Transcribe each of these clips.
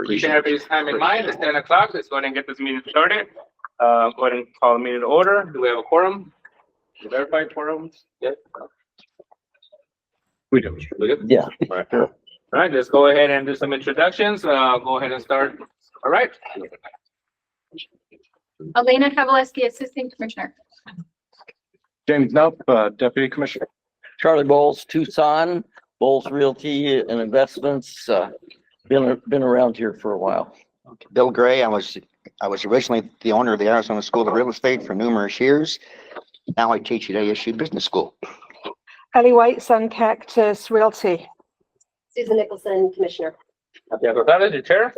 Keeping everybody's time in mind, it's 10 o'clock. Let's go ahead and get this meeting started. Go ahead and call the meeting to order. Do we have a quorum? Verified quorums? Yes. We do. Yeah. All right, let's go ahead and do some introductions. Go ahead and start. All right. Elena Kowaleski, Assistant Commissioner. James Nupp, Deputy Commissioner. Charlie Bowles, Tucson, Bowles Realty and Investments, been around here for a while. Bill Gray, I was originally the owner of the Arizona School of Real Estate for numerous years. Now I teach at ASU Business School. Ellie White, Sun Cactus Realty. Susan Nicholson, Commissioner. The chair.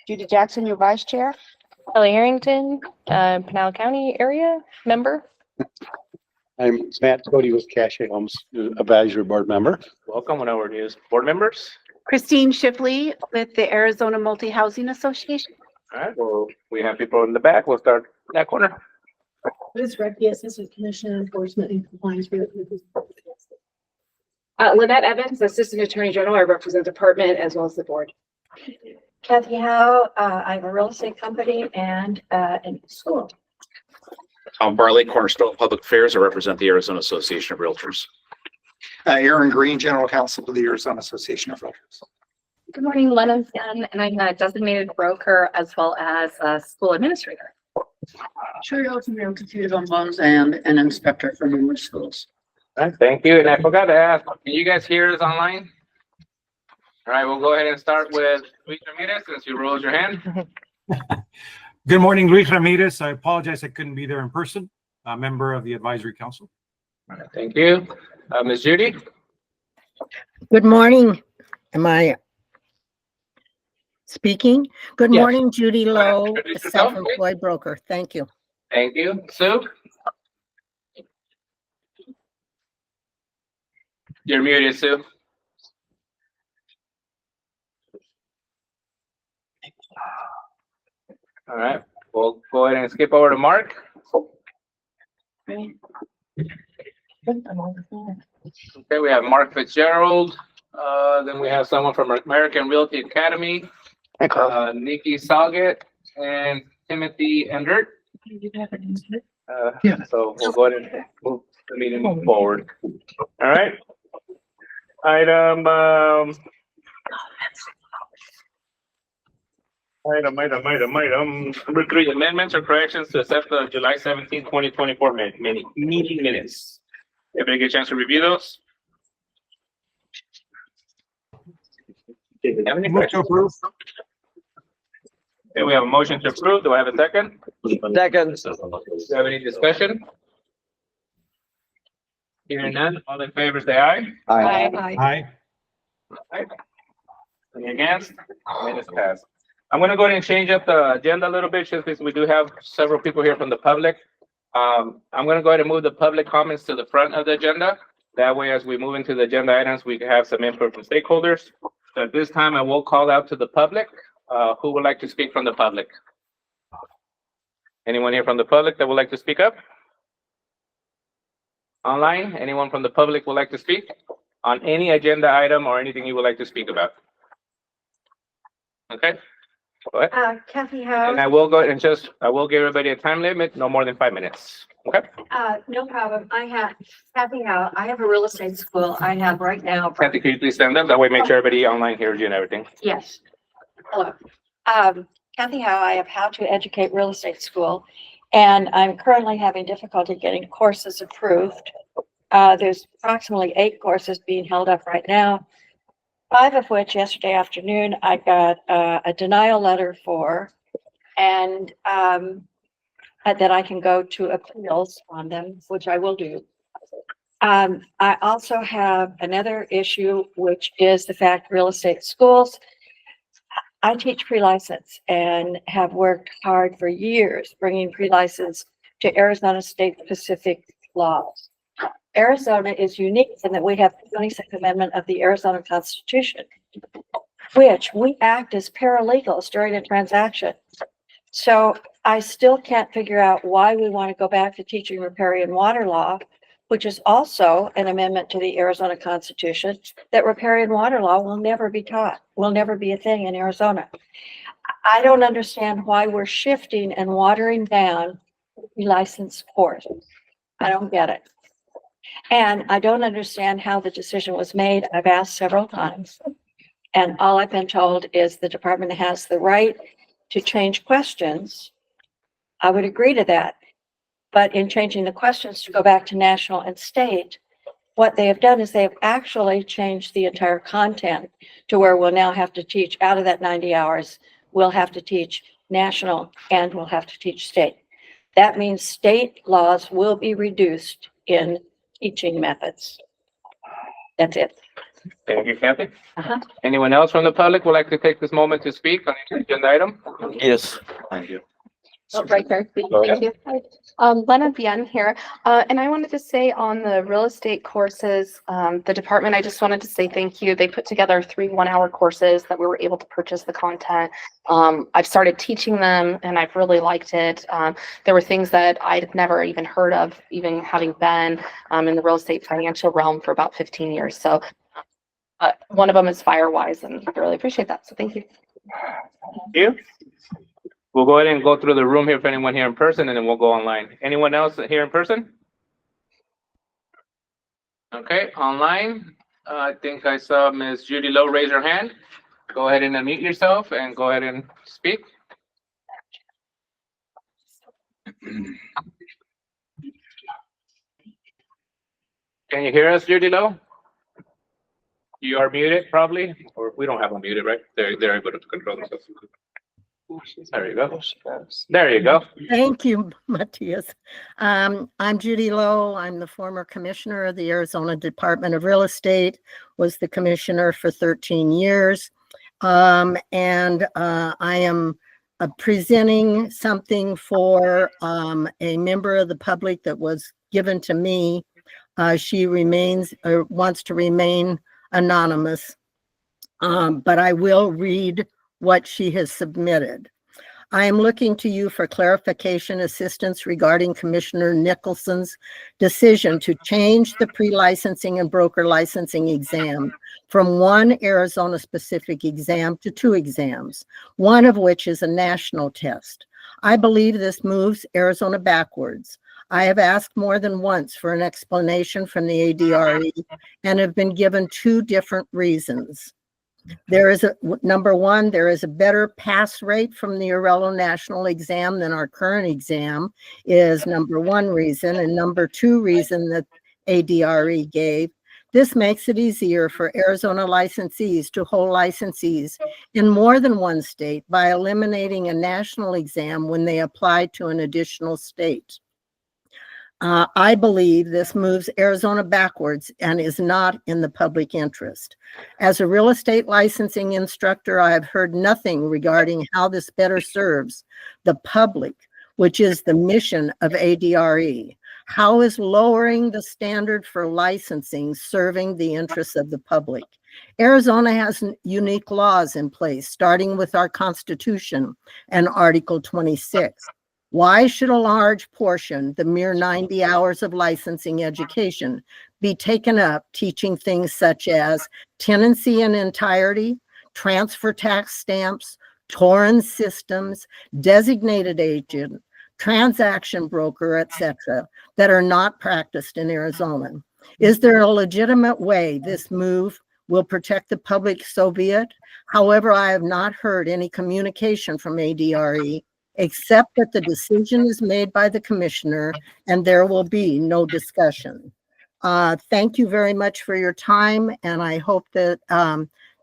Judy Jackson, your Vice Chair. Kelly Harrington, Pinal County area member. I'm Matt Cody with Cache Homes Advisory Board member. Welcome, one of our newest board members. Christine Shipley with the Arizona Multi-Housing Association. All right, well, we have people in the back. We'll start in that corner. Liz Recchi, Assistant Commissioner, Enforcement and Compliance. Lynette Evans, Assistant Attorney General. I represent the department as well as the board. Kathy Howe, I have a real estate company and in school. Tom Barley, Cornerstone Public Affairs. I represent the Arizona Association of Realtors. Aaron Green, General Counsel of the Arizona Association of Realtors. Good morning, Lena Sten, and I'm a designated broker as well as a school administrator. Sherry Olson, Realty on Loans and an inspector for numerous schools. All right, thank you. And I forgot to ask, can you guys hear us online? All right, we'll go ahead and start with Luis Ramirez since you raised your hand. Good morning, Luis Ramirez. I apologize I couldn't be there in person. A member of the advisory council. All right, thank you. Ms. Judy? Good morning. Am I speaking? Good Yes. morning, Judy Lowe, Introduce yourself, please. self-employed broker. Thank you. Thank you. Sue? You're muted, Sue. All right, we'll go ahead and skip over to Mark. Okay, we have Mark Fitzgerald. Then we have someone from American Realty Academy, Nikki Salget, and Timothy Endert. So we'll go ahead and move the meeting forward. All right. Item number 3, amendments or corrections to accept the July 17, 2024 meeting minutes. Everybody get a chance to review those? Do you have any Move to questions? approve. Okay, we have a motion to approve. Do I have a second? Second. Do you have any discussion? Hearing none, all in favor say aye. Aye. Aye. Any against? Minutes passed. I'm gonna go ahead and change up the agenda a little bit just because we do have several people here from the public. I'm gonna go ahead and move the public comments to the front of the agenda. That way, as we move into the agenda items, we can have some input from stakeholders. So at this time, I will call out to the public. Who would like to speak from the public? Anyone here from the public that would like to speak up? Online, anyone from the public would like to speak on any agenda item or anything you would like to speak about? Okay. Go ahead. Kathy Howe. And I will go and I will give everybody a time limit, no more than 5 minutes. Okay. No problem. I have Kathy Howe. I have a real estate school. I have right now. Kathy, could you please stand up? That way, make sure everybody online hears you and everything. Yes. Hello. Kathy Howe. I have How to Educate Real Estate School, and I'm currently having difficulty getting courses approved. There's approximately 8 courses being held up right now, 5 of which yesterday afternoon I got a denial letter for, and that I can go to appeals on them, which I will do. I also have another issue, which is the fact real estate schools. I teach pre-license and have worked hard for years bringing pre-license to Arizona state specific laws. Arizona is unique in that we have the 26th Amendment of the Arizona Constitution, which we act as paralegals during a transaction. So I still can't figure out why we want to go back to teaching riparian water law which is also an amendment to the Arizona Constitution, that riparian water law will never be taught, will never be a thing in Arizona. I don't understand why we're shifting and watering down licensed port. I don't get it. And I don't understand how the decision was made. I've asked several times. And all I've been told is the department has the right to change questions. I would agree to that. But in changing the questions to go back to national and state, what they have done is they have actually changed the entire content to where we'll now have to teach out of that 90 hours. We'll have to teach national and we'll have to teach state. That means state laws will be reduced in teaching methods. That's it. Thank you, Kathy. Uh-huh. Anyone else from the public would like to take this moment to speak on the agenda item? Yes. Thank you. Oh, right there. Go ahead. Thank you. Hi. Lena Bien here. And I wanted to say on the real estate courses, the department, I just wanted to say thank you. They put together 3 one-hour courses that we were able to purchase the content. I've started teaching them and I've really liked it. There were things that I'd never even heard of, even having been in the real estate financial realm for about 15 years. So one of them is Firewise, and I really appreciate that. So thank you. Thank you. We'll go ahead and go through the room here for anyone here in person, and then we'll go online. Anyone else here in person? Okay, online. I think I saw Ms. Judy Lowe raise her hand. Go ahead and unmute yourself and go ahead and speak. Can you hear us, Judy Lowe? You are muted probably, or we don't have them muted, right? They're able to control themselves. There you go. There you go. Thank you, Matthias. I'm Judy Lowe. I'm the former commissioner of the Arizona Department of Real Estate, was the commissioner for 13 years. I am presenting something for a member of the public that was given to me. She remains or wants to remain anonymous, but I will read what she has submitted. I am looking to you for clarification assistance regarding Commissioner Nicholson's decision to change the pre-licensing and broker licensing exam from one Arizona-specific exam to 2 exams, one of which is a national test. I believe this moves Arizona backwards. I have asked more than once for an explanation from the ADRE and have been given 2 different reasons. There is number one, there is a better pass rate from the Arello National exam than our current exam is number 1 reason. And number 2 reason that ADRE gave, this makes it easier for Arizona licensees to hold licensees in more than one state by eliminating a national exam when they apply to an additional state. I believe this moves Arizona backwards and is not in the public interest. As a real estate licensing instructor, I have heard nothing regarding how this better serves the public, which is the mission of ADRE. How is lowering the standard for licensing serving the interests of the public? Arizona has unique laws in place, starting with our Constitution and Article 26. Why should a large portion, the mere 90 hours of licensing education, be taken up teaching things such as tenancy in entirety, transfer tax stamps, Torrens systems, designated agent, transaction broker, etc., that are not practiced in Arizona? Is there a legitimate way this move will protect the public, so be it? However, I have not heard any communication from ADRE except that the decision is made by the commissioner and there will be no discussion. Thank you very much for your time, and I hope that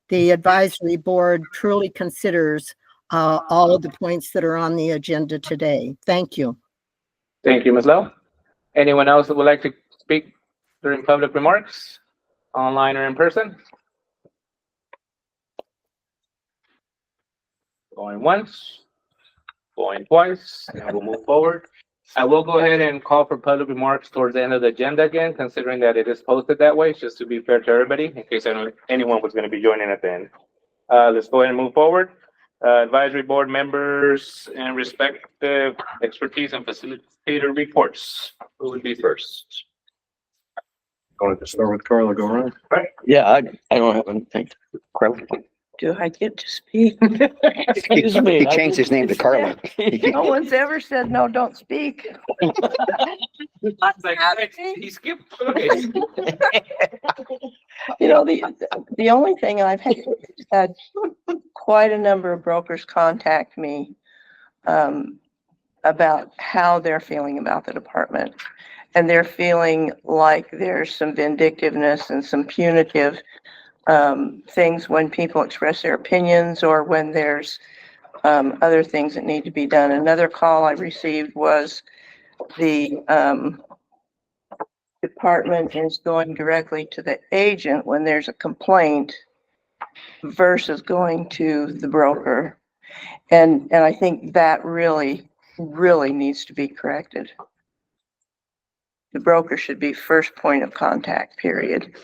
the advisory board truly considers all of the points that are on the agenda today. Thank you. Thank you, Ms. Lowe. Anyone else that would like to speak during public remarks, online or in person? Going once. Going twice, and we'll move forward. I will go ahead and call for public remarks towards the end of the agenda again, considering that it is posted that way, just to be fair to everybody, in case anyone was going to be joining at the end. Let's go ahead and move forward. Advisory board members and respective expertise and facilitator reports. Who would be first? Going to start with Carla, go around. Yeah, I don't have anything. Carla. Do I get to speak? Excuse me. He changed his name to Carla. No one's ever said, no, don't speak. It's like, he skipped. Okay. You know, the only thing I've had quite a number of brokers contact me about how they're feeling about the department. And they're feeling like there's some vindictiveness and some punitive things when people express their opinions or when there's other things that need to be done. Another call I received was the department is going directly to the agent when there's a complaint versus going to the broker. And I think that really needs to be corrected. The broker should be first point of contact, period.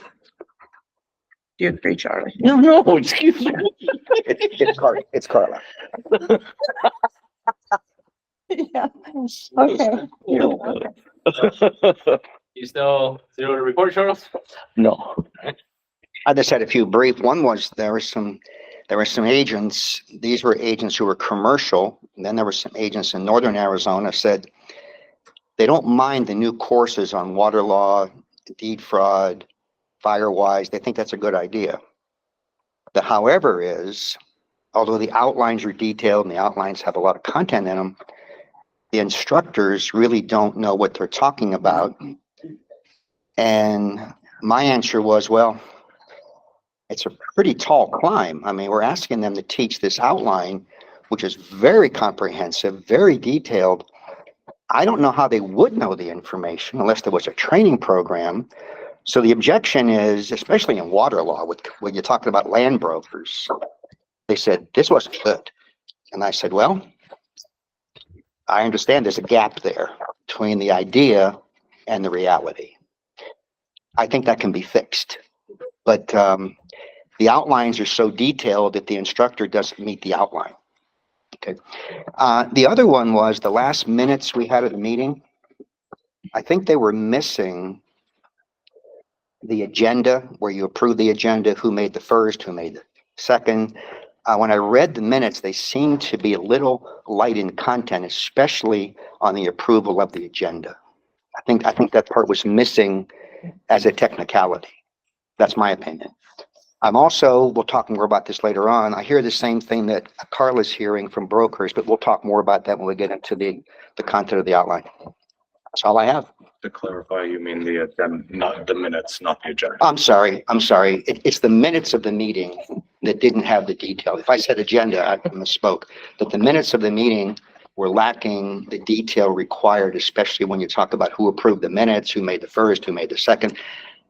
Do you agree, Charlie? No, excuse me. It's Carla. It's Carla. Yeah, okay. You still zero to report, Charles? No. I just had a few brief. One was there were some agents. These were agents who were commercial. And then there were some agents in northern Arizona said they don't mind the new courses on water law, deed fraud, firewise. They think that's a good idea. The however is, although the outlines are detailed and the outlines have a lot of content in them, the instructors really don't know what they're talking about. And my answer was, well, it's a pretty tall climb. I mean, we're asking them to teach this outline, which is very comprehensive, very detailed. I don't know how they would know the information unless there was a training program. So the objection is, especially in water law, when you're talking about land brokers, they said, this wasn't good. And I said, well, I understand there's a gap there between the idea and the reality. I think that can be fixed. But the outlines are so detailed that the instructor doesn't meet the outline. Okay. The other one was the last minutes we had at the meeting. I think they were missing the agenda where you approve the agenda, who made the first, who made the second. When I read the minutes, they seemed to be a little light in content, especially on the approval of the agenda. I think that part was missing as a technicality. That's my opinion. We'll talk more about this later on. I hear the same thing that Carla's hearing from brokers, but we'll talk more about that when we get into the content of the outline. That's all I have. To clarify, you mean the agenda, not the minutes, not the agenda. I'm sorry. It's the minutes of the meeting that didn't have the detail. If I said agenda, I misspoke. But the minutes of the meeting were lacking the detail required, especially when you talk about who approved the minutes, who made the first, who made the second.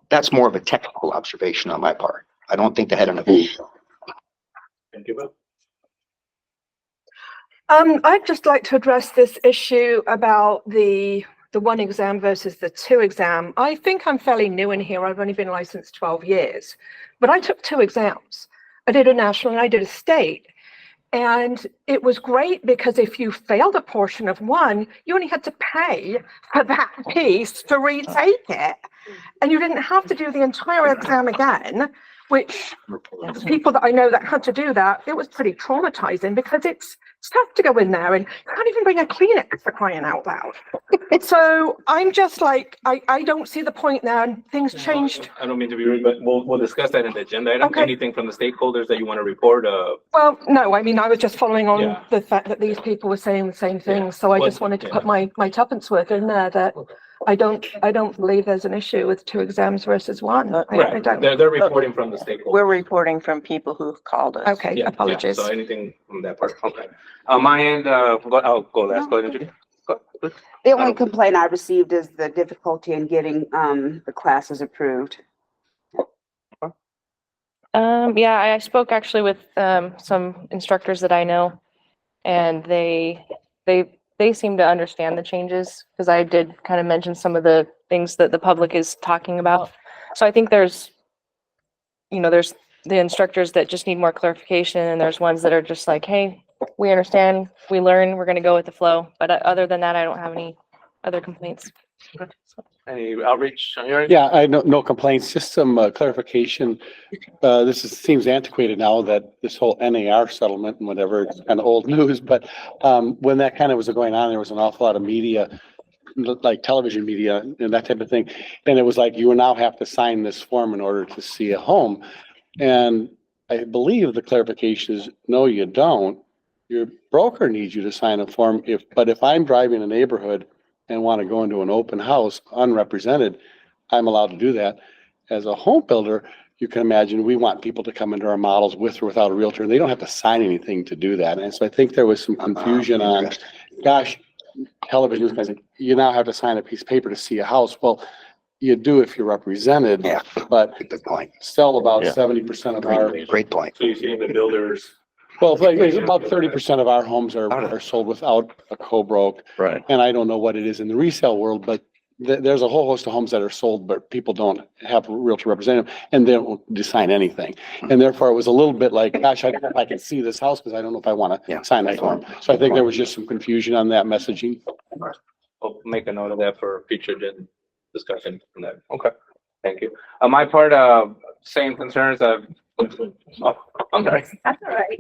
That's more of a technical observation on my part. I don't think they had enough detail. Thank you. I'd just like to address this issue about the one exam versus the two exam. I think I'm fairly new in here. I've only been licensed 12 years, but I took two exams. I did a national and I did a state. And it was great because if you failed a portion of one, you only had to pay for that piece to retake it. And you didn't have to do the entire exam again, which people that I know that had to do that, it was pretty traumatizing because it's tough to go in there and you can't even bring a Kleenex for crying out loud. So I'm just like, I don't see the point there, and things changed. I don't mean to be rude, but we'll discuss that in the agenda item. Okay. Anything from the stakeholders that you want to report? Well, no, I mean, I was just following on Yeah. the fact that these people were saying the same thing. Yeah. So I Well, just wanted to yeah. put my tuppence worth in there that I don't believe there's an issue with two exams versus one. I Right. don't. They're reporting from the stakeholders. We're reporting from people who've called us. Okay, Yeah, apologies. So anything from that part? Okay. On my end, I'll go last. Go ahead, Judy. The only complaint I received is the difficulty in getting the classes approved. Yeah, I spoke actually with some instructors that I know, and they seem to understand the changes, because I did kind of mention some of the things that the public is talking about. So I think there's the instructors that just need more clarification, and there's ones that are just like, hey, we understand, we learn, we're going to go with the flow. But other than that, I don't have any other complaints. Any outreach on your end? Yeah, I no complaints, just some clarification. Seems antiquated now that this whole NAR settlement and whatever, it's kind of old news, but when that kind of was going on, there was an awful lot of media, like television media and that type of thing. And it was like, you now have to sign this form in order to see a home. And I believe the clarification is, no, you don't. Your broker needs you to sign a form but if I'm driving a neighborhood and want to go into an open house unrepresented, I'm allowed to do that. As a home builder, you can imagine we want people to come into our models with or without a realtor, and they don't have to sign anything to do that. And so I think there was some confusion on, gosh, television was like, you now have to sign a piece of paper to see a house. Well, you do if you're represented, Yeah, but good point. still about Yeah. 70% of our, Great point. So you see the builders. well, it's like about 30% of our homes are sold without a co-broke. Right. And I don't know what it is in the resale world, but there's a whole host of homes that are sold, but people don't have a realtor representative and they don't sign anything. And therefore it was a little bit like, gosh, I can see this house because I don't know if I want to sign a form. So I think there was just some confusion on that messaging. We'll make a note of that for future discussion on that. Okay, thank you. On my part, same concerns. Oh, I'm sorry. That's all right.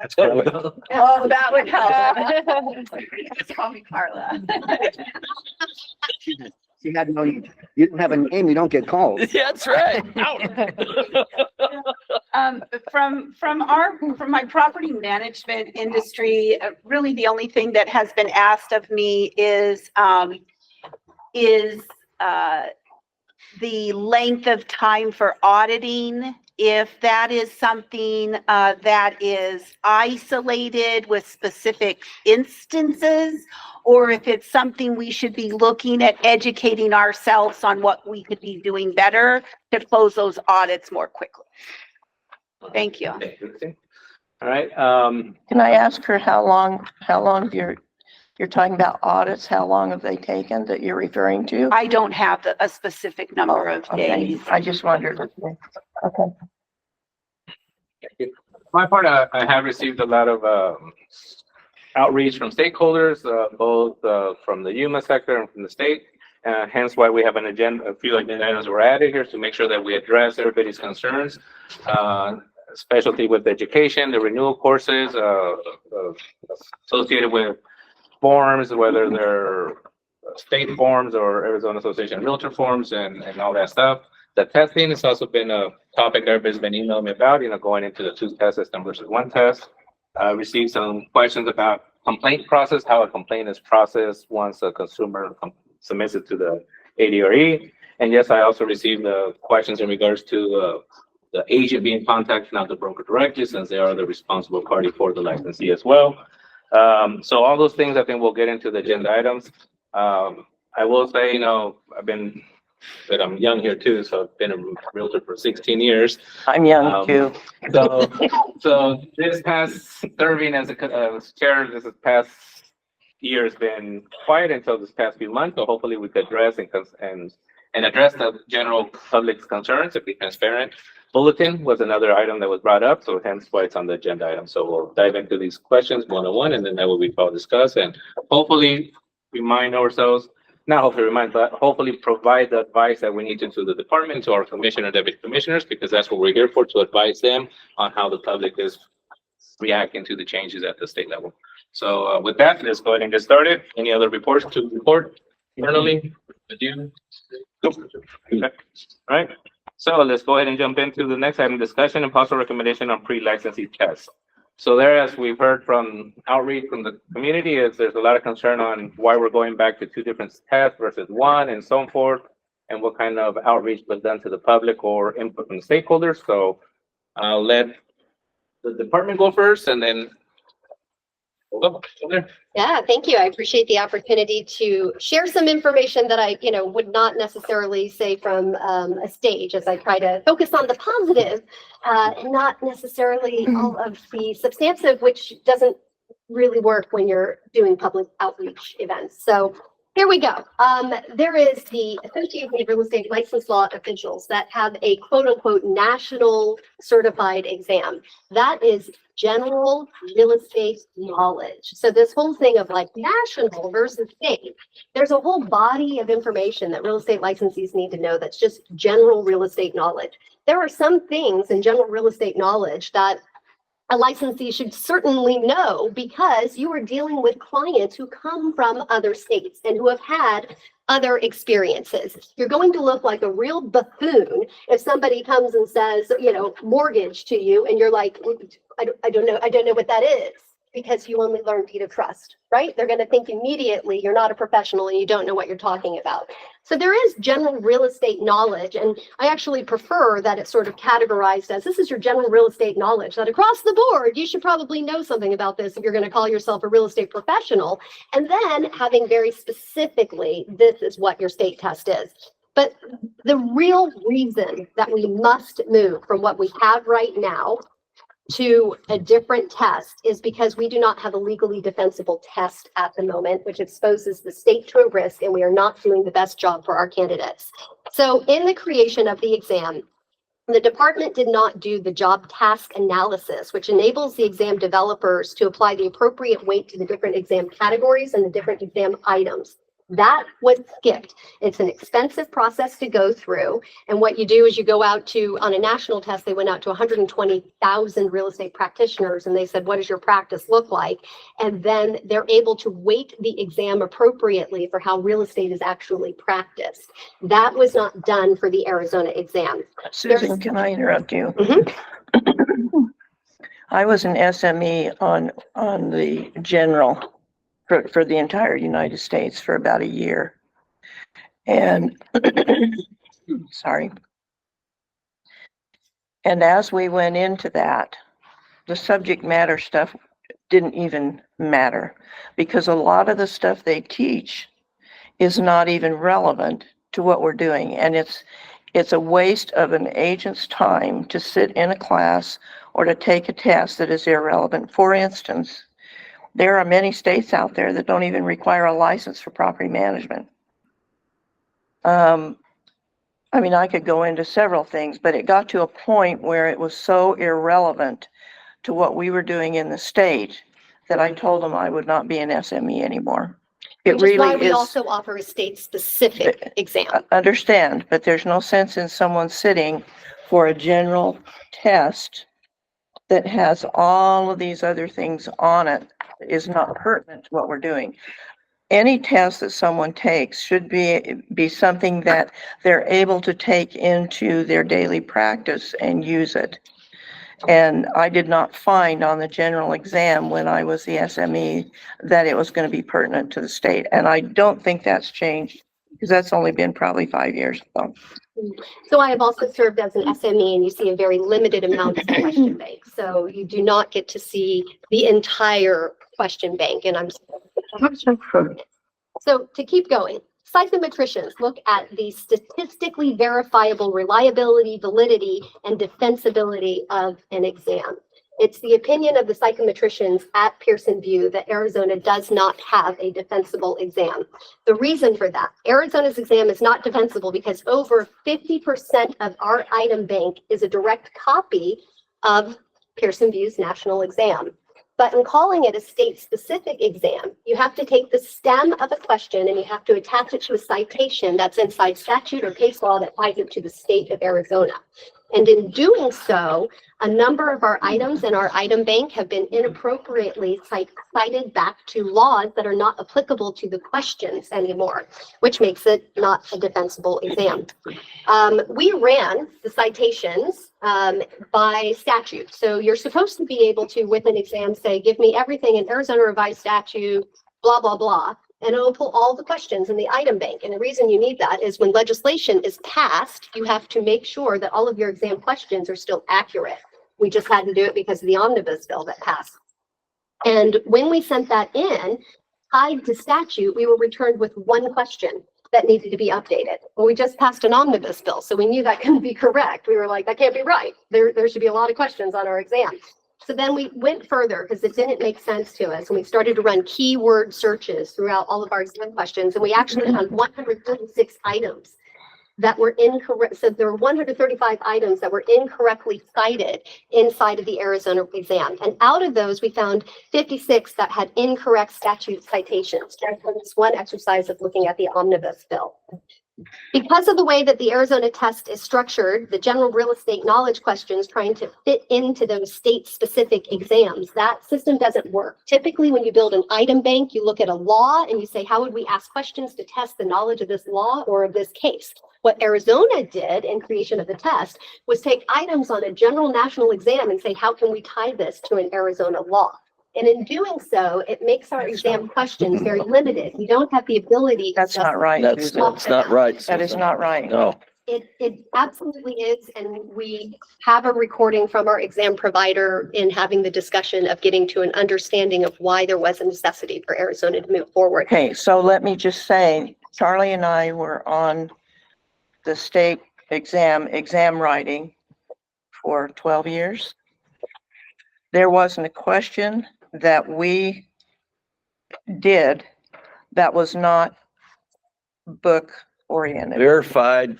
That's good. Oh, that would help. Just call me Carla. You had no, you didn't have a name, you don't get called. That's right. From my property management industry, really the only thing that has been asked of me is the length of time for auditing. If that is something that is isolated with specific instances, or if it's something we should be looking at educating ourselves on what we could be doing better to close those audits more quickly. Thank you. All right. Can I ask her how long you're talking about audits, how long have they taken that you're referring to? I don't have a specific number of days. I just wondered. Okay. My part, I have received a lot of outreach from stakeholders, both from the UMA sector and from the state. Hence why we have an agenda, a few agenda items were added here to make sure that we address everybody's concerns. Specialty with education, the renewal courses associated with forms, whether they're state forms or Arizona Association of Realtor forms and all that stuff. The testing has also been a topic everybody's been emailing me about, going into the 2-test system versus 1 test. I received some questions about complaint process, how a complaint is processed once a consumer submits it to the ADRE. And yes, I also received questions in regards to the agent being contacted, not the broker directly, since they are the responsible party for the licensee as well. So all those things, I think we'll get into the agenda items. I will say, that I'm young here too, so I've been a realtor for 16 years. I'm young too. So this past serving as a chair, this past year has been quiet until this past few months. So hopefully we could address and address the general public's concerns and be transparent. Bulletin was another item that was brought up, so hence why it's on the agenda item. So we'll dive into these questions one-on-one, and then that will be all discussed, and hopefully remind ourselves, not hopefully remind, but hopefully provide the advice that we need to the department, to our commissioner, deputy commissioners, because that's what we're here for, to advise them on how the public is reacting to the changes at the state level. So with that, let's go ahead and get started. Any other reports to report internally with you? Nope. Okay. All right. So let's go ahead and jump into the next item, discussion and possible recommendation on pre-licensing tests. So there, as we've heard from outreach from the community, is there's a lot of concern on why we're going back to 2 different tests versus 1 and so forth, and what kind of outreach was done to the public or input from the stakeholders. So I'll let the department go first, and then we'll go there. Yeah, thank you. I appreciate the opportunity to share some information that I, would not necessarily say from a stage, as I try to focus on the positive, not necessarily all of the substantive, which doesn't really work when you're doing public outreach events. So Here we go. There is the Association of Real Estate License Law Officials that have a quote unquote national certified exam. That is general real estate knowledge. So this whole thing of like national versus state, there's a whole body of information that real estate licensees need to know that's just general real estate knowledge. There are some things in general real estate knowledge that a licensee should certainly know because you are dealing with clients who come from other states and who have had other experiences. You're going to look like a real buffoon if somebody comes and says, you know, mortgage to you, and you're like, I don't know what that is, because you only learned deed of trust, right? They're going to think immediately you're not a professional and you don't know what you're talking about. So there is general real estate knowledge, and I actually prefer that it's sort of categorized as this is your general real estate knowledge, that across the board, you should probably know something about this if you're going to call yourself a real estate professional, and then having very specifically, this is what your state test is. But the real reason that we must move from what we have right now to a different test is because we do not have a legally defensible test at the moment, which exposes the state to a risk, and we are not doing the best job for our candidates. So in the creation of the exam, the department did not do the job task analysis, which enables the exam developers to apply the appropriate weight to the different exam categories and the different exam items. That was skipped. It's an expensive process to go through. And what you do is you go out to, on a national test, they went out to 120,000 real estate practitioners, and they said, what does your practice look like? And then they're able to weight the exam appropriately for how real estate is actually practiced. That was not done for the Arizona exam. Susan, can I interrupt you? I was an SME on the general for the entire United States for about a year. And sorry. And as we went into that, the subject matter stuff didn't even matter, because a lot of the stuff they teach is not even relevant to what we're doing. And it's a waste of an agent's time to sit in a class or to take a test that is irrelevant. For instance, there are many states out there that don't even require a license for property management. I mean, I could go into several things, but it got to a point where it was so irrelevant to what we were doing in the state that I told them I would not be an SME anymore. It Which is why really we is. also offer a state-specific exam. Understand, but there's no sense in someone sitting for a general test that has all of these other things on it that is not pertinent to what we're doing. Any test that someone takes should be something that they're able to take into their daily practice and use it. And I did not find on the general exam when I was the SME that it was going to be pertinent to the state. And I don't think that's changed, because that's only been probably 5 years ago. So I have also served as an SME, and you see a very limited amount of question bank. So you do not get to see the entire question bank. And so to keep going, psychometricians look at the statistically verifiable reliability, validity, and defensibility of an exam. It's the opinion of the psychometricians at Pearson VUE that Arizona does not have a defensible exam. The reason for that, Arizona's exam is not defensible because over 50% of our item bank is a direct copy of Pearson VUE's national exam. But in calling it a state-specific exam, you have to take the stem of a question and you have to attach it to a citation that's inside statute or case law that ties it to the state of Arizona. And in doing so, a number of our items in our item bank have been inappropriately cited back to laws that are not applicable to the questions anymore, which makes it not a defensible exam. We ran the citations by statute. So you're supposed to be able to, with an exam, say, give me everything in Arizona revised statute, blah, blah, blah. And it'll pull all the questions in the item bank. And the reason you need that is when legislation is passed, you have to make sure that all of your exam questions are still accurate. We just had to do it because of the omnibus bill that passed. And when we sent that in, tied to statute, we were returned with one question that needed to be updated. Well, we just passed an omnibus bill, so we knew that couldn't be correct. We were like, that can't be right. There should be a lot of questions on our exam. So then we went further because it didn't make sense to us. And we started to run keyword searches throughout all of our exam questions. And we actually found 136 items that were incorrect. So there were 135 items that were incorrectly cited inside of the Arizona exam. And out of those, we found 56 that had incorrect statute citations. Just from this one exercise of looking at the omnibus bill. Because of the way that the Arizona test is structured, the general real estate knowledge questions trying to fit into those state-specific exams, that system doesn't work. Typically, when you build an item bank, you look at a law and you say, how would we ask questions to test the knowledge of this law or of this case? What Arizona did in creation of the test was take items on a general national exam and say, how can we tie this to an Arizona law? And in doing so, it makes our exam questions very limited. We don't have the ability. That's not right. That's not right. That is not right. No. It absolutely is, and we have a recording from our exam provider in having the discussion of getting to an understanding of why there was a necessity for Arizona to move forward. Okay, so let me just say, Charlie and I were on the state exam writing for 12 years. There wasn't a question that we did that was not book oriented. Verified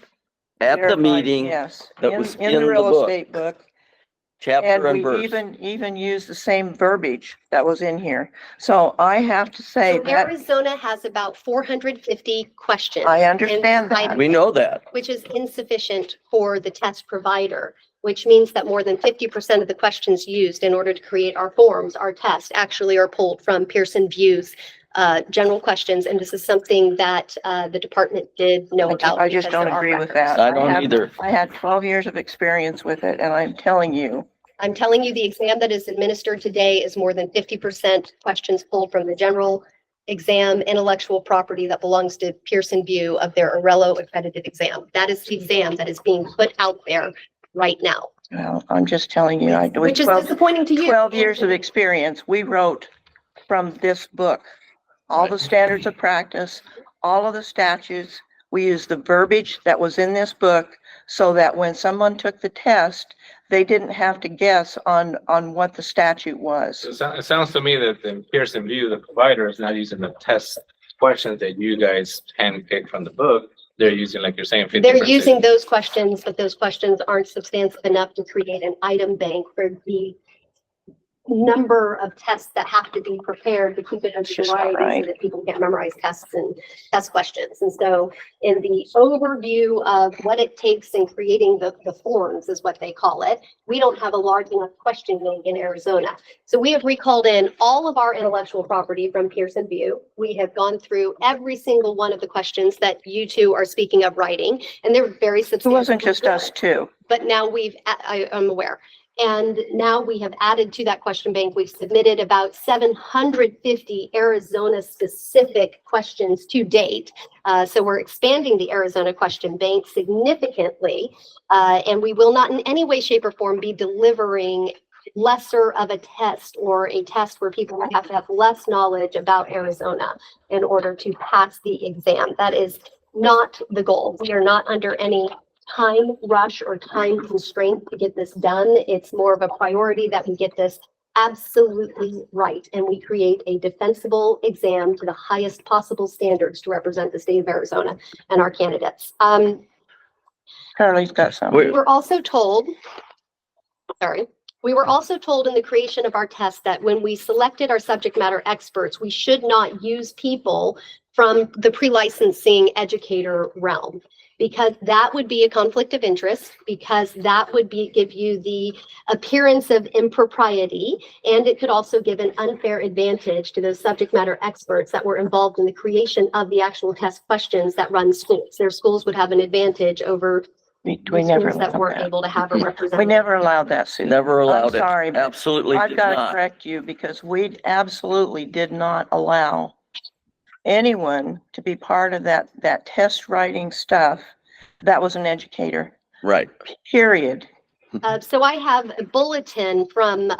at the meeting. Yes, that was in in the the real book. estate book. Chapter and we verse. even used the same verbiage that was in here. So I have to say So that Arizona has about 450 questions. I understand that. We know that. Which is insufficient for the test provider, which means that more than 50% of the questions used in order to create our forms, our test, actually are pulled from Pearson VUE's general questions. And this is something that the department did know about. I just because don't there are agree with records. that. I don't either. I had 12 years of experience with it, and I'm telling you, the exam that is administered today is more than 50% questions pulled from the general exam intellectual property that belongs to Pearson VUE of their Arello accredited exam. That is the exam that is being put out there right now. well, I'm just telling you, Which is disappointing to you. 12 years of experience, we wrote from this book, all the standards of practice, all of the statutes. We used the verbiage that was in this book so that when someone took the test, they didn't have to guess on what the statute was. It sounds to me that the Pearson VUE, the provider, is not using the test questions that you guys handpicked from the book. They're using, like you're saying, 50%. They're using those questions, but those questions aren't substantive enough to create an item bank for the number of tests that have to be prepared to keep it under the variety so that people can't memorize tests and test questions. And so in the overview of what it takes in creating the forms is what they call it, we don't have a large enough question bank in Arizona. So we have recalled in all of our intellectual property from Pearson VUE. We have gone through every single one of the questions that you two are speaking of writing, and they're very substantial. It wasn't just us two. But now I'm aware. And now we have added to that question bank. We've submitted about 750 Arizona specific questions to date. So we're expanding the Arizona question bank significantly. And we will not in any way, shape, or form be delivering lesser of a test or a test where people would have to have less knowledge about Arizona in order to pass the exam. That is not the goal. We are not under any time rush or time constraint to get this done. It's more of a priority that we get this absolutely right. And we create a defensible exam to the highest possible standards to represent the state of Arizona and our candidates. Charlie's got something. We were also told in the creation of our test that when we selected our subject matter experts, we should not use people from the pre-licensing educator realm, because that would be a conflict of interest, because that would give you the appearance of impropriety, and it could also give an unfair advantage to those subject matter experts that were involved in the creation of the actual test questions that run schools. Their schools would have an advantage over we never that weren't able to have a representative. We never allowed that, Sue. Never allowed it. Sorry, but Absolutely I've did got to not. correct you, because we absolutely did not allow anyone to be part of that test writing stuff that was an educator. Right. Period. So I have a bulletin from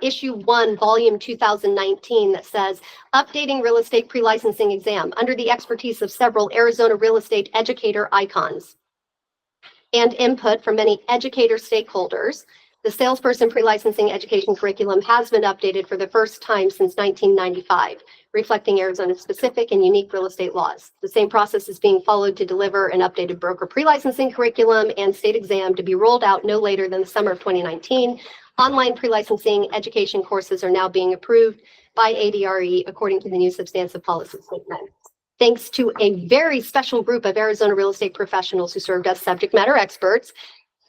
issue 1, volume 2019 that says, updating real estate pre-licensing exam under the expertise of several Arizona real estate educator icons and input from many educator stakeholders. The salesperson pre-licensing education curriculum has been updated for the first time since 1995, reflecting Arizona's specific and unique real estate laws. The same process is being followed to deliver an updated broker pre-licensing curriculum and state exam to be rolled out no later than the summer of 2019. Online pre-licensing education courses are now being approved by ADRE according to the new substantive policy statement. Thanks to a very special group of Arizona real estate professionals who served as subject matter experts,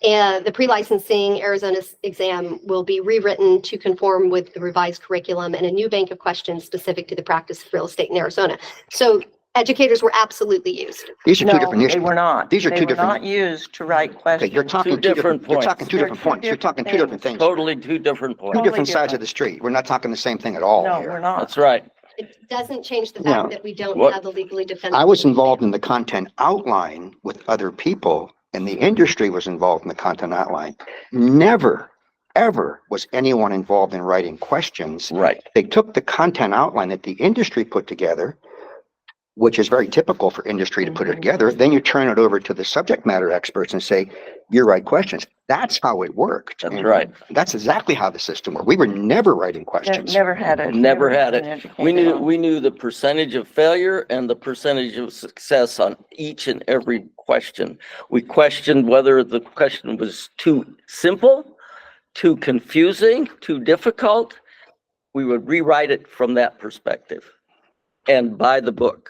the pre-licensing Arizona's exam will be rewritten to conform with the revised curriculum and a new bank of questions specific to the practice of real estate in Arizona. So educators were absolutely used. These are two No, different they issues. were not. These are They two were different. not used to write Okay, questions. you're talking two different, you're points. talking two They're different two points. You're talking two different things. Totally two different Two points. Totally different sides different. of the street. We're not talking the same thing at all No, here. we're not. That's right. It doesn't change the No. fact that we don't What- have a legally defended. I was involved in the content outline with other people, and the industry was involved in the content outline. Never, ever was anyone involved in writing questions. Right. They took the content outline that the industry put together, which is very typical for industry to put it together. Then you turn it over to the subject matter experts and say, you write questions. That's how it worked. That's And right. That's exactly how the system worked. We were never writing Ne- questions. Never had it. Never had been it. educated We on. knew the percentage of failure and the percentage of success on each and every question. We questioned whether the question was too simple, too confusing, too difficult. We would rewrite it from that perspective and by the book.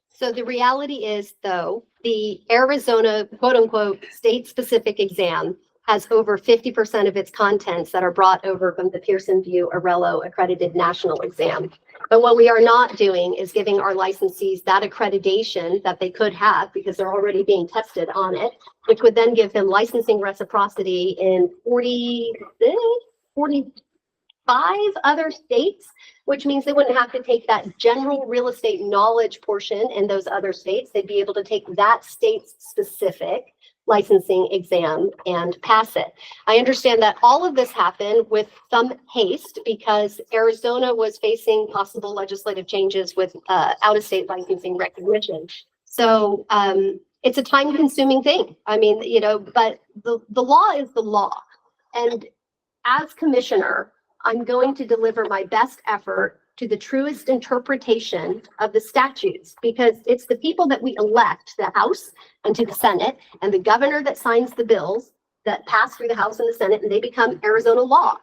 So the reality is, though, the Arizona quote unquote state specific exam has over 50% of its contents that are brought over from the Pearson VUE Arello accredited national exam. But what we are not doing is giving our licensees that accreditation that they could have because they're already being tested on it, which would then give them licensing reciprocity in 45 other states, which means they wouldn't have to take that general real estate knowledge portion in those other states. They'd be able to take that state's specific licensing exam and pass it. I understand that all of this happened with some haste because Arizona was facing possible legislative changes with out-of-state licensing recognition. So it's a time-consuming thing. I mean, you know, but the law is the law. And as commissioner, I'm going to deliver my best effort to the truest interpretation of the statutes because it's the people that we elect, the House and to the Senate, and the governor that signs the bills that pass through the House and the Senate, and they become Arizona law.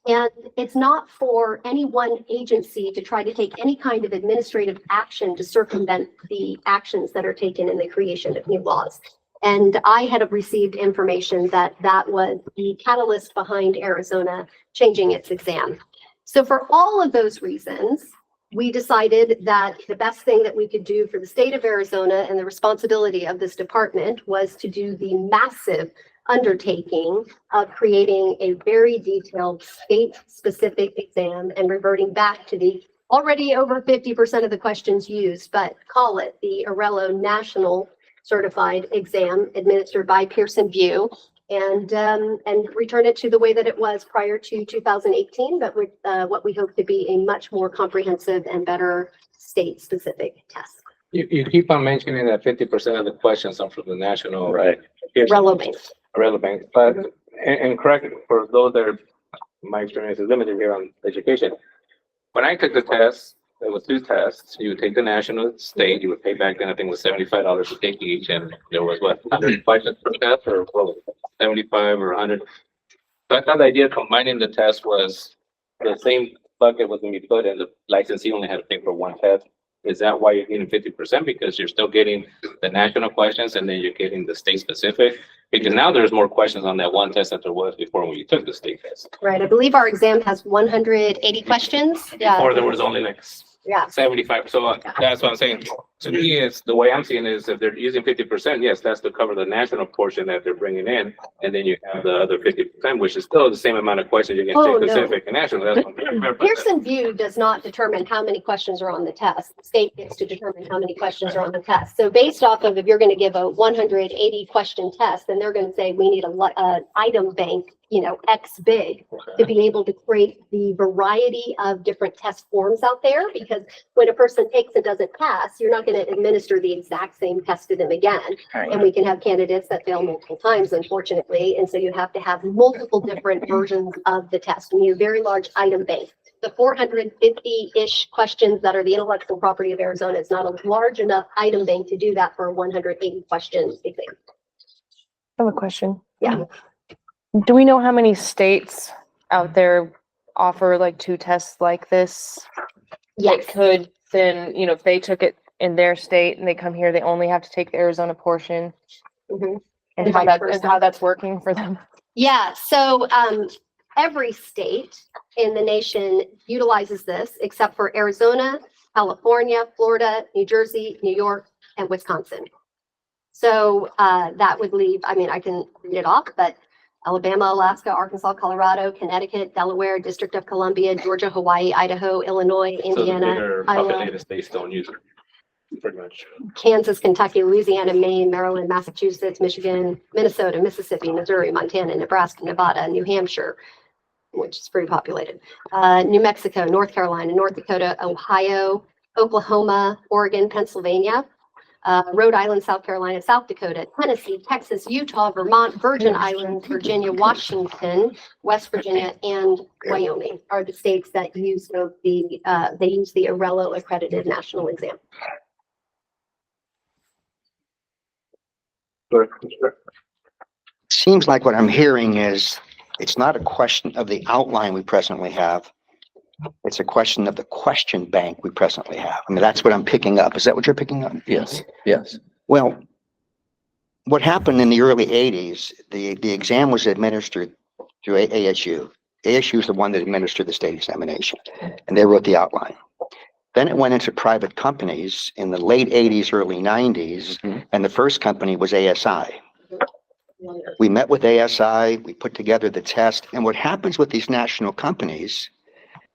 And it's not for any one agency to try to take any kind of administrative action to circumvent the actions that are taken in the creation of new laws. And I had received information that that was the catalyst behind Arizona changing its exam. So for all of those reasons, we decided that the best thing that we could do for the state of Arizona and the responsibility of this department was to do the massive undertaking of creating a very detailed state-specific exam and reverting back to the already over 50% of the questions used, but call it the Arello National Certified Exam administered by Pearson VUE and return it to the way that it was prior to 2018, but with what we hope to be a much more comprehensive and better state-specific test. You keep on mentioning that 50% of the questions are from the national. Right. Relevant. Relevant, but, and correct for those that are, my experience is limited here on education. When I took the test, there was two tests. You would take the national, state, you would pay back then, I think it was $75 to take each, and there was what, 100 questions per test, or what was it, 75 or 100? So I thought the idea of combining the test was the same bucket was gonna be put, and the licensee only had to pay for one test. Is that why you're getting 50%? Because you're still getting the national questions, and then you're getting the state specific? Because now there's more questions on that one test than there was before when you took the state test. Right, I believe our exam has 180 questions. Yeah. Or there was only like Yeah. 75. So that's what I'm saying. To me, it's the way I'm seeing it is if they're using 50%, yes, that's to cover the national portion that they're bringing in. And then you have the other 50%, which is still the same amount of questions you're getting Oh, state no. specific and national. That's what I'm saying. Pearson VUE does not determine how many questions are on the test. The state gets to determine how many questions are on the test. So based off of if you're going to give a 180 question test, then they're going to say we need a item bank, you know, X big to be able to create the variety of different test forms out there. Because when a person takes and doesn't pass, you're not going to administer the exact same test to them again. And we can have candidates that fail multiple times, unfortunately. And so you have to have multiple different versions of the test. And you have very large item bank. The 450-ish questions that are the intellectual property of Arizona is not a large enough item bank to do that for a 180 questions exam. I have a question. Yeah. Do we know how many states out there offer like 2 tests like this? Yes. That could then, you know, if they took it in their state and they come here, they only have to take the Arizona portion. Mhm. And how that's working for them. Yeah, so every state in the nation utilizes this except for Arizona, California, Florida, New Jersey, New York, and Wisconsin. So that would leave, I mean, I can read it off, but Alabama, Alaska, Arkansas, Colorado, Connecticut, Delaware, District of Columbia, Georgia, Hawaii, Idaho, Illinois, Indiana, Iowa, states don't use it, pretty much. Kansas, Kentucky, Louisiana, Maine, Maryland, Massachusetts, Michigan, Minnesota, Mississippi, Missouri, Montana, Nebraska, Nevada, New Hampshire, which is pretty populated, New Mexico, North Carolina, North Dakota, Ohio, Oklahoma, Oregon, Pennsylvania, Rhode Island, South Carolina, South Dakota, Tennessee, Texas, Utah, Vermont, Virgin Islands, Virginia, Washington, West Virginia, and Wyoming are the states that use they use the ARELO accredited national exam. Seems like what I'm hearing is it's not a question of the outline we presently have. It's a question of the question bank we presently have. I mean, that's what I'm picking up. Is that what you're picking up? Yes, yes. Well, what happened in the early 80s, the exam was administered through ASU. ASU is the one that administered the state examination, and they wrote the outline. Then it went into private companies in the late 80s, early 90s, and the first company was ASI. We met with ASI, we put together the test, and what happens with these national companies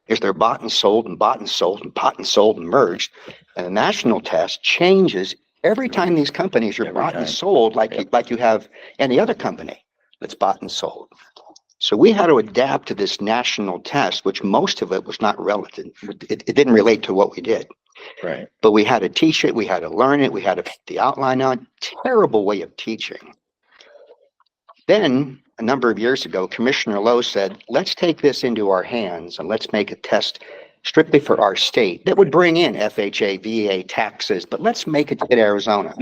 is they're bought and sold and bought and sold and bought and sold and merged. And the national test changes every time these companies are bought and sold, like you have any other company that's bought and sold. So we had to adapt to this national test, which most of it was not relevant. It didn't relate to what we did. Right. But we had to teach it, we had to learn it, we had to put the outline on. Terrible way of teaching. Then, a number of years ago, Commissioner Lowe said, let's take this into our hands and let's make a test strictly for our state that would bring in FHA, VA, taxes, but let's make it in Arizona.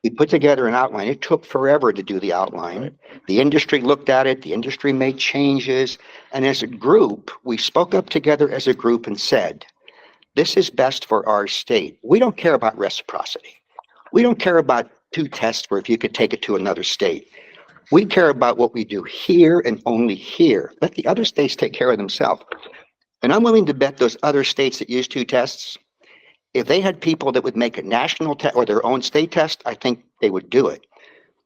We put together an outline. It took forever to do the outline. The industry looked at it. The industry made changes. And as a group, we spoke up together as a group and said, this is best for our state. We don't care about reciprocity. We don't care about 2 tests where if you could take it to another state. We care about what we do here and only here. Let the other states take care of themselves. And I'm willing to bet those other states that use 2 tests, if they had people that would make a national test or their own state test, I think they would do it.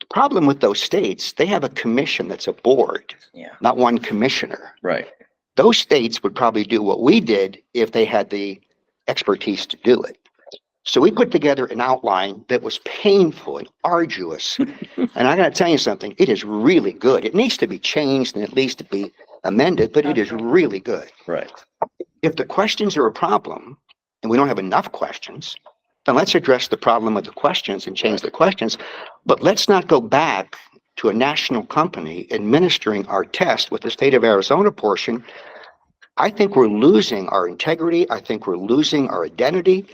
The problem with those states, they have a commission that's a board, not one commissioner. Right. Those states would probably do what we did if they had the expertise to do it. So we put together an outline that was painful and arduous. And I got to tell you something, it is really good. It needs to be changed and it needs to be amended, but it is really good. Right. If the questions are a problem and we don't have enough questions, then let's address the problem of the questions and change the questions. But let's not go back to a national company administering our test with the state of Arizona portion. I think we're losing our integrity. I think we're losing our identity.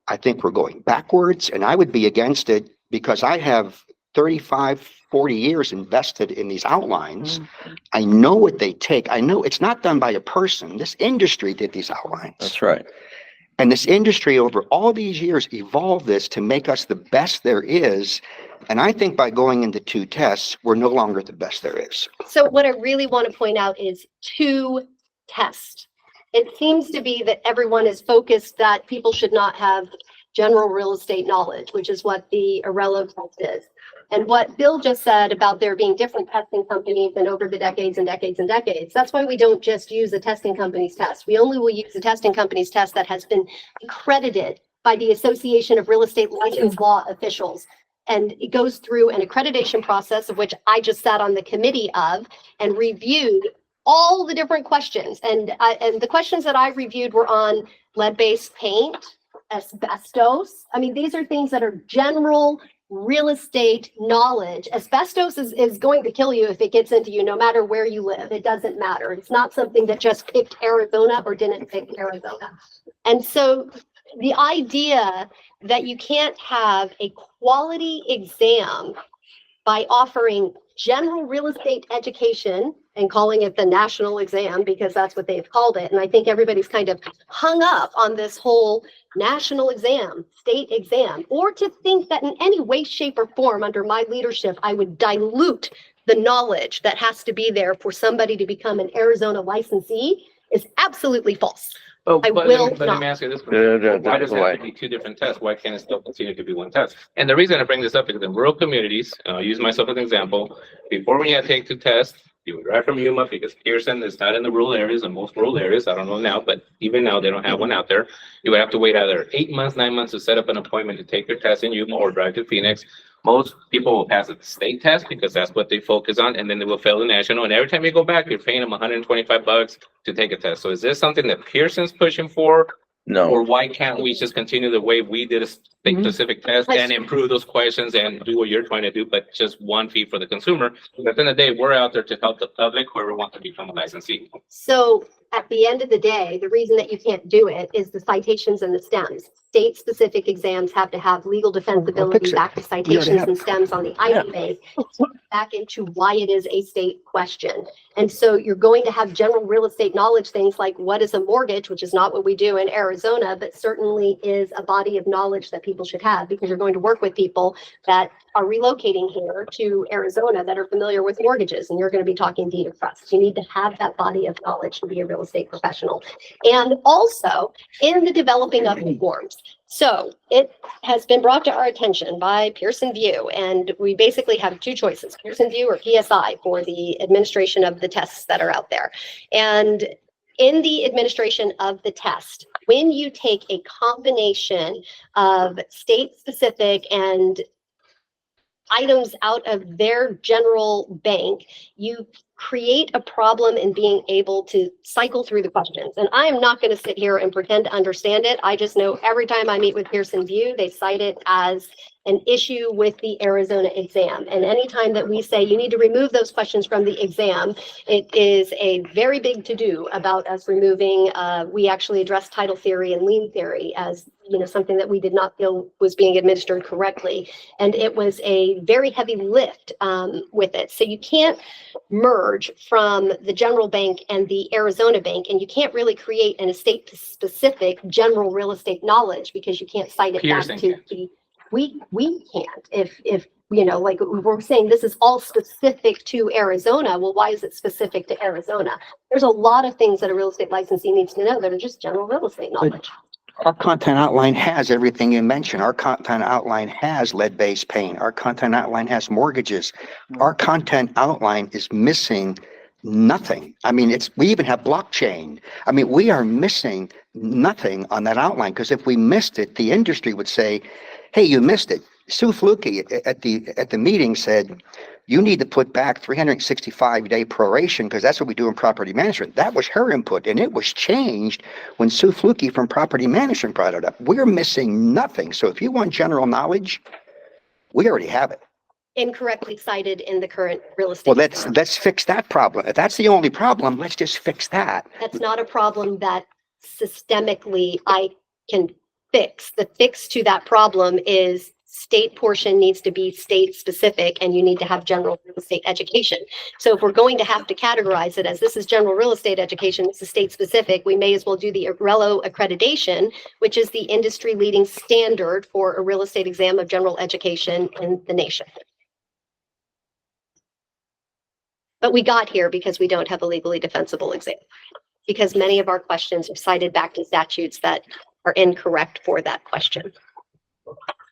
I think we're going backwards, and I would be against it because I have 35, 40 years invested in these outlines. I know what they take. I know it's not done by a person. This industry did these outlines. That's right. And this industry over all these years evolved this to make us the best there is. And I think by going into 2 tests, we're no longer the best there is. So what I really want to point out is 2 tests. It seems to be that everyone is focused that people should not have general real estate knowledge, which is what the ARELO test is. And what Bill just said about there being different testing companies and over the decades and decades and decades, that's why we don't just use a testing company's test. We only will use a testing company's test that has been accredited by the Association of Real Estate License Law Officials. And it goes through an accreditation process of which I just sat on the committee of and reviewed all the different questions. And the questions that I reviewed were on lead-based paint, asbestos. I mean, these are things that are general real estate knowledge. Asbestos is going to kill you if it gets into you, no matter where you live. It doesn't matter. It's not something that just picked Arizona or didn't pick Arizona. And so the idea that you can't have a quality exam by offering general real estate education and calling it the national exam, because that's what they've called it. And I think everybody's kind of hung up on this whole national exam, state exam, or to think that in any way, shape, or form under my leadership, I would dilute the knowledge that has to be there for somebody to become an Arizona licensee is absolutely false. Oh, I but will let me not. ask you this question. Why does it have to be two different tests? Why can't it still continue to be one test? And the reason I bring this up is in rural communities, use myself as an example, before when you had to take two tests, you would drive from Yuma because Pearson is not in the rural areas, and most rural areas, I don't know now, but even now they don't have one out there. You would have to wait either 8 months, 9 months to set up an appointment to take your test in Yuma or drive to Phoenix. Most people will pass the state test because that's what they focus on, and then they will fail the national. And every time you go back, you're paying them $125 to take a test. So is this something that Pearson's pushing for? No. Or why can't we just continue the way we did a state specific test and improve those questions and do what you're trying to do, but just one fee for the consumer? But at the end of the day, we're out there to help the public, whoever wants to become a licensee. So at the end of the day, the reason that you can't do it is the citations and the stems. State-specific exams have to have legal defensibility back to citations and stems on the ID bank, back into why it is a state question. And so you're going to have general real estate knowledge, things like what is a mortgage, which is not what we do in Arizona, but certainly is a body of knowledge that people should have, because you're going to work with people that are relocating here to Arizona that are familiar with mortgages, and you're going to be talking deed of trust. You need to have that body of knowledge to be a real estate professional. And also in the developing of forms. So it has been brought to our attention by Pearson VUE, and we basically have two choices, Pearson VUE or PSI, for the administration of the tests that are out there. And in the administration of the test, when you take a combination of state-specific and items out of their general bank, you create a problem in being able to cycle through the questions. And I am not going to sit here and pretend to understand it. I just know every time I meet with Pearson VUE, they cite it as an issue with the Arizona exam. And anytime that we say you need to remove those questions from the exam, it is a very big to-do about us removing, we actually addressed title theory and lien theory as something that we did not feel was being administered correctly. And it was a very heavy lift with it. So you can't merge from the general bank and the Arizona bank, and you can't really create an estate specific general real estate knowledge because you can't cite it Pearson back to the, we can't. If like we're saying this is all specific to Arizona, well, why is it specific to Arizona? There's a lot of things that a real estate licensee needs to know that are just general real estate knowledge. Our content outline has everything you mentioned. Our content outline has lead-based paint. Our content outline has mortgages. Our content outline is missing nothing. I mean, we even have blockchain. I mean, we are missing nothing on that outline, because if we missed it, the industry would say, hey, you missed it. Sue Fluke at the meeting said, you need to put back 365-day proration, because that's what we do in property management. That was her input, and it was changed when Sue Fluke from property management brought it up. We're missing nothing. So if you want general knowledge, we already have it. Incorrectly cited in the current real estate. Well, let's fix that problem. If that's the only problem, let's just fix that. That's not a problem that systemically I can fix. The fix to that problem is state portion needs to be state specific, and you need to have general real estate education. So if we're going to have to categorize it as this is general real estate education, this is state specific, we may as well do the RELO accreditation, which is the industry leading standard for a real estate exam of general education in the nation. But we got here because we don't have a legally defensible exam, because many of our questions are cited back to statutes that are incorrect for that question.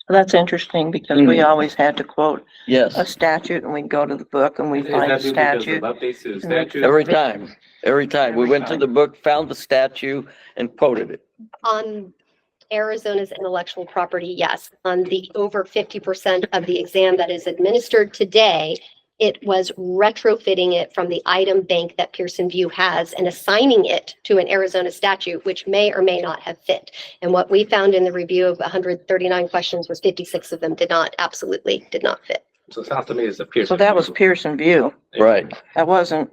That's interesting, because we always had to quote Yes. a statute, and we'd go to the book and we'd find a statute. Every time. We went to the book, found the statute, and quoted it. On Arizona's intellectual property, yes. On the over 50% of the exam that is administered today, It was retrofitting it from the item bank that Pearson VUE has and assigning it to an Arizona statute, which may or may not have fit. And what we found in the review of 139 questions was 56 of them absolutely did not fit. So it sounds to me it's a Pearson. So that was Pearson VUE. Right. That wasn't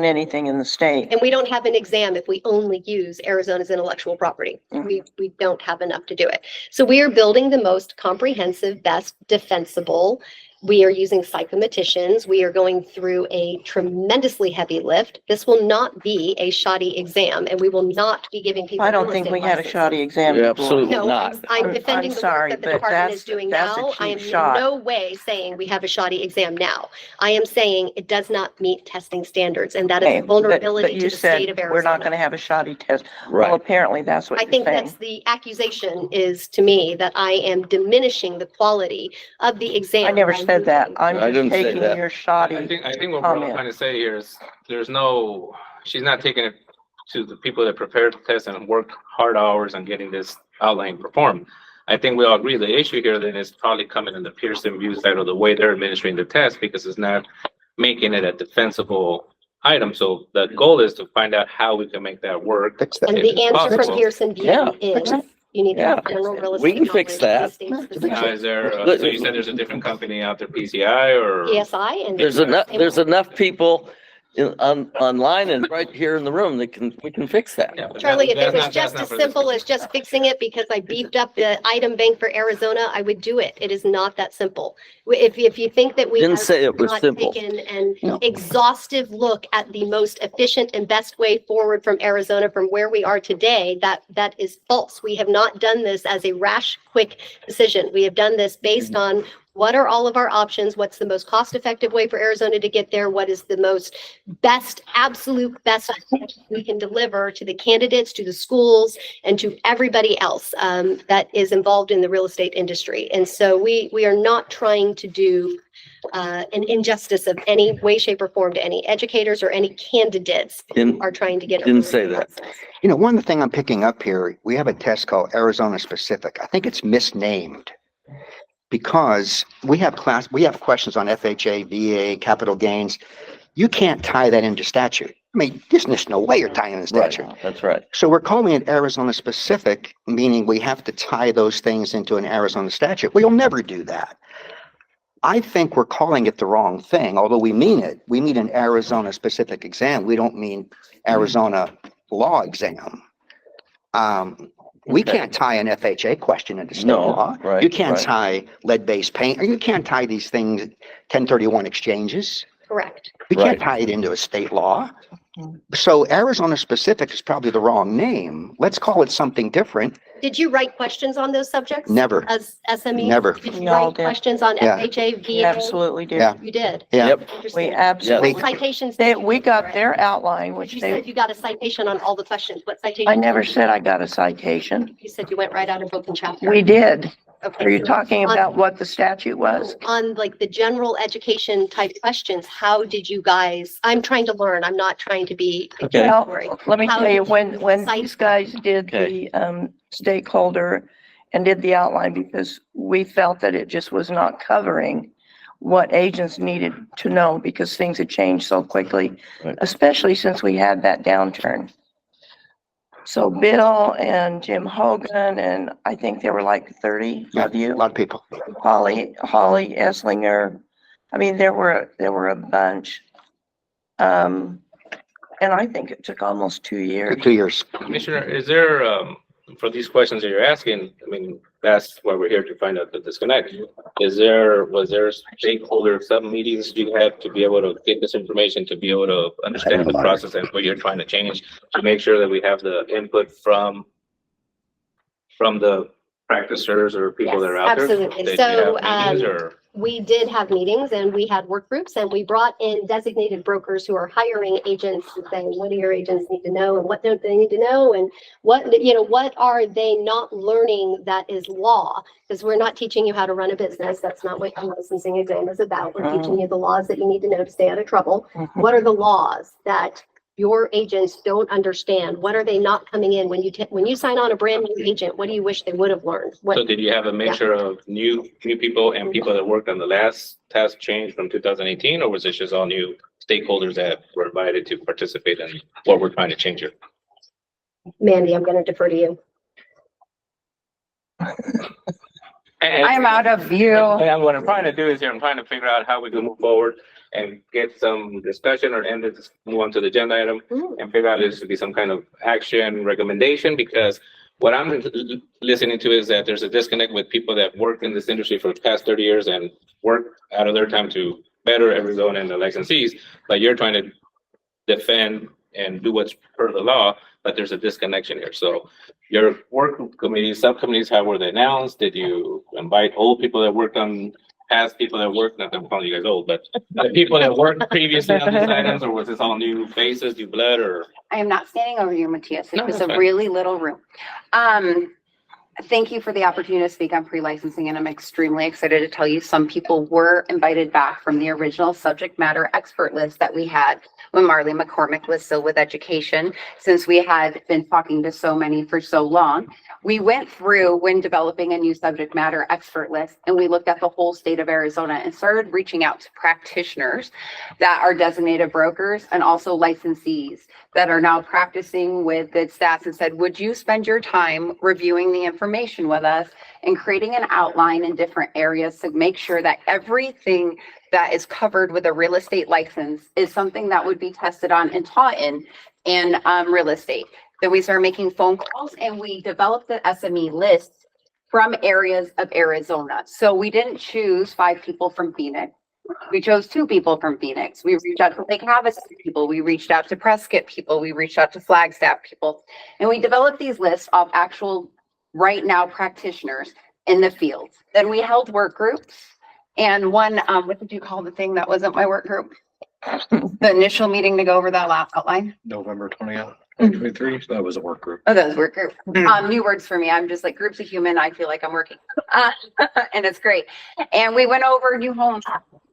anything in the state. And we don't have an exam if we only use Arizona's intellectual property. We don't have enough to do it. So we are building the most comprehensive, best defensible. We are using psychometricians. We are going through a tremendously heavy lift. This will not be a shoddy exam, and we will not be giving people. I don't think we had a shoddy exam. Yeah, before. absolutely No, not. I'm defending the sorry, work that the but department is that's- doing that's a now. I am cheap in shot. no way saying we have a shoddy exam now. I am saying it does not meet testing standards, and that is Okay, a but vulnerability you to the said state of Arizona. we're not going to have a shoddy test. Right. Well, apparently that's what I you're think saying. that's the accusation is to me that I am diminishing the quality of the exam. I never by said that. moving- I'm I didn't just say taking that. your I shoddy. think what we're all comment. trying to say here is she's not taking it to the people that prepared the test and worked hard hours on getting this outline performed. I think we all agree the issue here then is probably coming in the Pearson VUE side of the way they're administering the test because it's not making it a defensible item. So the goal is to find out how we can make that work. Fix that. And if the it's answer from possible. Pearson Yeah. VUE is you need to have general real estate. We can fix knowledge, that. state Now, specific. is there, so you said there's a different company out there, PCI or? PSI and. There's enough people online and right here in the room that we can fix that. Yeah, but Charlie, if it that's was not- just that's as not for this simple as just fixing it because I beefed up the item bank for Arizona, I would do it. It is not that simple. If you think that we Didn't have say it was not simple. taken an No. exhaustive look at the most efficient and best way forward from Arizona from where we are today, that is false. We have not done this as a rash, quick decision. We have done this based on what are all of our options? What's the most cost-effective way for Arizona to get there? What is the most best, absolute best we can deliver to the candidates, to the schools, and to everybody else that is involved in the real estate industry? And so we are not trying to do an injustice of any way, shape, or form to any educators or any candidates who are trying to get. Didn't say that. You know, one thing I'm picking up here, we have a test called Arizona Specific. I think it's misnamed because we have questions on FHA, VA, capital gains. You can't tie that into statute. I mean, there's no way you're tying it in statute. Right. That's right. So we're calling it Arizona Specific, meaning we have to tie those things into an Arizona statute. We'll never do that. I think we're calling it the wrong thing, although we mean it. We mean an Arizona specific exam. We don't mean Arizona law exam. We can't tie an FHA question into state No, law. right, You can't right. tie lead-based paint, or you can't tie these things, 1031 exchanges. Correct. We can't Right. tie it into a state law. So Arizona specific is probably the wrong name. Let's call it something different. Did you write questions on those subjects? Never. As SME? Never. Did you We all write did. questions on Yeah. FHA, We VA? absolutely did. Yeah. You did? Yeah. Yep. We Interesting. absolutely, What citations? they, did you we get got for it? their outline, You which said they, you got a citation on all the questions. What citation? I never said I got a citation. You said you went right out of book and chapter. We did. Okay, Are you so talking on- about what the statute was? On like the general education type questions, how did you guys, I'm trying to learn. I'm not trying to be Okay. accusatory. Well, let me How tell you, did when cite- these guys did Okay. the stakeholder and did the outline, because we felt that it just was not covering what agents needed to know because things had changed so quickly, Right. especially since we had that downturn. So Bill and Jim Hogan, and I think there were like 30 of A you, lot of people. Holly Esslinger. I mean, there were a bunch. And I think it took almost 2 years. 2 years. Commissioner, is there, for these questions that you're asking, I mean, that's why we're here to find out the disconnect. Was there stakeholder sub-meetings you had to be able to get this information, to be able to understand the process and what you're trying to change, to make sure that we have the input from the practitioners or people that are out there? Absolutely. Did you So, have meetings or? we did have meetings and we had work groups and we brought in designated brokers who are hiring agents and saying, what do your agents need to know and what don't they need to know? And what are they not learning that is law? Because we're not teaching you how to run a business. That's not what your licensing exam is about. We're teaching you the laws that you need to know to stay out of trouble. What are the laws that your agents don't understand? What are they not coming in when you sign on a brand new agent? What do you wish they would have learned? So did you have a mixture of new people and people that worked on the last task change from 2018, or was it just all new stakeholders that were invited to participate in what we're trying to change here? Mandy, I'm going to defer to you. I'm out of view. And what I'm trying to do is here, I'm trying to figure out how we can move forward and get some discussion or end it, move on to the agenda item and figure out if this should be some kind of action recommendation, because what I'm listening to is that there's a disconnect with people that worked in this industry for the past 30 years and work out of their time to better Arizona and the licensees, but you're trying to defend and do what's per the law, but there's a disconnection here. So your work committees, subcommittees, how were they announced? Did you invite old people that worked on, past people that worked, not that I'm calling you guys old, but the people that worked previously on these items, or was this all new faces, new blood, or? I am not standing over you, Matthias. It No, was that's a fine. really little room. Thank you for the opportunity to speak on pre-licensing, and I'm extremely excited to tell you some people were invited back from the original subject matter expert list that we had when Marley McCormick was still with education. Since we had been talking to so many for so long, we went through when developing a new subject matter expert list, and we looked at the whole state of Arizona and started reaching out to practitioners that are designated brokers and also licensees that are now practicing with good stats, and said, would you spend your time reviewing the information with us and creating an outline in different areas to make sure that everything that is covered with a real estate license is something that would be tested on and taught in real estate. Then we started making phone calls and we developed the SME list from areas of Arizona. So we didn't choose 5 people from Phoenix. We chose 2 people from Phoenix. We reached out to Lake Havasu people. We reached out to Prescott people. We reached out to Flagstaff people. And we developed these lists of actual right now practitioners in the field. Then we held work groups. And one, what did you call the thing that wasn't my work group? The initial meeting to go over that last outline? November 20th, 2023. So that was a work group. Oh, that was work group. New words for me. I'm just like groups of human. I feel like I'm working. And it's great. And we went over new homes.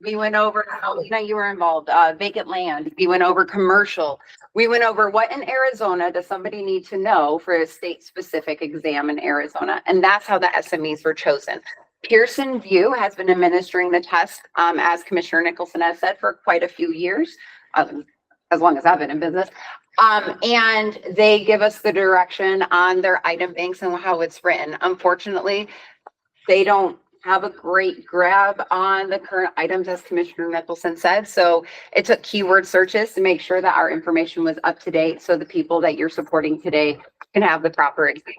We went over how, you were involved, vacant land. We went over commercial. We went over what in Arizona does somebody need to know for a state specific exam in Arizona. And that's how the SMEs were chosen. Pearson VUE has been administering the test, as Commissioner Nicholson has said, for quite a few years, as long as I've been in business. And they give us the direction on their item banks and how it's written. Unfortunately, they don't have a great grab on the current items, as Commissioner Nicholson said. So it took keyword searches to make sure that our information was up to date so the people that you're supporting today can have the proper exam.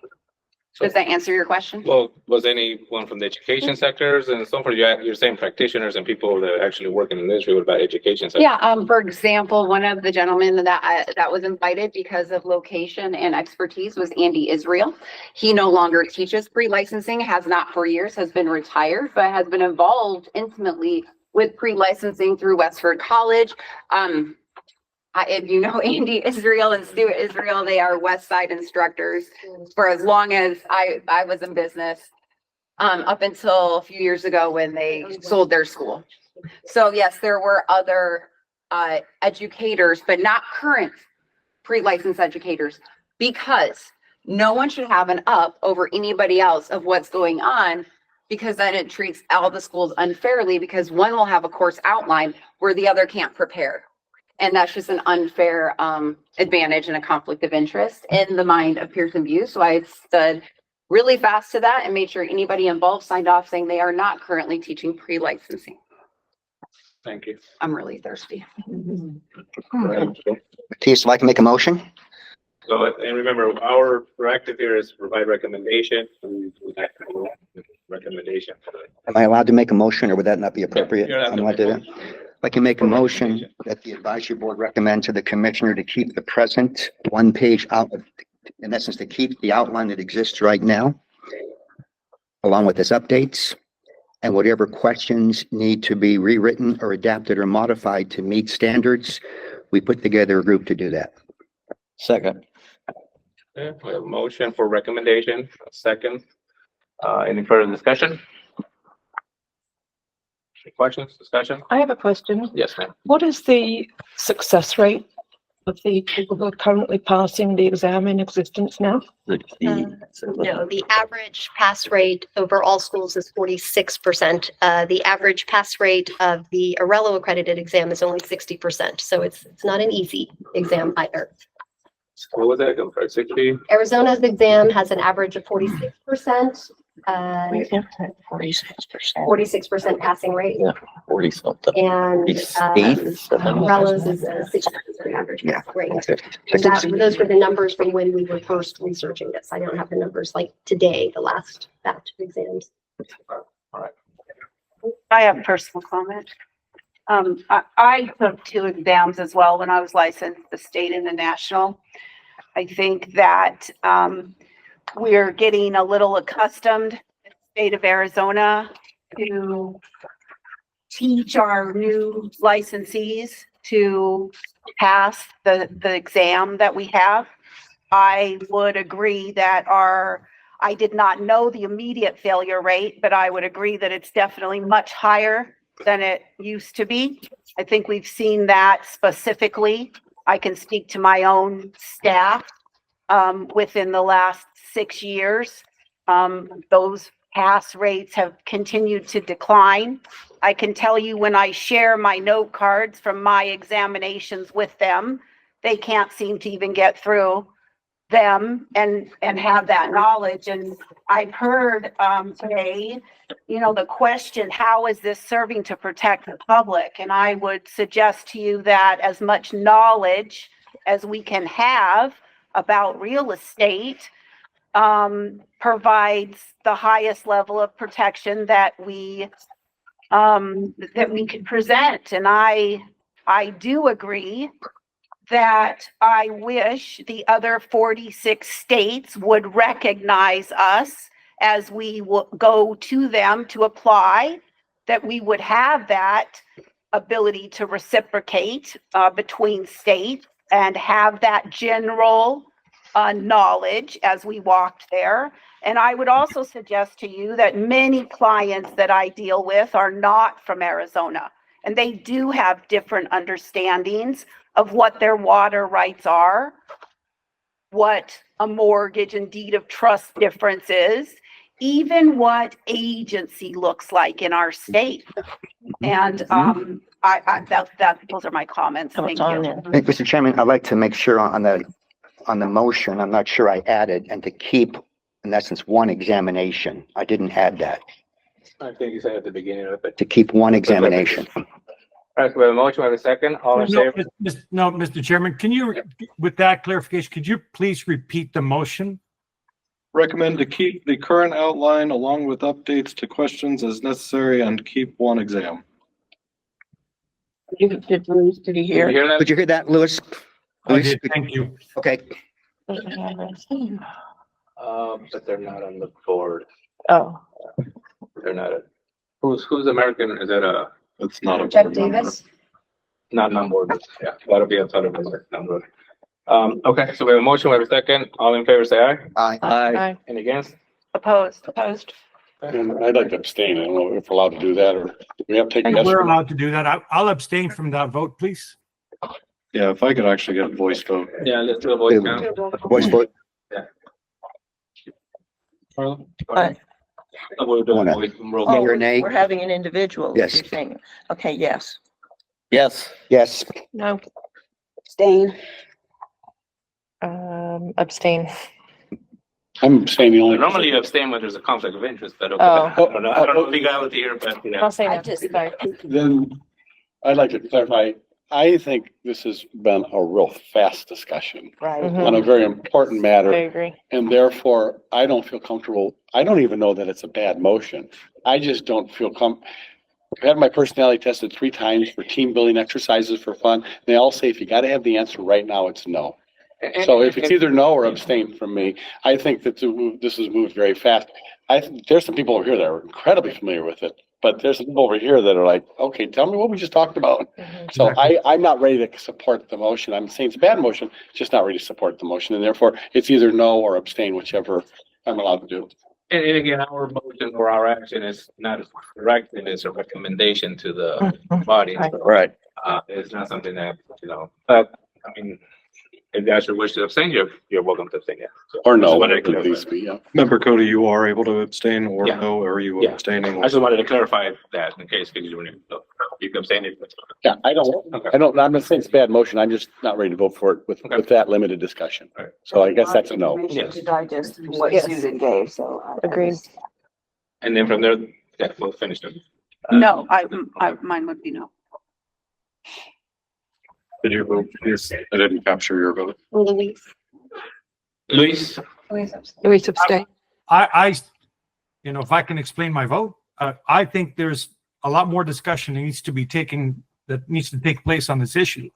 Does that answer your question? Well, was anyone from the education sectors and so forth? You're saying practitioners and people that actually work in the industry. What about education sector? Yeah, for example, one of the gentlemen that was invited because of location and expertise was Andy Israel. He no longer teaches pre-licensing, has not for years, has been retired, but has been involved intimately with pre-licensing through Westford College. If you know Andy Israel and Stuart Israel, they are West Side instructors for as long as I was in business, up until a few years ago when they sold their school. So yes, there were other educators, but not current pre-licensed educators, because no one should have an up over anybody else of what's going on, because then it treats all the schools unfairly, because one will have a course outline where the other can't prepare. And that's just an unfair advantage and a conflict of interest in the mind of Pearson VUE. So I stood really fast to that and made sure anybody involved signed off saying they are not currently teaching pre-licensing. Thank you. I'm really thirsty. Matthias, if I can make a motion? So, and remember, our directive here is provide recommendation. Recommendation. Am I allowed to make a motion, or would that not be appropriate? You're allowed I'm to allowed to do make that. If I can make a motion that the advisory board recommend to the commissioner to keep the present one page out, in essence, to keep the outline that exists right now, along with its updates, and whatever questions need to be rewritten or adapted or modified to meet standards, we put together a group to do that. Second. Okay, we have a motion for recommendation, a second. Any further discussion? Any questions, discussion? I have a question. Yes, ma'am. What is the success rate of the people who are currently passing the exam in existence now? No, the average pass rate over all schools is 46%. The average pass rate of the Arello accredited exam is only 60%. So it's not an easy exam either. What was that? 60? Arizona's exam has an average of 46%. 46% passing rate. 40 something. And Arella's is 60% average pass rate. And those were the numbers from when we were first researching this. I don't have the numbers like today, the last batch of exams. I have a personal comment. I took 2 exams as well when I was licensed, the state and the national. I think that we're getting a little accustomed in the state of Arizona to teach our new licensees to pass the exam that we have. I would agree that I did not know the immediate failure rate, but I would agree that it's definitely much higher than it used to be. I think we've seen that specifically. I can speak to my own staff within the last 6 years. Those pass rates have continued to decline. I can tell you when I share my note cards from my examinations with them, they can't seem to even get through them and have that knowledge. And I've heard today, the question, how is this serving to protect the public? And I would suggest to you that as much knowledge as we can have about real estate provides the highest level of protection that we could present. And I do agree that I wish the other 46 states would recognize us as we go to them to apply, that we would have that ability to reciprocate between states and have that general knowledge as we walked there. And I would also suggest to you that many clients that I deal with are not from Arizona, and they do have different understandings of what their water rights are, what a mortgage and deed of trust difference is, even what agency looks like in our state. And those are my comments. Thank you. Mr. Chairman, I'd like to make sure on the motion, I'm not sure I added, and to keep, in essence, 1 examination. I didn't add that, I think you said at the beginning of it. to keep 1 examination. All right, so we have a motion, we have a second. All in favor? No, Mr. Chairman, can you, with that clarification, could you please repeat the motion? Recommend to keep the current outline along with updates to questions as necessary and keep 1 exam. Did he hear? Did you hear that, Louis? I did, thank you. Okay. But they're not on the board. Oh. They're not. Who's American? Is that It's not a. Jeff Davis? not on board? Yeah, that'll be outside of the number. Okay, so we have a motion, we have a second. All in favor, say aye. Aye. Aye. And against? Opposed. And I'd like to abstain. I don't know if we're allowed to do that, or we have to take. yes We're or no. allowed to do that. I'll abstain from that vote, please. Yeah, if I could actually get a voice vote. Yeah, let's do a voice count. Voice vote. Carla? We'll do a Wanna- voice roll. Yea or nay? We're having an individual. Yes. you're saying. Okay, yes. Yes. Yes. No. Abstain. Abstain. I'm abstaining only. Normally you abstain when there's a conflict of interest, but okay. Oh. I don't know legality here, but I'll say I no. just- Sorry. Then I'd like to clarify, I think this has been a real fast discussion Right. on a very important I matter. agree. And therefore, I don't feel comfortable. I don't even know that it's a bad motion. I just don't feel I've had my personality tested 3 times for team building exercises for fun. They all say, if you gotta have the answer right now, it's no. So if it's either no or abstain from me, I think that this has moved very fast. There's some people over here that are incredibly familiar with it, but there's some people over here that are like, okay, tell me what we just talked about. So I'm not ready to support the motion. I'm saying it's a bad motion, just not ready to support the motion. And therefore, it's either no or abstain, whichever I'm allowed to do. And again, our motion or our action is not directing, it's a recommendation to the body. So, Right. it's not something that, but I mean, If that's your wish to abstain, you're welcome to abstain, yeah. So Or I just no, wanted to at clarify least that. be, yeah. Member Cody, you are able to abstain or Yeah. no, or are you Yeah. abstaining? I just wanted to clarify that in case you were new. So you can abstain if. Yeah, I'm not saying it's a bad motion. I'm just not ready to vote for it with that limited discussion. Alright. So I guess that's a no. Information to digest from what Yes. Susan gave, so. Agreed. And then from there, yeah, we'll finish them. No, mine would be no. Did you vote? Yes, I didn't capture your vote. Louise. Luis? Louise abstain. If I can explain my vote, I think there's a lot more discussion that needs to take place on this issue.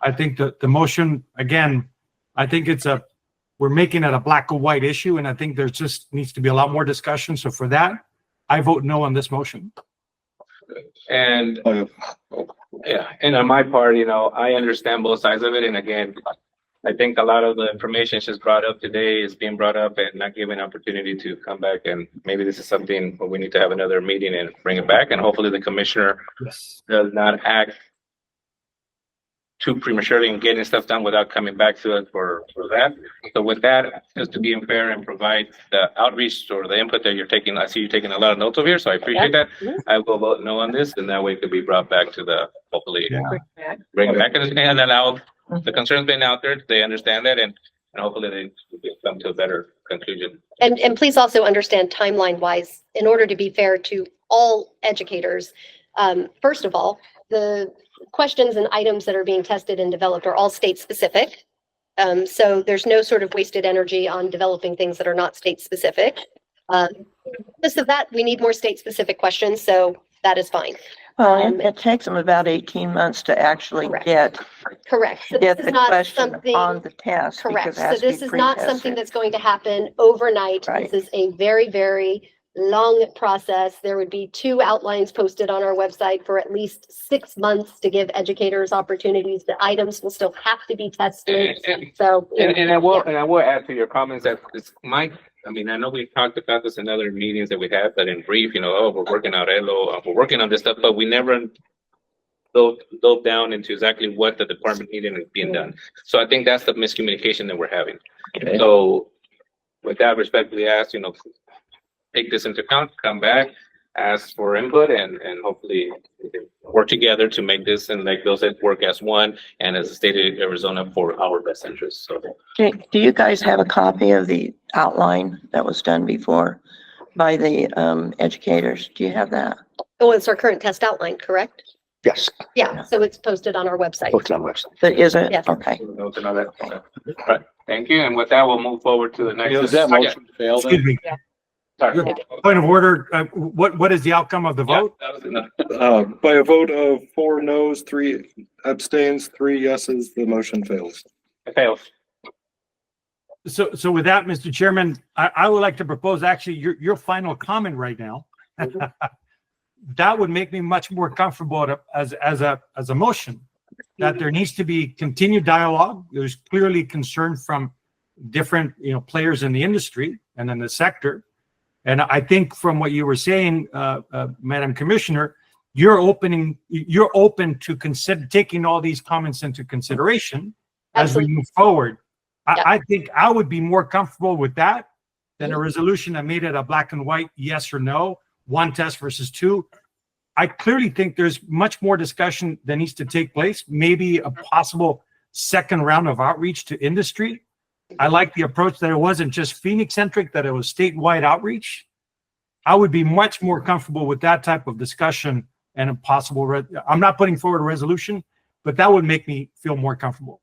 I think that the motion, again, I think we're making it a black or white issue, and I think there's just needs to be a lot more discussion. So for that, I vote no on this motion. And yeah, and on my part, I understand both sides of it. And again, I think a lot of the information she's brought up today is being brought up and not given opportunity to come back. And maybe this is something where we need to have another meeting and bring it back. And hopefully the commissioner does not act too prematurely in getting stuff done without coming back to us for that. So with that, just to be fair and provide the outreach or the input that you're taking, I see you taking a lot of notes over here, so I appreciate that. I will vote no on this, and that way it could be brought back to hopefully bring it back and allow the concerns being out there, they understand that, and hopefully they come to a better conclusion. And please also understand timeline wise, in order to be fair to all educators, first of all, the questions and items that are being tested and developed are all state specific. So there's no sort of wasted energy on developing things that are not state specific. Just of that, we need more state specific questions, so that is fine. Well, it takes them about 18 months to actually get Correct. So the this is not question something. on the test. Correct. because it So has to this be is not pre-tested. something that's going to happen overnight. Right. This is a very, very long process. There would be 2 outlines posted on our website for at least 6 months to give educators opportunities. The items will still have to be tested. So. And I will add to your comments that I know we talked about this in other meetings that we had, but in brief, we're working out ELO, we're working on this stuff, but we never dove down into exactly what the department needed and being done. So I think that's the miscommunication that we're having. Okay. So with that, respectfully ask, take this into account, come back, ask for input, and hopefully we can work together to make this, and like Bill said, work as one and as a state of Arizona for our best interests. So Do you guys have a copy of the outline that was done before by the educators? Do you have that? Oh, it's our current test outline, correct? Yes. Yeah, so it's posted on our website. Posted on the website. Is it? Yes. Okay. notes and all that. Okay. All right. Thank you. And with that, we'll move forward to the next. Does that motion fail then? Excuse me. Sorry. Point of order, what is the outcome of the vote? By a vote of 4 noes, 3 abstains, 3 yeses, the motion fails. It fails. So with that, Mr. Chairman, I would like to propose actually your final comment right now. That would make me much more comfortable as a motion, that there needs to be continued dialogue. There's clearly concern from different, players in the industry and in the sector. And I think from what you were saying, Madam Commissioner, you're open to consider taking all these comments into consideration as we move forward. I think I would be more comfortable with that than a resolution that made it a black and white yes or no, 1 test versus 2. I clearly think there's much more discussion that needs to take place, maybe a possible second round of outreach to industry. I like the approach that it wasn't just Phoenix centric, that it was statewide outreach. I would be much more comfortable with that type of discussion and a possible, I'm not putting forward a resolution, but that would make me feel more comfortable.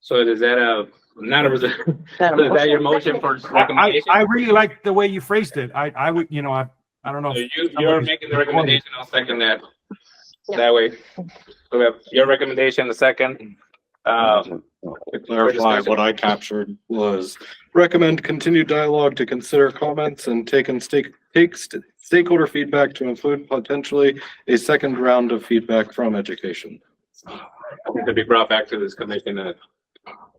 So is that not a resolution? Is that your motion for recommendation? I really like the way you phrased it. I would, I don't know. So you're making the recommendation, I'll second that. That way, we have your recommendation, the second. To clarify, what I captured was recommend continued dialogue to consider comments and take stakeholder feedback to include potentially a second round of feedback from education. To be brought back to this commission.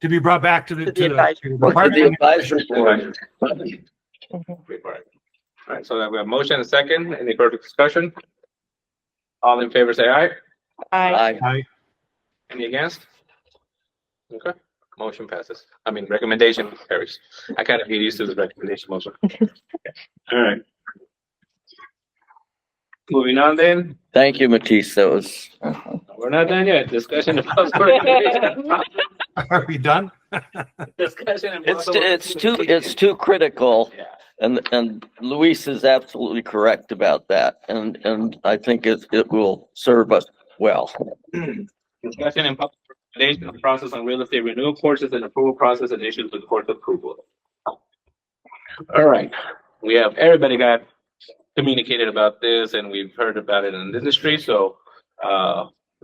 To be brought back to the advisory board. All right, so we have motion and second. Any further discussion? All in favor, say aye. Aye. Any against? Okay. Motion passes. I mean, recommendation carries. I kind of get used to the recommendation motion. All right. Moving on then. Thank you, Matisse. That was. We're not done yet. Discussion of possible recommendation. Are we done? Discussion and It's too critical. And Luis is absolutely correct about that. And I think it will serve us well. Discussion and public recommendation of process on real estate renewal courses and approval process and issues with court approval. All right, we have everybody got communicated about this and we've heard about it in the industry. So,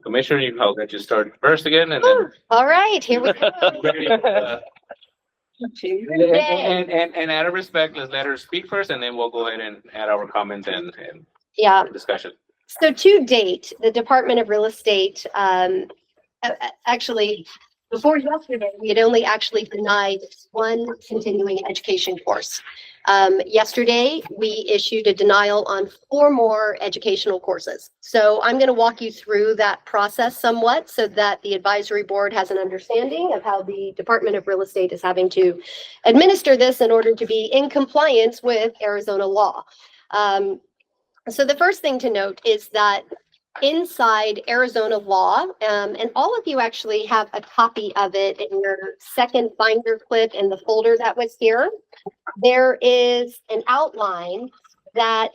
Commissioner, I'll let you start first again and then. All right, here we go. And out of respect, let's let her speak first and then we'll go ahead and add our comments and Yeah. discussion. So to date, the Department of Real Estate, actually, before yesterday, we had only actually denied one continuing education course. Yesterday, we issued a denial on 4 more educational courses. So I'm going to walk you through that process somewhat so that the advisory board has an understanding of how the Department of Real Estate is having to administer this in order to be in compliance with Arizona law. So the first thing to note is that inside Arizona law, and all of you actually have a copy of it in your second binder clip in the folder that was here. There is an outline that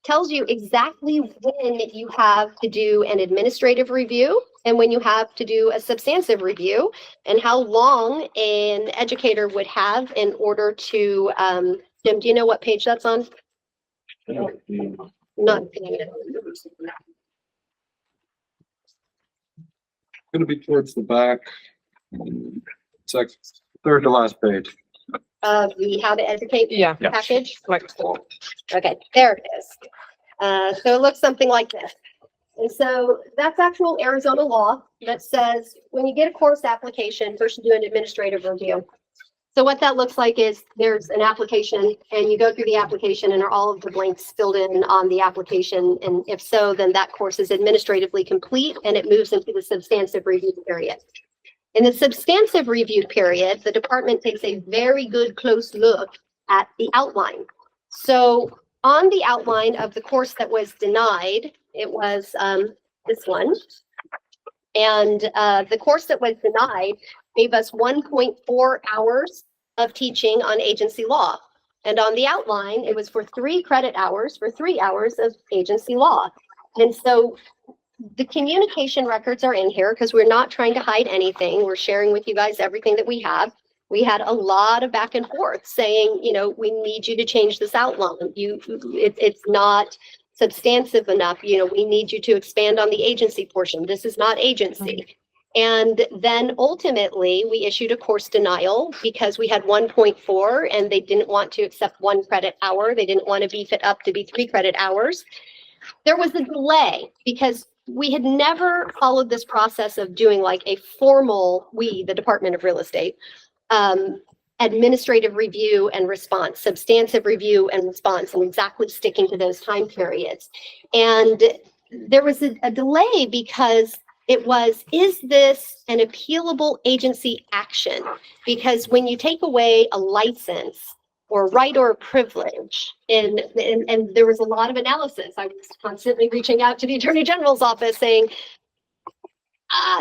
tells you exactly when you have to do an administrative review and when you have to do a substantive review and how long an educator would have in order to, Jim, do you know what page that's on? Not. Gonna be towards the back. Second, third to last page. The how to educate Yeah. package. Okay, there it is. So it looks something like this. And so that's actual Arizona law that says when you get a course application, first you do an administrative review. So what that looks like is there's an application and you go through the application and are all of the blanks filled in on the application. And if so, then that course is administratively complete and it moves into the substantive review period. In the substantive review period, the department takes a very good close look at the outline. So on the outline of the course that was denied, it was this one. And the course that was denied gave us 1.4 hours of teaching on agency law. And on the outline, it was for 3 credit hours for 3 hours of agency law. And so the communication records are in here because we're not trying to hide anything. We're sharing with you guys everything that we have. We had a lot of back and forth saying, you know, we need you to change this outline. It's not substantive enough. You know, we need you to expand on the agency portion. This is not agency. And then ultimately we issued a course denial because we had 1.4 and they didn't want to accept 1 credit hour. They didn't want to beef it up to be 3 credit hours. There was a delay because we had never followed this process of doing like a formal, the Department of Real Estate, administrative review and response, substantive review and response, and exactly sticking to those time periods. And there was a delay because it was, is this an appealable agency action? Because when you take away a license or right or a privilege, and there was a lot of analysis. I was constantly reaching out to the Attorney General's office saying,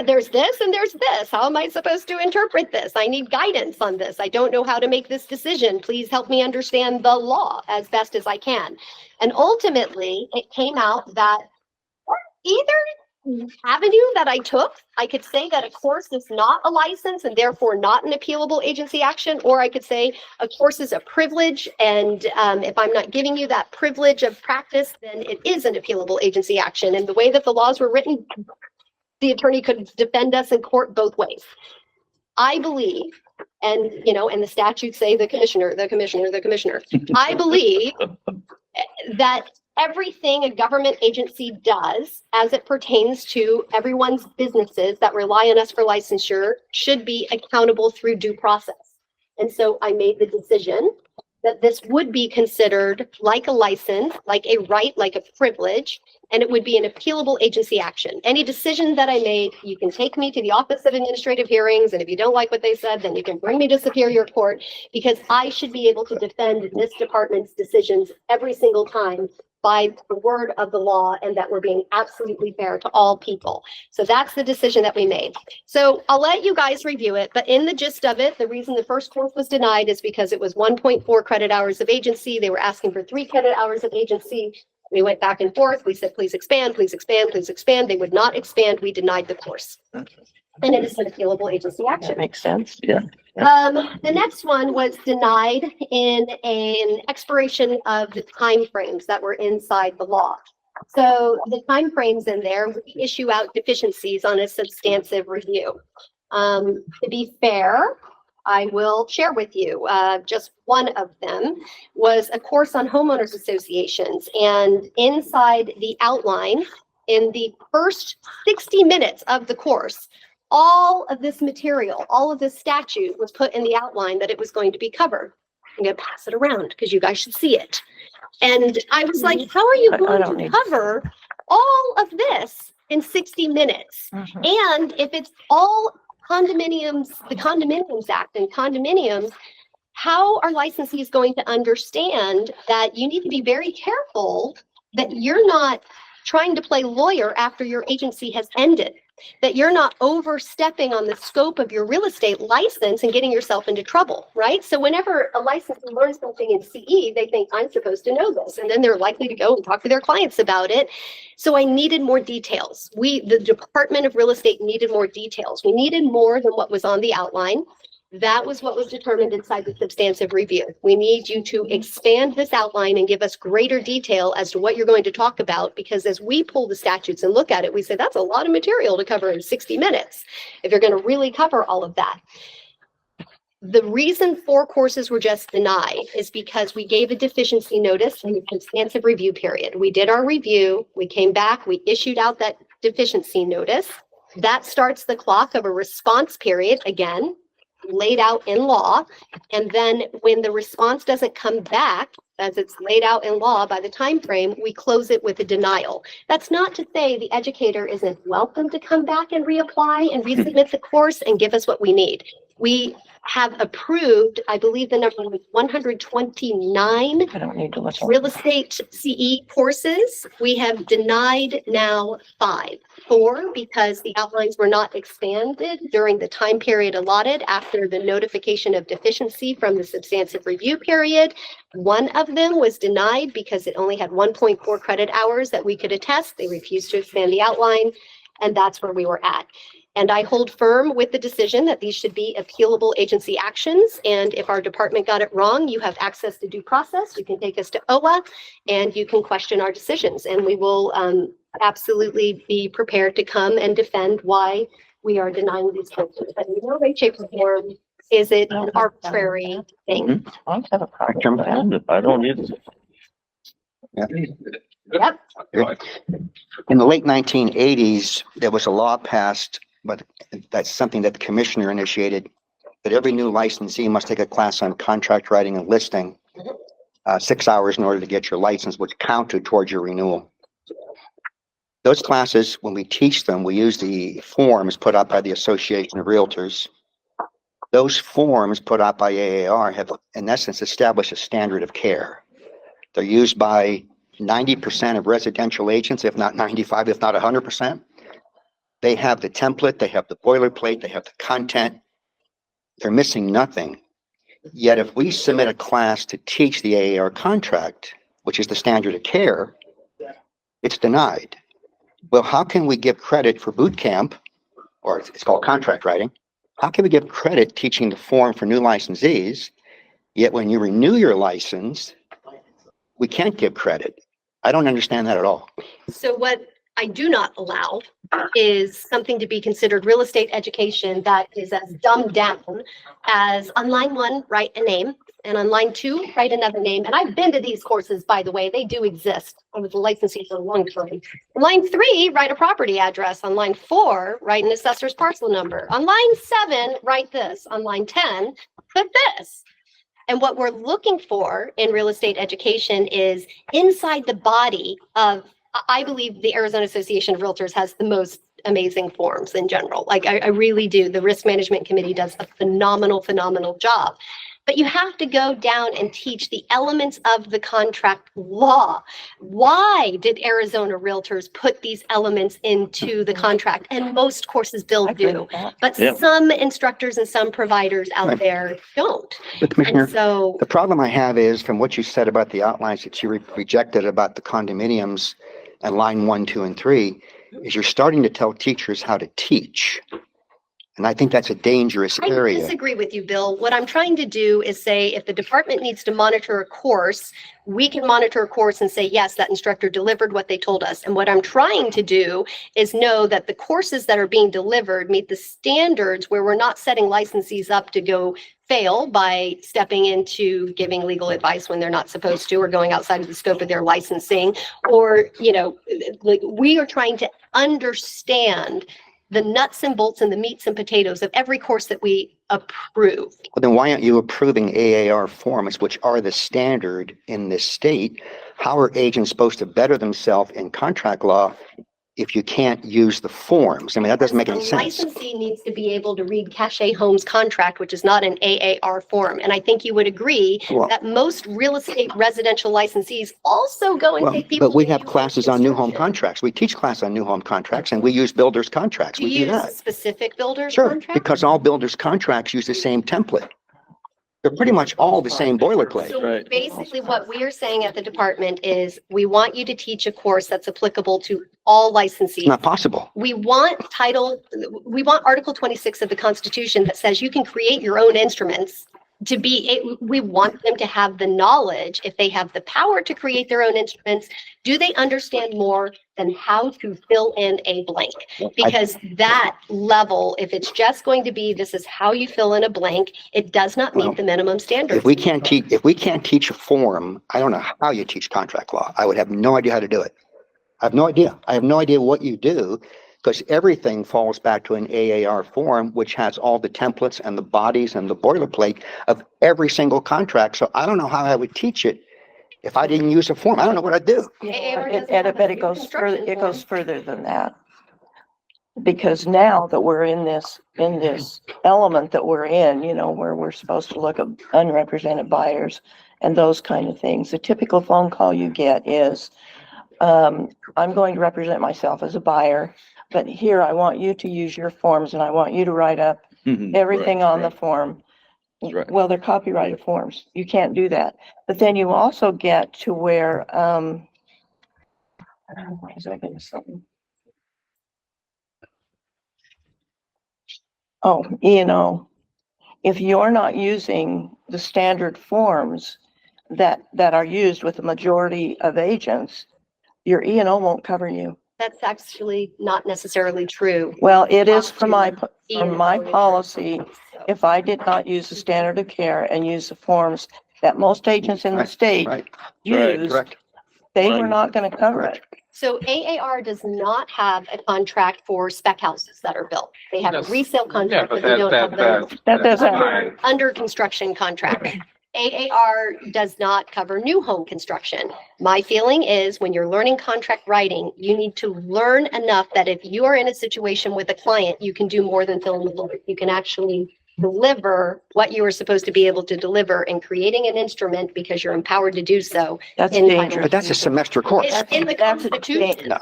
there's this and there's this. How am I supposed to interpret this? I need guidance on this. I don't know how to make this decision. Please help me understand the law as best as I can. And ultimately, it came out that either avenue that I took, I could say that a course is not a license and therefore not an appealable agency action, or I could say a course is a privilege, and if I'm not giving you that privilege of practice, then it is an appealable agency action. And the way that the laws were written, the attorney could defend us in court both ways. I believe, and you know, and the statutes say the commissioner. I believe that everything a government agency does as it pertains to everyone's businesses that rely on us for licensure should be accountable through due process. And so I made the decision that this would be considered like a license, like a right, like a privilege, and it would be an appealable agency action. Any decision that I made, you can take me to the Office of Administrative Hearings, and if you don't like what they said, then you can bring me to Superior Court, because I should be able to defend this department's decisions every single time by the word of the law, and that we're being absolutely fair to all people. So that's the decision that we made. So I'll let you guys review it, but in the gist of it, the reason the first course was denied is because it was 1.4 credit hours of agency. They were asking for 3 credit hours of agency. We went back and forth. We said, please expand, please expand, please expand. They would not expand. We denied the course. And it is an appealable agency action. That makes sense. Yeah. The next one was denied in an expiration of the timeframes that were inside the law. So the timeframes in there, we issue out deficiencies on a substantive review. To be fair, I will share with you, just one of them was a course on homeowners associations, and inside the outline, in the first 60 minutes of the course, all of this material, all of this statute was put in the outline that it was going to be covered. I'm going to pass it around because you guys should see it. And I was like, how are you going to cover all of this in 60 minutes? And if it's all condominiums, the Condominiums Act and condominiums, how are licensees going to understand that you need to be very careful that you're not trying to play lawyer after your agency has ended, that you're not overstepping on the scope of your real estate license and getting yourself into trouble, right? So whenever a licensee learns something in CE, they think I'm supposed to know this, and then they're likely to go and talk to their clients about it. So I needed more details. The Department of Real Estate needed more details. We needed more than what was on the outline. That was what was determined inside the substantive review. We need you to expand this outline and give us greater detail as to what you're going to talk about, because as we pull the statutes and look at it, we say that's a lot of material to cover in 60 minutes if you're going to really cover all of that. The reason 4 courses were just denied is because we gave a deficiency notice in the substantive review period. We did our review, we came back, we issued out that deficiency notice. That starts the clock of a response period, again, laid out in law. And then when the response doesn't come back, as it's laid out in law by the time frame, we close it with a denial. That's not to say the educator isn't welcome to come back and reapply and resubmit the course and give us what we need. We have approved, I believe the number was 129 real estate CE courses. We have denied now 4 because the outlines were not expanded during the time period allotted after the notification of deficiency from the substantive review period. One of them was denied because it only had 1.4 credit hours that we could attest. They refused to expand the outline, and that's where we were at. And I hold firm with the decision that these should be appealable agency actions. And if our department got it wrong, you have access to due process. You can take us to OA and you can question our decisions. And we will absolutely be prepared to come and defend why we are denying these courses. But in no way, shape, or form is it an arbitrary thing. I have a problem. I don't either. Yep. In the late 1980s, there was a law passed, but that's something that the commissioner initiated, that every new licensee must take a class on contract writing and listing, 6 hours in order to get your license, which counted towards your renewal. Those classes, when we teach them, we use the forms put out by the Association of Realtors. Those forms put out by AAR have, in essence, established a standard of care. They're used by 90% of residential agents, if not 95, if not 100%. They have the template, they have the boilerplate, they have the content. They're missing nothing. Yet if we submit a class to teach the AAR contract, which is the standard of care, it's denied. Well, how can we give credit for boot camp, or it's called contract writing? How can we give credit teaching the form for new licensees, yet when you renew your license, we can't give credit? I don't understand that at all. So what I do not allow is something to be considered real estate education that is as dumbed down as on line 1, write a name, and on line 2, write another name. And I've been to these courses, by the way, they do exist. I was a licensee for a long time. On line 3, write a property address. On line 4, write an assessor's parcel number. On line 7, write this. On line 10, put this. And what we're looking for in real estate education is inside the body of, I believe the Arizona Association of Realtors has the most amazing forms in general. Like I really do. The risk management committee does a phenomenal job. But you have to go down and teach the elements of the contract law. Why did Arizona Realtors put these elements into the contract? And most courses still do. But some instructors and some providers out there don't. But Commissioner, And so the problem I have is from what you said about the outlines that you rejected about the condominiums and line 1, 2, and 3, is you're starting to tell teachers how to teach. And I think that's a dangerous I area. disagree with you, Bill. What I'm trying to do is say if the department needs to monitor a course, we can monitor a course and say, yes, that instructor delivered what they told us. And what I'm trying to do is know that the courses that are being delivered meet the standards where we're not setting licensees up to go fail by stepping into giving legal advice when they're not supposed to, or going outside of the scope of their licensing, or, you know, like we are trying to understand the nuts and bolts and the meats and potatoes of every course that we approve. Well, then why aren't you approving AAR forms, which are the standard in this state? How are agents supposed to better themselves in contract law if you can't use the forms? I mean, that doesn't make any sense. The licensee needs to be able to read Cachet Homes contract, which is not an AAR form. And I think you would agree that most real estate residential licensees also go and Well, take people. but we have classes on new home contracts. We teach class on new home contracts and we use builders contracts. Do We you do use that. specific builders Sure, contract? because all builders contracts use the same template. They're pretty much all the same boilerplate. So basically what we are saying at the department is we want you to teach a course that's applicable to all licensees. It's not possible. We want Article 26 of the Constitution that says you can create your own instruments to be, we want them to have the knowledge, if they have the power to create their own instruments, do they understand more than how to fill in a blank? Because that level, if it's just going to be, this is how you fill in a blank, it does not meet the minimum standards. If we can't teach a form, I don't know how you teach contract law. I would have no idea how to do it. I have no idea. I have no idea what you do, because everything falls back to an AAR form, which has all the templates and the bodies and the boilerplate of every single contract. So I don't know how I would teach it if I didn't use a form. I don't know what I'd do. But it goes further than that. Because now that we're in this element that we're in, you know, where we're supposed to look at unrepresented buyers and those kind of things, the typical phone call you get is, I'm going to represent myself as a buyer, but here I want you to use your forms and I want you to write up everything on the form. Well, they're copyrighted forms. You can't do that. But then you also get to where, E&O. If you're not using the standard forms that are used with the majority of agents, your E&O won't cover you. That's actually not necessarily true. Well, it is for my policy. If I did not use the standard of care and use the forms that most agents in the state use, they were not going to cover it. So AAR does not have a contract for spec houses that are built. They have a resale contract, but they don't have the under construction contract. AAR does not cover new home construction. My feeling is when you're learning contract writing, you need to learn enough that if you are in a situation with a client, you can do more than fill in the blank. You can actually deliver what you are supposed to be able to deliver in creating an instrument because you're empowered to do so. That's dangerous. But that's a semester course. It's in the Constitution. No.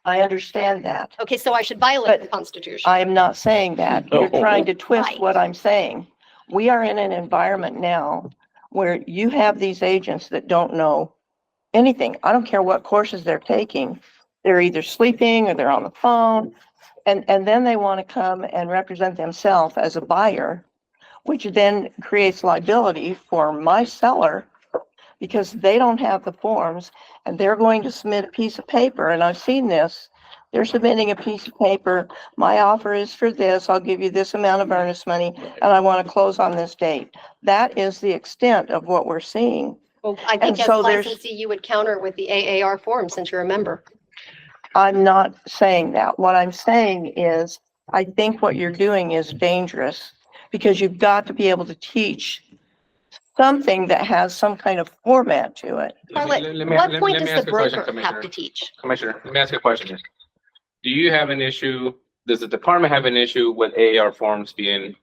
I understand that. Okay, so I should violate the Constitution. I am not saying that. You're trying to twist what I'm saying. We are in an environment now where you have these agents that don't know anything. I don't care what courses they're taking. They're either sleeping or they're on the phone. And then they want to come and represent themselves as a buyer, which then creates liability for my seller because they don't have the forms and they're going to submit a piece of paper. And I've seen this. They're submitting a piece of paper. My offer is for this. I'll give you this amount of earnest money and I want to close on this date. That is the extent of what we're seeing. Well, I think as licensee, you would counter with the AAR form since you're a member. I'm not saying that. What I'm saying is, I think what you're doing is dangerous because you've got to be able to teach something that has some kind of format to it. Carla, what point let me does ask the you a question, broker have Commissioner. to teach? Commissioner, let me ask you a question here. Do you have an issue, does the department have an issue with AAR forms being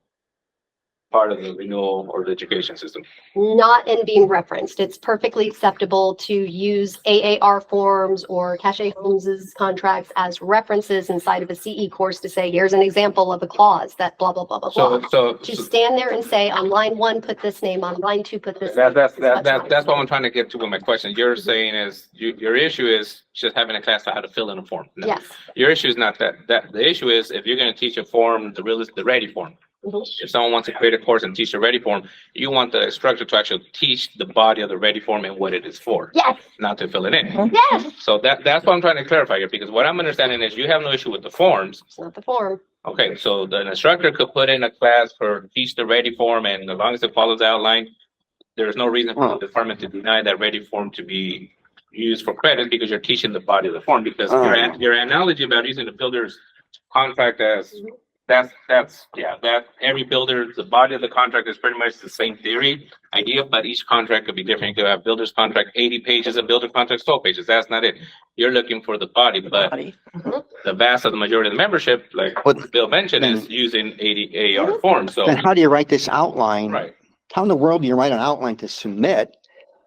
part of the renewal or the education system? Not in being referenced. It's perfectly acceptable to use AAR forms or Cache Holmes's contracts as references inside of a CE course to say, here's an example of a clause that blah, blah, blah, blah, blah. To stand there and say, on line 1, put this name, on line 2, put this name. That's what I'm trying to get to with my question. You're saying is, your issue is just having a class on how to fill in a form. No. Yes. Your issue is not that. The issue is if you're gonna teach a form, the ready form. If someone wants to create a course and teach the ready form, you want the instructor to actually teach the body of the ready form and what it is for. Yes. Not to fill it in. Yes. So that's what I'm trying to clarify here, because what I'm understanding is you have no issue with the forms. It's not the form. Okay, so the instructor could put in a class for teach the ready form, and as long as it follows the outline, there's no reason for the department to deny that ready form to be used for credit because you're teaching the body of the form. Because your analogy about using the builder's contract as that every builder, the body of the contract is pretty much the same theory idea, but each contract could be different. You could have builder's contract 80 pages, a builder contract 12 pages. That's not it. You're looking for the body, but the vast of the majority of the membership, like Bill mentioned, is using ADR forms. So Then how do you write this outline? Right. How in the world do you write an outline to submit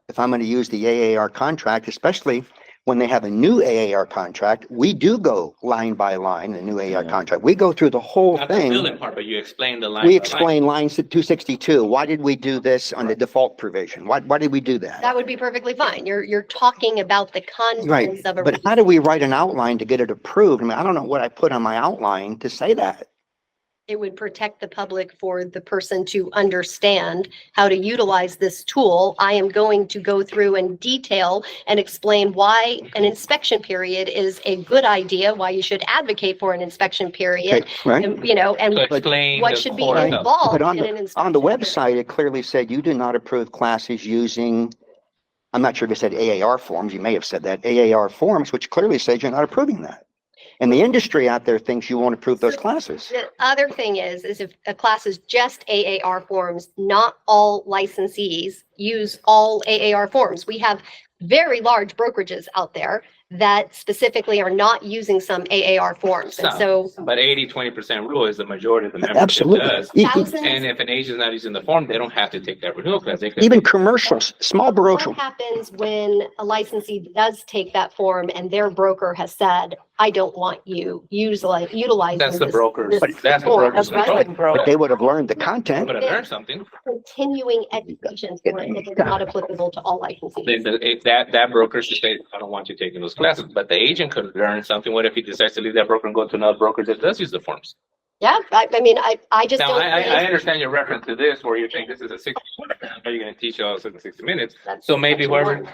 if I'm going to use the AAR contract, especially when they have a new AAR contract? We do go line by line, the new AAR contract. We go through the whole not the thing. billing part, but you explain the line. We by explain lines to 262. Why did we do this on the default provision? Why did we do that? That would be perfectly fine. You're talking about the Right. contents of a. But how do we write an outline to get it approved? I mean, I don't know what I put on my outline to say that. It would protect the public for the person to understand how to utilize this tool. I am going to go through and detail and explain why an inspection period is a good idea, why you should advocate for an inspection period. Okay, right. And, you know, and So explain what the should be core stuff. involved But on in an the, inspection. on the website, it clearly said you do not approve classes using, I'm not sure if it said AAR forms. You may have said that, AAR forms, which clearly says you're not approving that. And the industry out there thinks you won't approve those classes. The other thing is if a class is just AAR forms, not all licensees use all AAR forms. We have very large brokerages out there that specifically are not using some AAR forms. And so But 80-20% rule is the majority of the membership Absolutely. does. Thousands. And if an agent is not using the form, they don't have to take that renewal class. They could Even commercials, small broker. what happens when a licensee does take that form and their broker has said, I don't want you utilizing That's the this- broker's, this that's the form, broker's right? control. But they would have learned the content. But I learned something. Continuing education for it, if it's not applicable to all licensees. If that broker should say, I don't want you taking those classes, but the agent could learn something. What if he decides to leave that broker and go to another broker that does use the forms? Yeah, I mean, I just Now, don't. I think- understand your reference to this, where you think this is a 60, are you gonna teach all this in 60 minutes? That's So maybe section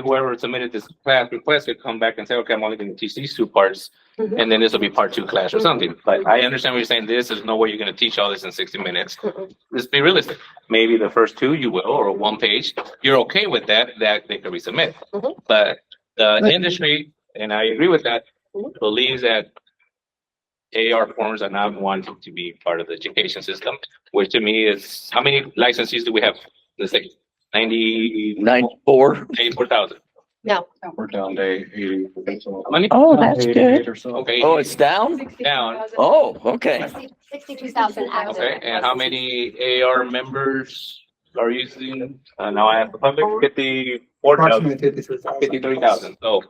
whoever submitted this class request could come back and say, okay, I'm only gonna teach these 2 parts, Mhm. and then this will be part 2 class or something. But I understand what you're saying. There's no way you're gonna teach all this in 60 minutes. Let's be realistic. Maybe the first 2 you will, or 1 page. You're okay with that they could resubmit. Mhm. But the industry, and I agree with that, believes that AR forms are not wanting to be part of the education system, which to me is, how many licensees do we have? Let's say 94,000. No. We're down to 80. How many? Oh, that's good. 88 or so. Okay. Oh, it's down? Down. Oh, okay. 62,000 active. Okay, and how many AR members are using, now I have the public, 54,000, 53,000. So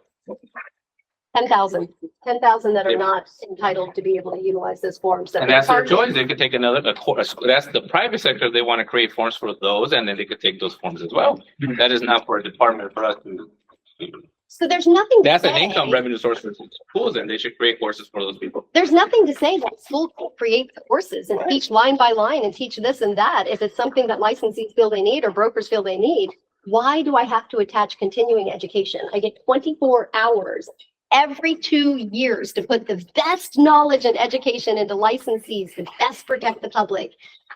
10,000 that are not entitled to be able to utilize this form. So and that's their target- choice. They could take a course. That's the private sector. They want to create forms for those, and then they could take those forms as well. That is not for a department for us to. So there's nothing. to That's an say- income revenue source for schools, and they should create courses for those people. There's nothing to say that school can create the courses and teach line by line and teach this and that. If it's something that licensees feel they need or brokers feel they need, why do I have to attach continuing education? I get 24 hours every 2 years to put the best knowledge and education into licensees to best protect the public.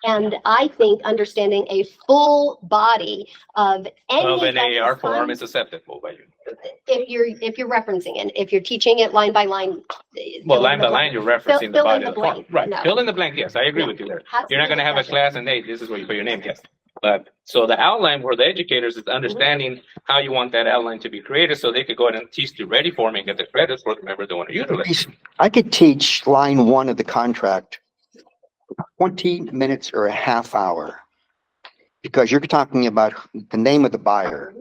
And I think understanding a full body of any. Of an that AR is form is acceptable by you. if you're referencing it, if you're teaching it line by line. Well, line by line, you're referencing the fill in body the of the form. blank. Right, No. fill in the blank, yes, I agree with you there. Has to You're not be gonna have a discussion. class and, hey, this is where you put your name, yes. But, so the outline for the educators is understanding how you want that outline to be created, so they could go ahead and teach the ready form and get the credits for whatever they want to utilize. I could teach line 1 of the contract 20 minutes or a half hour. Because you're talking about the name of the buyer.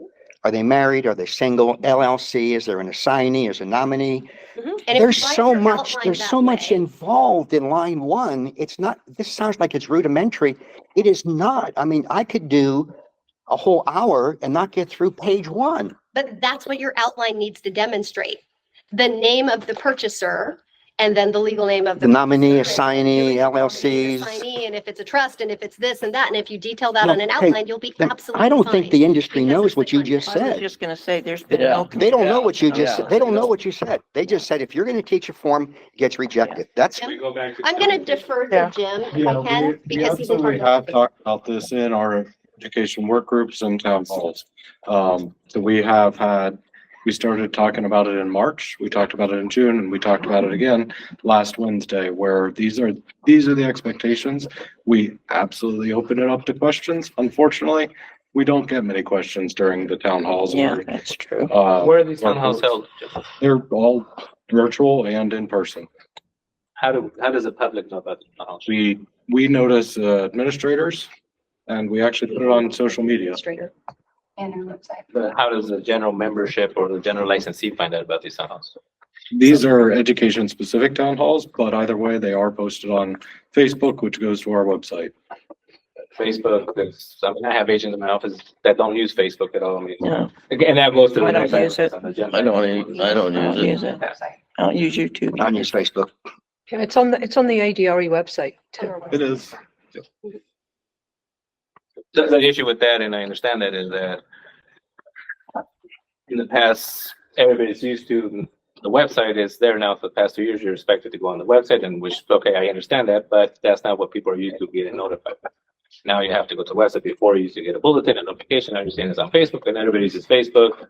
Are they married? Are they single? LLC? Is there an assignee? Is there a nominee? And if There's you write so your much, outline there's that so much way- involved in line 1. It's not, this sounds like it's rudimentary. It is not. I mean, I could do a whole hour and not get through page 1. But that's what your outline needs to demonstrate. The name of the purchaser and then the legal name of The nominee, purchaser, assignee, and the LLCs. assignee, and if it's a trust, and if it's this and that, and if you detail that No, on an hey, outline, you'll be then absolutely I don't fine. think the industry knows what you just I was said. just gonna say, there's been Yeah. no. They don't know what you just Yeah. said. They don't know what you said. They just said, if you're gonna teach a form, it gets rejected. That's, We go back to. I'm gonna defer Yeah. to Jim if Yeah, I can, we because he's in absolutely charge have of. talked about this in our education work groups and town halls. So we have had, we started talking about it in March, we talked about it in June, and we talked about it again last Wednesday, where these are the expectations. We absolutely open it up to questions. Unfortunately, we don't get many questions during the town halls. Yeah, that's true. Where are these town halls held? They're all virtual and in person. How does the public know about the town halls? We notice administrators, and we actually put it on social media. Administrator and our website. But how does the general membership or the general licensee find out about these town halls? These are education-specific town halls, but either way, they are posted on Facebook, which goes to our website. Facebook, I mean, I have agents in my office that don't use Facebook at all. I mean, No. and that goes to the I don't next use item it. on the agenda. I don't use it. I don't use YouTube. I don't use Facebook. Yeah, it's on the ADRE website too. It is. The issue with that, and I understand that, is that in the past, everybody's used to, the website is there now for the past 2 years. You're expected to go on the website, and which, okay, I understand that, but that's not what people are used to getting notified. Now you have to go to the website. Before, you used to get a bulletin, a notification. I understand it's on Facebook, and everybody uses Facebook,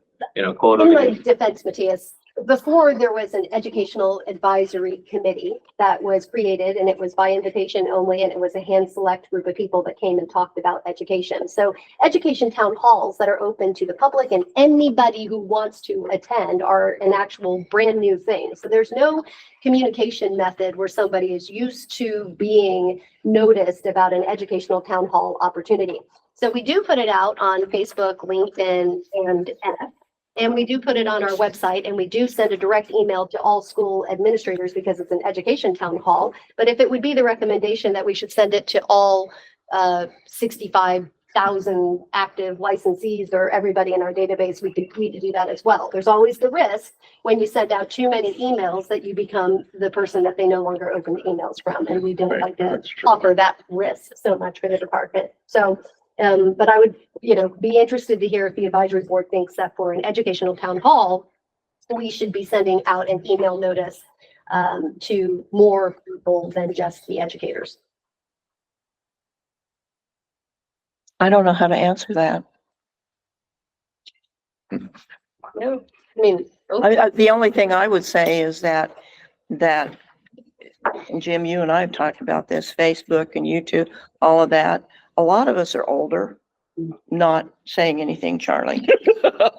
quote. In my defense, Matthias, before there was an educational advisory committee that was created, and it was by invitation only, and it was a hand select group of people that came and talked about education. So education town halls that are open to the public and anybody who wants to attend are an actual brand new thing. So there's no communication method where somebody is used to being noticed about an educational town hall opportunity. So we do put it out on Facebook, LinkedIn, and X. And we do put it on our website, and we do send a direct email to all school administrators because it's an education town hall. But if it would be the recommendation that we should send it to all 65,000 active licensees or everybody in our database, we could do that as well. There's always the risk when you send out too many emails that you become the person that they no longer open the emails from. And we don't like to offer that risk so much for the department. So but I would, be interested to hear if the advisory board thinks that for an educational town hall, we should be sending out an email notice to more people than just the educators. I don't know how to answer that. No, I mean, The only thing I would say is that, and Jim, you and I have talked about this, Facebook and YouTube, all of that. A lot of us are older, not saying anything, Charlie,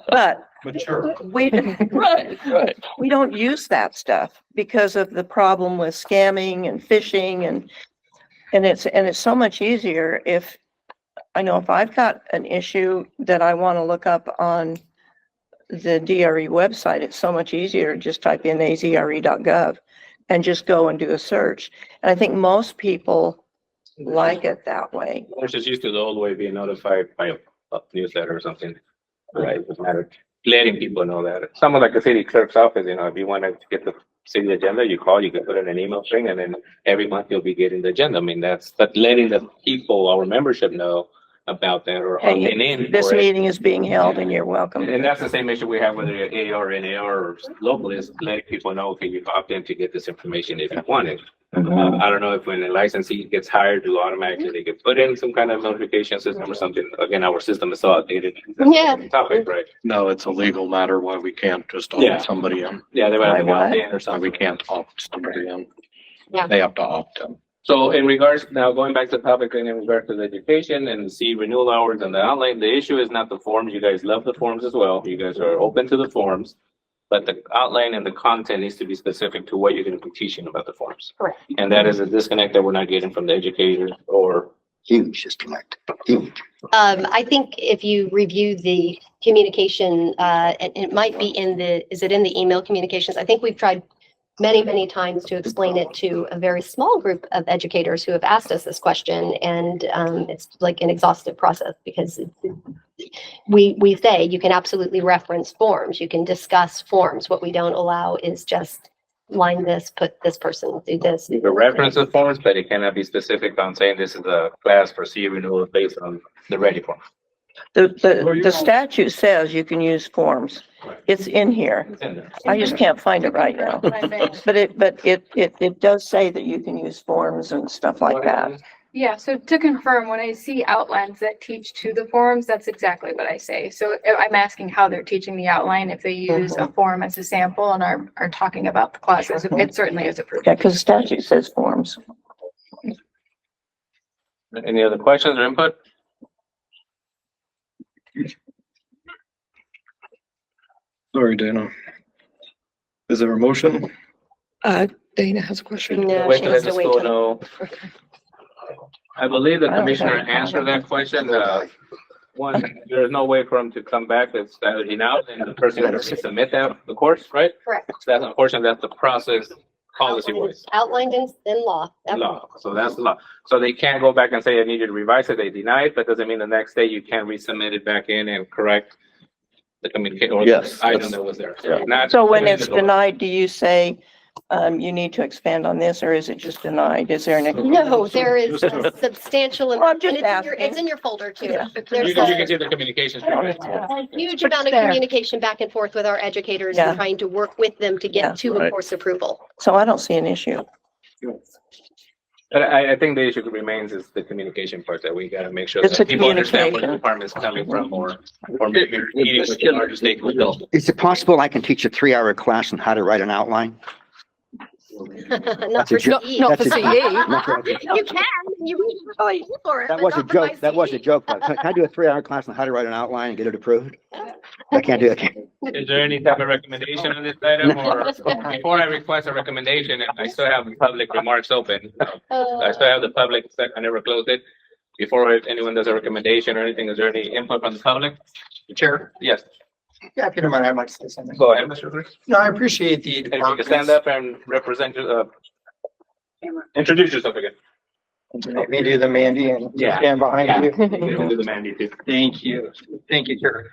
but Mature. we, Right. we don't use that stuff because of the problem with scamming and phishing and it's so much easier if I've got an issue that I want to look up on the DRE website, it's so much easier to just type in azre.gov and just go and do a search. And I think most people like it that way. We're just used to the old way, being notified by a newsletter or something. Right, it doesn't matter. Letting people know that. Someone like the city clerk's office, if you want to get the city agenda, you call, you can put in an email string, and then every month you'll be getting the agenda. I mean, but letting the people, our membership, know about that or opting in. This for it. meeting is being held and you're welcome. And that's the same issue we have whether you're AR, NAR, or local, is letting people know, okay, you opt in to get this information if you want it. I don't know if when a licensee gets hired, do automatically they get put in some kind of notification system or something. Again, our system is so outdated. Yeah. Topic, right? No, it's a legal matter why we can't just Yeah. opt somebody in. Yeah, they would have to Why opt what? in or Why something. we can't opt somebody in. Yeah. They have to opt in. So in regards, now going back to the topic in regards to the education and the C renewal hours and the outline, the issue is not the forms. You guys love the forms as well. You guys are open to the forms. But the outline and the content needs to be specific to what you're going to be teaching about the forms. Correct. And that is a disconnect that we're not getting from the educators or. Huge disconnect, huge. I think if you review the communication, and it might be is it in the email communications? I think we've tried many, many times to explain it to a very small group of educators who have asked us this question. And it's like an exhaustive process because we say you can absolutely reference forms. You can discuss forms. What we don't allow is just line this, put this person do this. You can reference the forms, but it cannot be specific on saying this is a class for C renewal based on the ready form. The statute says you can use forms. It's in here. It's in there. I just can't find it right now. But it does say that you can use forms and stuff like that. Yeah, so to confirm, when I see outlines that teach to the forms, that's exactly what I say. So I'm asking how they're teaching the outline, if they use a form as a sample and are talking about the classes, it certainly is approved. Yeah, because the statute says forms. Any other questions or input? Sorry, Dana. Is there a motion? Dana has a question. No, Wait she till has the to wait school till. know. I believe the I don't commissioner have a answered that question. One, there's no way for him to come back that's Saturday now, and the person has to submit that, the course, right? Correct. So that's unfortunately, that's the process, policy wise. Outlined in law. Law, so that's the law. So they can't go back and say, I need you to revise it, they deny it, but doesn't mean the next day you can't resubmit it back in and correct the communication or Yes, the item that's- that was there. yeah. Not- So when it's denied, do you say, you need to expand on this, or is it just denied? Is there an? No, there is a substantial, Well, I'm and just it's in your folder too. Yeah. There's You can a see the communications. a huge But amount of there. communication back and forth with our educators Yeah. and trying to work with them to Yeah. get to a Right. course approval. So I don't see an issue. But I think the issue remains is the communication part that we gotta make sure It's that the people understand where the communication. department's coming from or maybe you're meeting with the larger stakeholders. Is it possible I can teach a 3-hour class on how to write an outline? Not a for joke. CE. Not for That's a- CE. Not for- You can, you really for it. That but was a not for my joke. That was a CE. joke. But can I do a 3-hour class on how to write an outline and get it approved? I can't do it. Is there any type of recommendation on this item or before I request a recommendation, and I still have public remarks open. I still have the public, I never closed it. Before anyone does a recommendation or anything, is there any input from the public? Chair, Yes, yeah, if you don't mind, I'd like to say something. go ahead, Mr. Bruce. No, I appreciate the. And if you can stand up and represent, introduce yourself again. Let me do the Mandy and Yeah. stand behind you. You can do the Mandy too. Thank you. Thank you, Chair.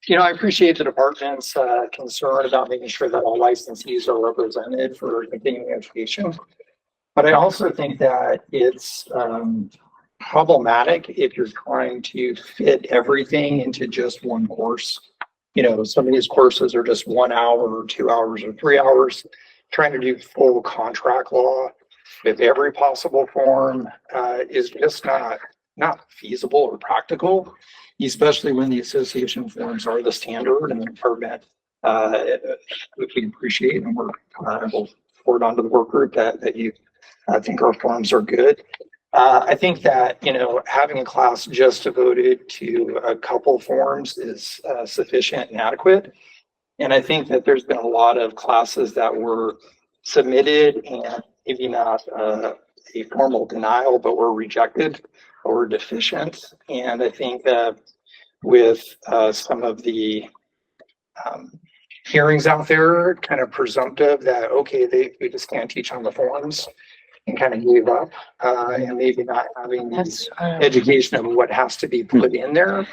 You know, I appreciate the department's concern about making sure that all licensees are represented for continuing education. But I also think that it's problematic if you're trying to fit everything into just one course. You know, some of these courses are just 1 hour or 2 hours or 3 hours. Trying to do full contract law with every possible form is just not feasible or practical, especially when the association forms are the standard and the department, which we appreciate, and we'll forward onto the work group that you think our forms are good. I think that, you know, having a class just devoted to a couple forms is sufficient and adequate. And I think that there's been a lot of classes that were submitted and maybe not a formal denial, but were rejected or deficient. And I think that with some of the hearings out there, kind of presumptive that, okay, we just can't teach on the forms and kind of gave up and maybe not having this education of what has to be put in there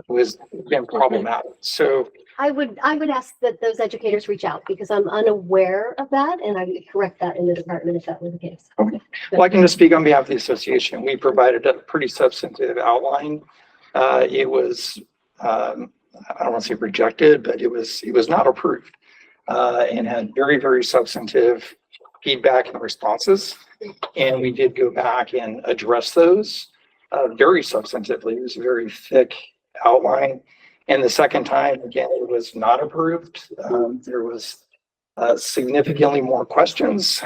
was been problematic. So I would ask that those educators reach out because I'm unaware of that and I would correct that in the department if that were the case. well, I can just speak on behalf of the association. We provided a pretty substantive outline. It was, I don't want to say rejected, but it was not approved and had very, very substantive feedback and responses. And we did go back and address those very substantively. It was a very thick outline. And the second time, again, it was not approved. There was significantly more questions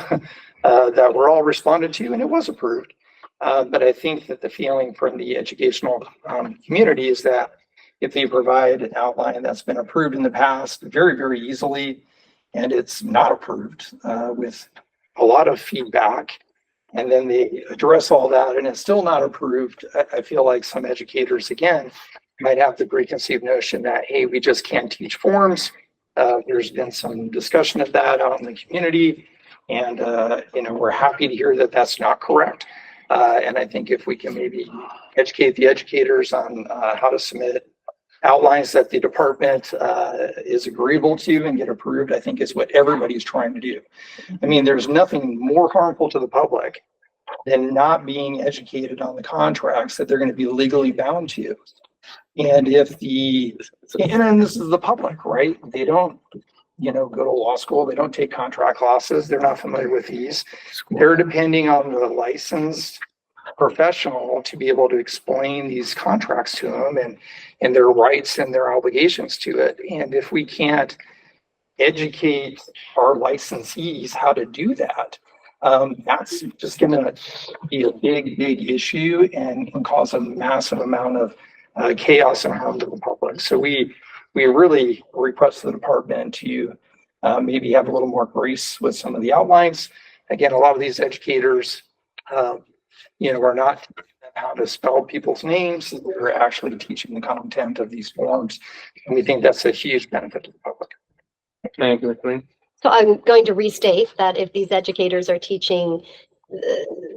that were all responded to, and it was approved. But I think that the feeling from the educational community is that if they provide an outline that's been approved in the past very, very easily, and it's not approved with a lot of feedback, and then they address all that and it's still not approved, I feel like some educators, again, might have the preconceived notion that, hey, we just can't teach forms. There's been some discussion of that out in the community, and we're happy to hear that that's not correct. And I think if we can maybe educate the educators on how to submit outlines that the department is agreeable to and get approved, I think is what everybody's trying to do. I mean, there's nothing more harmful to the public than not being educated on the contracts that they're going to be legally bound to. And if and this is the public, right? They don't, go to law school. They don't take contract classes. They're not familiar with these. They're depending on the licensed professional to be able to explain these contracts to them and their rights and their obligations to it. And if we can't educate our licensees how to do that, that's just going to be a big, big issue and can cause a massive amount of chaos and harm to the public. So we really request the department to maybe have a little more grace with some of the outlines. Again, a lot of these educators, are not how to spell people's names. They're actually teaching the content of these forms. And we think that's a huge benefit to the public. Thank you, Queen. So I'm going to restate that if these educators are teaching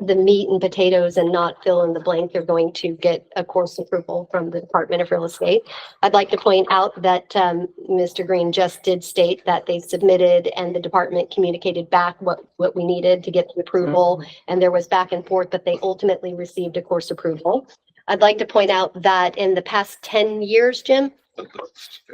the meat and potatoes and not fill in the blank, they're going to get a course approval from the Department of Real Estate. I'd like to point out that Mr. Green just did state that they submitted and the department communicated back what we needed to get the approval. And there was back and forth, but they ultimately received a course approval. I'd like to point out that in the past 10 years, Jim,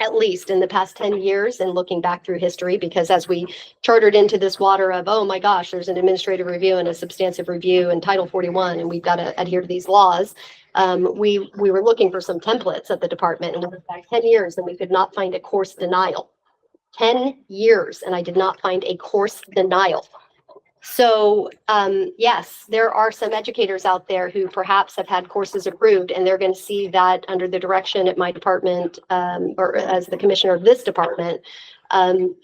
at least in the past 10 years and looking back through history, because as we chartered into this water of, oh my gosh, there's an administrative review and a substantive review and Title 41, and we've got to adhere to these laws. We were looking for some templates at the department, and we went back 10 years and we could not find a course denial. 10 years, and I did not find a course denial. So yes, there are some educators out there who perhaps have had courses approved, and they're going to see that under the direction at my department or as the commissioner of this department. I'm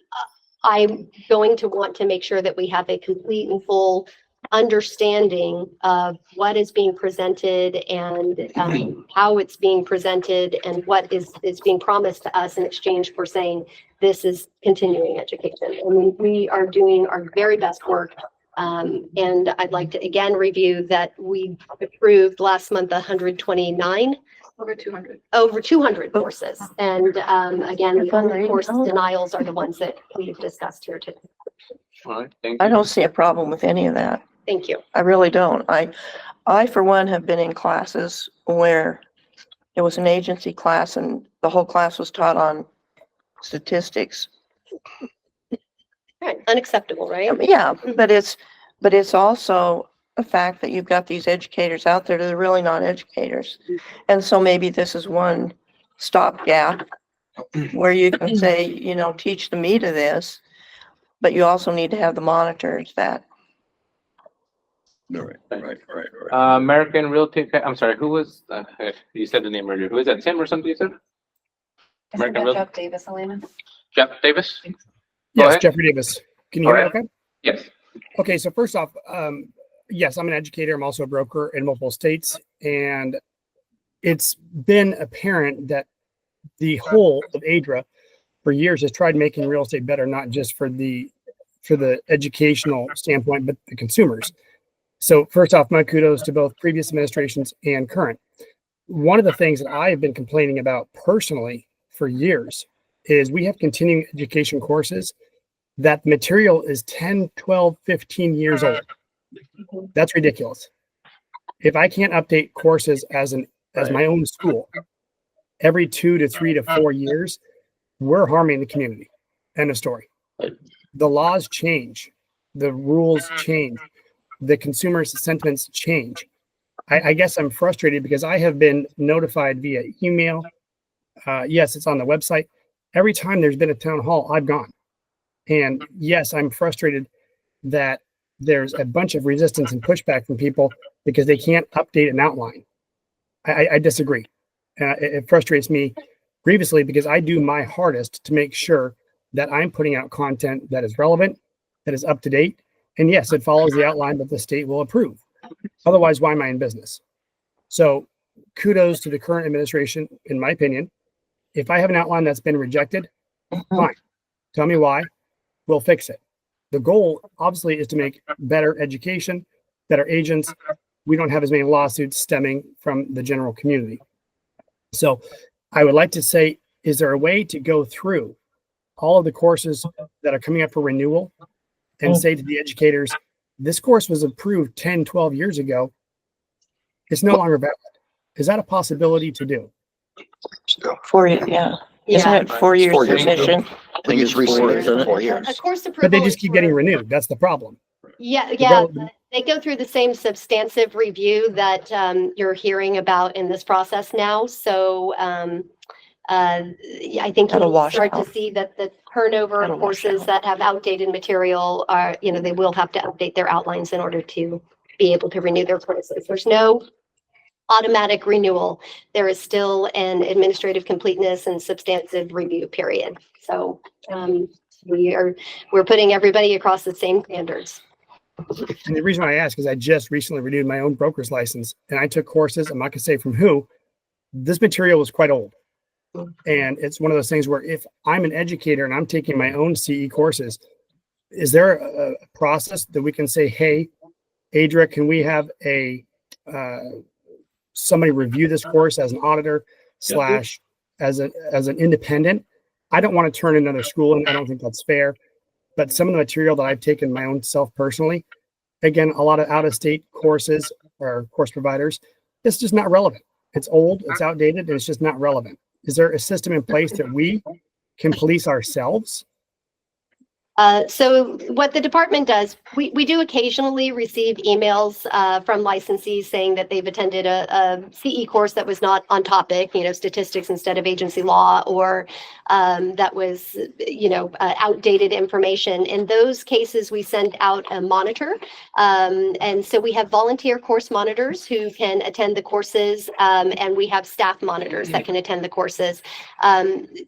going to want to make sure that we have a complete and full understanding of what is being presented and how it's being presented and what is being promised to us in exchange for saying this is continuing education. I mean, we are doing our very best work. And I'd like to again review that we approved last month 129 over 200 courses. And again, the only course denials are the ones that we've discussed here today. All right, thank you. I don't see a problem with any of that. Thank you. I really don't. I for one have been in classes where it was an agency class and the whole class was taught on statistics. Right. Unacceptable, right? Yeah, but it's also the fact that you've got these educators out there that are really not educators. And so maybe this is one stopgap where you can say, teach the meat of this, but you also need to have the monitors that. Right. American Realty, I'm sorry, who was, you said the name earlier. Who is that, Tim or something you said? American Realty. Jeff Davis, Elena. Jeff Davis? Go Yes, ahead. Jeffrey Davis. Can you hear me okay? Yes. Okay, so first off, yes, I'm an educator. I'm also a broker in multiple states. And it's been apparent that the whole of ADRE for years has tried making real estate better, not just for the educational standpoint, but the consumers. So first off, my kudos to both previous administrations and current. One of the things that I have been complaining about personally for years is we have continuing education courses that the material is 10, 12, 15 years old. That's ridiculous. If I can't update courses as my own school every 2 to 3 to 4 years, we're harming the community. End of story. The laws change. The rules change. The consumer's sentiments change. I guess I'm frustrated because I have been notified via email. Yes, it's on the website. Every time there's been a town hall, I've gone. And yes, I'm frustrated that there's a bunch of resistance and pushback from people because they can't update an outline. I disagree. It frustrates me grievously because I do my hardest to make sure that I'm putting out content that is relevant, that is up to date. And yes, it follows the outline that the state will approve. Otherwise, why am I in business? So kudos to the current administration, in my opinion. If I have an outline that's been rejected, fine. Tell me why. We'll fix it. The goal, obviously, is to make better education, better agents. We don't have as many lawsuits stemming from the general community. So I would like to say, is there a way to go through all of the courses that are coming up for renewal and say to the educators, this course was approved 10, 12 years ago. It's no longer valid. Is that a possibility to do? 4 years, yeah. Isn't it 4 years submission? I think it's recently for 4 years. A course But approval they is just keep getting renewed. That's the problem. Yeah, The yeah, relevant- they go through the same substantive review that you're hearing about in this process now. So I think That'll you'll wash start to out. see that the turnover of That'll wash courses out. that have outdated material are, they will have to update their outlines in order to be able to renew their courses. There's no automatic renewal. There is still an administrative completeness and substantive review period. So we're putting everybody across the same standards. And the reason why I ask is I just recently renewed my own broker's license and I took courses. I'm not gonna say from who. This material was quite old. And it's one of those things where if I'm an educator and I'm taking my own CE courses, is there a process that we can say, hey, ADRE, can we have a somebody review this course as an auditor slash as an independent? I don't want to turn another school in. I don't think that's fair. But some of the material that I've taken my own self personally, again, a lot of out-of-state courses or course providers, it's just not relevant. It's old, it's outdated, and it's just not relevant. Is there a system in place that we can police ourselves? So what the department does, we do occasionally receive emails from licensees saying that they've attended a CE course that was not on topic, statistics instead of agency law, or that was, outdated information. In those cases, we send out a monitor. And so we have volunteer course monitors who can attend the courses, and we have staff monitors that can attend the courses.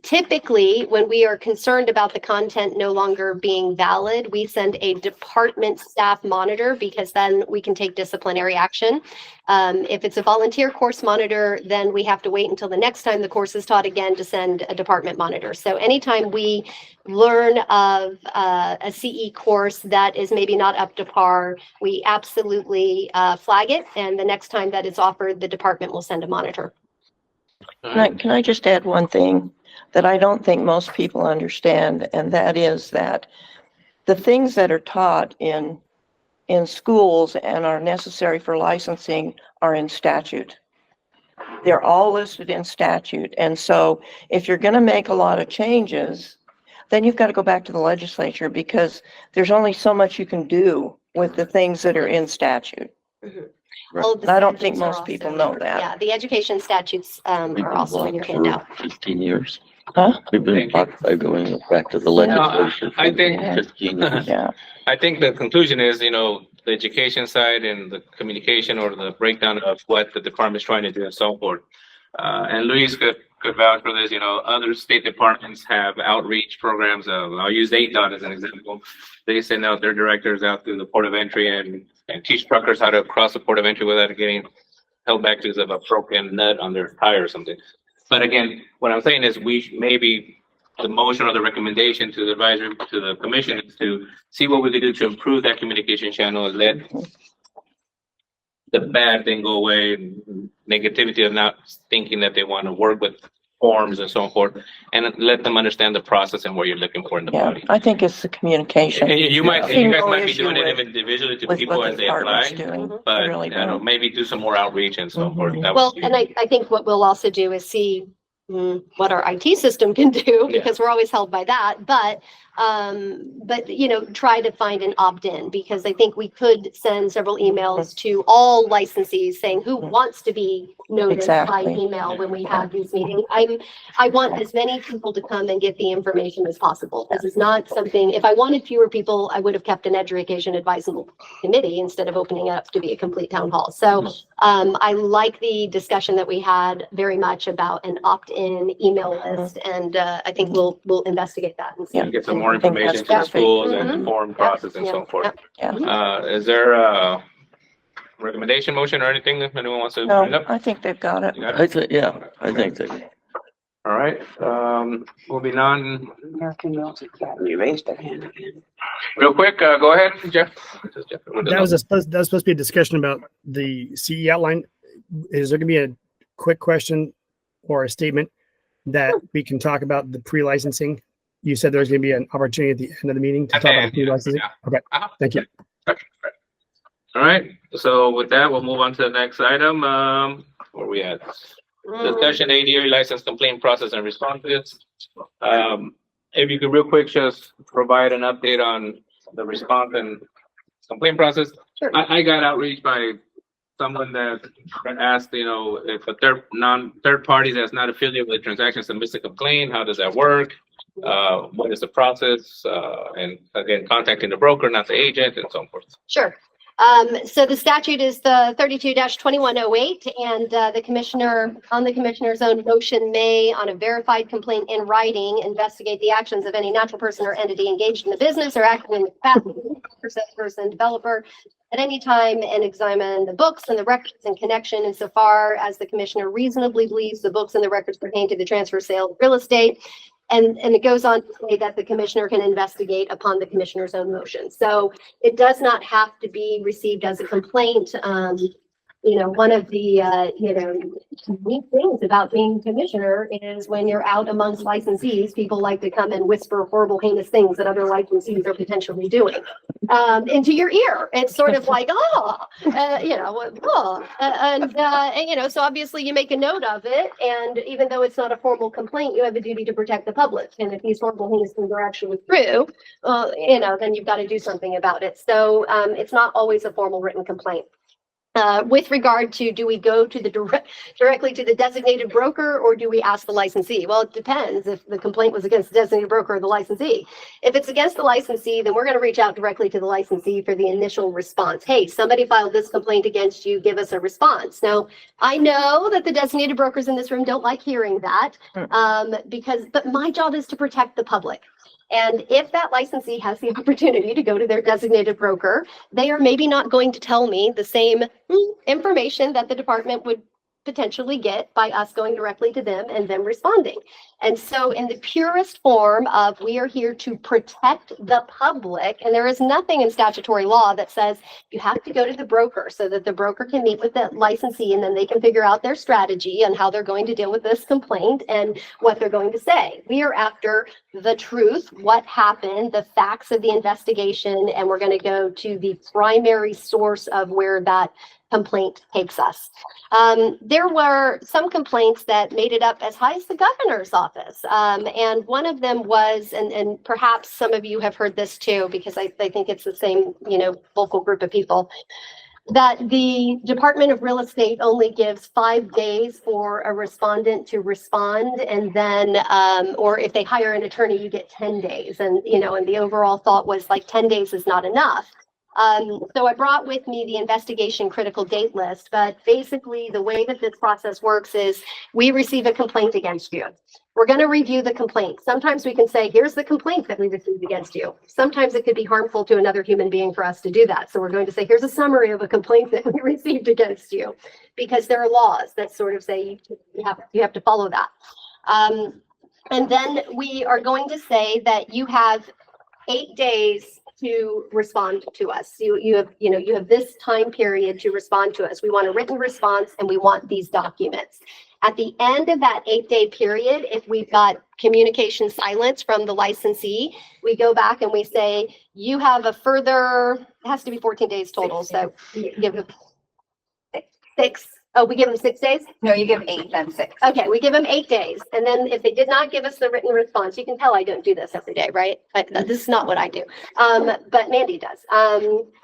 Typically, when we are concerned about the content no longer being valid, we send a department staff monitor because then we can take disciplinary action. If it's a volunteer course monitor, then we have to wait until the next time the course is taught again to send a department monitor. So anytime we learn of a CE course that is maybe not up to par, we absolutely flag it. And the next time that is offered, the department will send a monitor. Can I just add one thing that I don't think most people understand, and that is that the things that are taught in schools and are necessary for licensing are in statute. They're all listed in statute. And so if you're going to make a lot of changes, then you've got to go back to the legislature because there's only so much you can do with the things that are in statute. All of the I don't think statutes are most people also- know that. Yeah, the education statutes are also in your handout. 15 years. Huh? We've been blocked by going back to the legislature. I think- 15 years. Yeah. I think the conclusion is, the education side and the communication or the breakdown of what the department is trying to do and so forth. And Luis could vouch for this, other state departments have outreach programs. I'll use ADRE as an example. They send out their directors out through the port of entry and teach truckers how to cross the port of entry without getting held back because of a broken nut on their tire or something. But again, what I'm saying is the motion or the recommendation to the advisory, to the commission is to see what we can do to improve that communication channel and let the bad thing go away, negativity of not thinking that they want to work with forms and so forth, and let them understand the process and what you're looking for in the Yeah, body. I think it's the communication. And you I see guys no might be issue doing it with- individually to with people what as the they apply, department's doing. but really I don't know, don't. maybe do some more outreach and so forth. That Well, would be- and I think what we'll also do is see what our IT system can do, because we're always held by that. But you know, try to find an opt-in, because I think we could send several emails to all licensees saying who wants to be noticed by Exactly. email when we have these meetings. I want as many people to come and get the information as possible. This is not something, if I wanted fewer people, I would have kept an education advisable committee instead of opening it up to be a complete town hall. So I like the discussion that we had very much about an opt-in email list, and I think we'll investigate that and see. Get some more information to the schools and the form process and so forth. Is there a recommendation motion or anything if anyone wants to bring No, up? I think they've got it. You got it? I think, yeah, I think that. All right, moving on. American Mills Academy raised their hand again. Real quick, go ahead, Jeff. That was supposed to be a discussion about the CE outline. Is there gonna be a quick question or a statement that we can talk about the pre-licensing? You said there's gonna be an opportunity at the end of the meeting to talk about the pre-licensing. Okay, thank you. All right, so with that, we'll move on to the next item. Where we at? Discussion ADRE license complaint process and responses. If you could real quick just provide an update on the response and complaint process. Sure. I got outreach by someone that asked, you know, if a third party that's not affiliated with the transaction submits a complaint, how does that work? What is the process? And again, contacting the broker, not the agent, and so forth. Sure. So the statute is the 32-2108, and the commissioner, on the commissioner's own motion, may, on a verified complaint in writing, investigate the actions of any natural person or entity engaged in the business or acting in the capacity of said person, developer, at any time, and examine the books and the records in connection insofar as the commissioner reasonably believes the books and the records pertain to the transfer sale of real estate. And it goes on to say that the commissioner can investigate upon the commissioner's own motion. So it does not have to be received as a complaint. You know, one of the, neat things about being commissioner is when you're out amongst licensees, people like to come and whisper horrible, heinous things that other licensees are potentially doing into your ear. It's sort of like, so obviously you make a note of it. And even though it's not a formal complaint, you have a duty to protect the public. And if these horrible, heinous things are actually true, then you've got to do something about it. So it's not always a formal written complaint. With regard to, do we go to the directly to the designated broker, or do we ask the licensee? Well, it depends if the complaint was against the designated broker or the licensee. If it's against the licensee, then we're going to reach out directly to the licensee for the initial response. Hey, somebody filed this complaint against you, give us a response. Now, I know that the designated brokers in this room don't like hearing that, but my job is to protect the public. And if that licensee has the opportunity to go to their designated broker, they are maybe not going to tell me the same information that the department would potentially get by us going directly to them and them responding. And so in the purest form of, we are here to protect the public, and there is nothing in statutory law that says you have to go to the broker so that the broker can meet with the licensee and then they can figure out their strategy and how they're going to deal with this complaint and what they're going to say. We are after the truth, what happened, the facts of the investigation, and we're going to go to the primary source of where that complaint takes us. There were some complaints that made it up as high as the governor's office. And one of them was, and perhaps some of you have heard this too, because I think it's the same, vocal group of people, that the Department of Real Estate only gives 5 days for a respondent to respond. And then, or if they hire an attorney, you get 10 days. And, and the overall thought was like 10 days is not enough. So I brought with me the investigation critical date list, but basically the way that this process works is we receive a complaint against you. We're going to review the complaint. Sometimes we can say, here's the complaint that we received against you. Sometimes it could be harmful to another human being for us to do that. So we're going to say, here's a summary of a complaint that we received against you, because there are laws that sort of say you have to follow that. And then we are going to say that you have 8 days to respond to us. You have this time period to respond to us. We want a written response and we want these documents. At the end of that 8-day period, if we've got communication silence from the licensee, we go back and we say, you have a further, it has to be 14 days total. So you give 6 Oh, we give them 6 days? No, you give 8, then 6. Okay, we give them 8 days. And then if they did not give us the written response, you can tell I don't do this every day, right? This is not what I do. But Mandy does.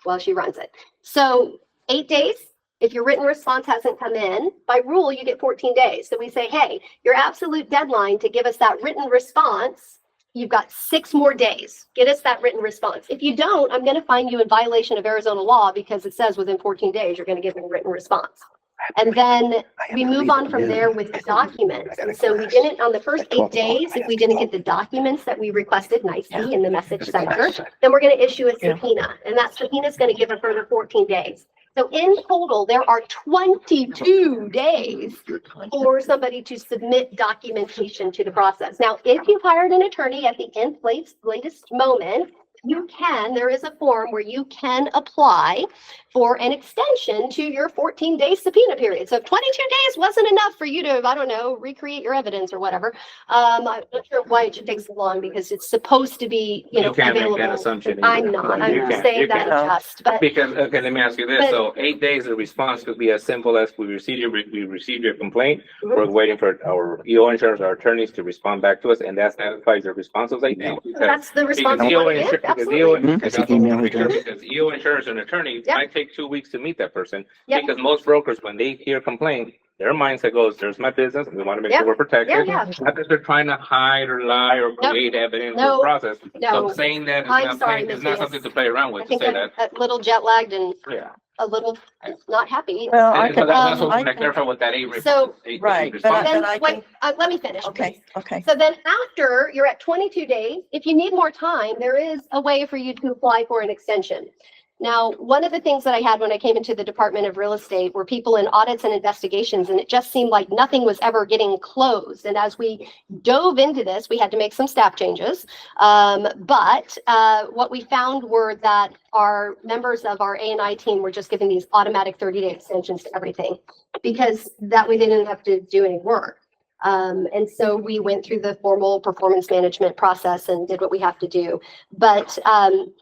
Well, she runs it. So 8 days. If your written response hasn't come in, by rule, you get 14 days. So we say, hey, your absolute deadline to give us that written response, you've got 6 more days. Get us that written response. If you don't, I'm going to find you in violation of Arizona law because it says within 14 days, you're going to give me a written response. And then we move on from there with the documents. And so we didn't, on the first 8 days, if we didn't get the documents that we requested nicely in the message center, then we're going to issue a subpoena. And that subpoena is going to give a further 14 days. So in total, there are 22 days for somebody to submit documentation to the process. Now, if you've hired an attorney at the latest moment, there is a form where you can apply for an extension to your 14-day subpoena period. So if 22 days wasn't enough for you to, I don't know, recreate your evidence or whatever. I'm not sure why it should take so long because it's supposed to be, You can't available. make that assumption. I'm not. I'm saying that just, but. Because, okay, let me ask you this. But- So 8 days of response could be as simple as we received your complaint. We're waiting for our EO insurance, our attorneys to respond back to us, and that satisfies your response of 8 days. That's the responsibility. Because EO insurance and attorney might take 2 weeks to meet that person. Yep. Because most brokers, when they hear complaint, their mindset goes, there's my business, and we want to make Yep. sure we're protected. Yeah. Not that they're trying to hide or lie or create evidence in the No. process. No. So saying that is I'm not sorry, it's Ms. not Davis. something to play around with, I to think say I'm that. a little jet lagged and Yeah. a little not happy. Well, And so that's what I I can- clarify what that eight So- Right, response. but Then, I wait, let me finish, Okay, please. okay. So then after you're at 22 days, if you need more time, there is a way for you to apply for an extension. Now, one of the things that I had when I came into the Department of Real Estate were people in audits and investigations, and it just seemed like nothing was ever getting closed. And as we dove into this, we had to make some staff changes. But what we found were that our members of our A&I team were just giving these automatic 30-day extensions to everything because that way they didn't have to do any work. And so we went through the formal performance management process and did what we have to do. But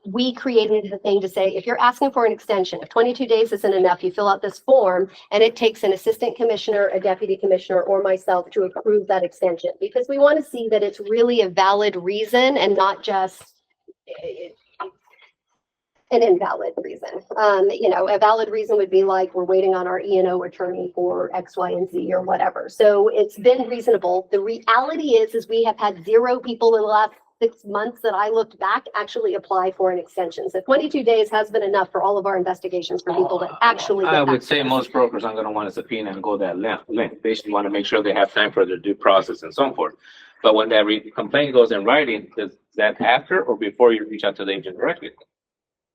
we created a thing to say, if you're asking for an extension, if 22 days isn't enough, you fill out this form and it takes an assistant commissioner, a deputy commissioner, or myself to approve that extension because we want to see that it's really a valid reason and not just an invalid reason. A valid reason would be like, we're waiting on our E&O attorney for X, Y, and Z or whatever. So it's been reasonable. The reality is we have had 0 people in the last 6 months that I looked back actually apply for an extension. So 22 days has been enough for all of our investigations for people to actually I get back would to say us. most brokers aren't gonna want to subpoena and go that length. They should want to make sure they have time for their due process and so forth. But when that complaint goes in writing, is that after or before you reach out to the agent directly?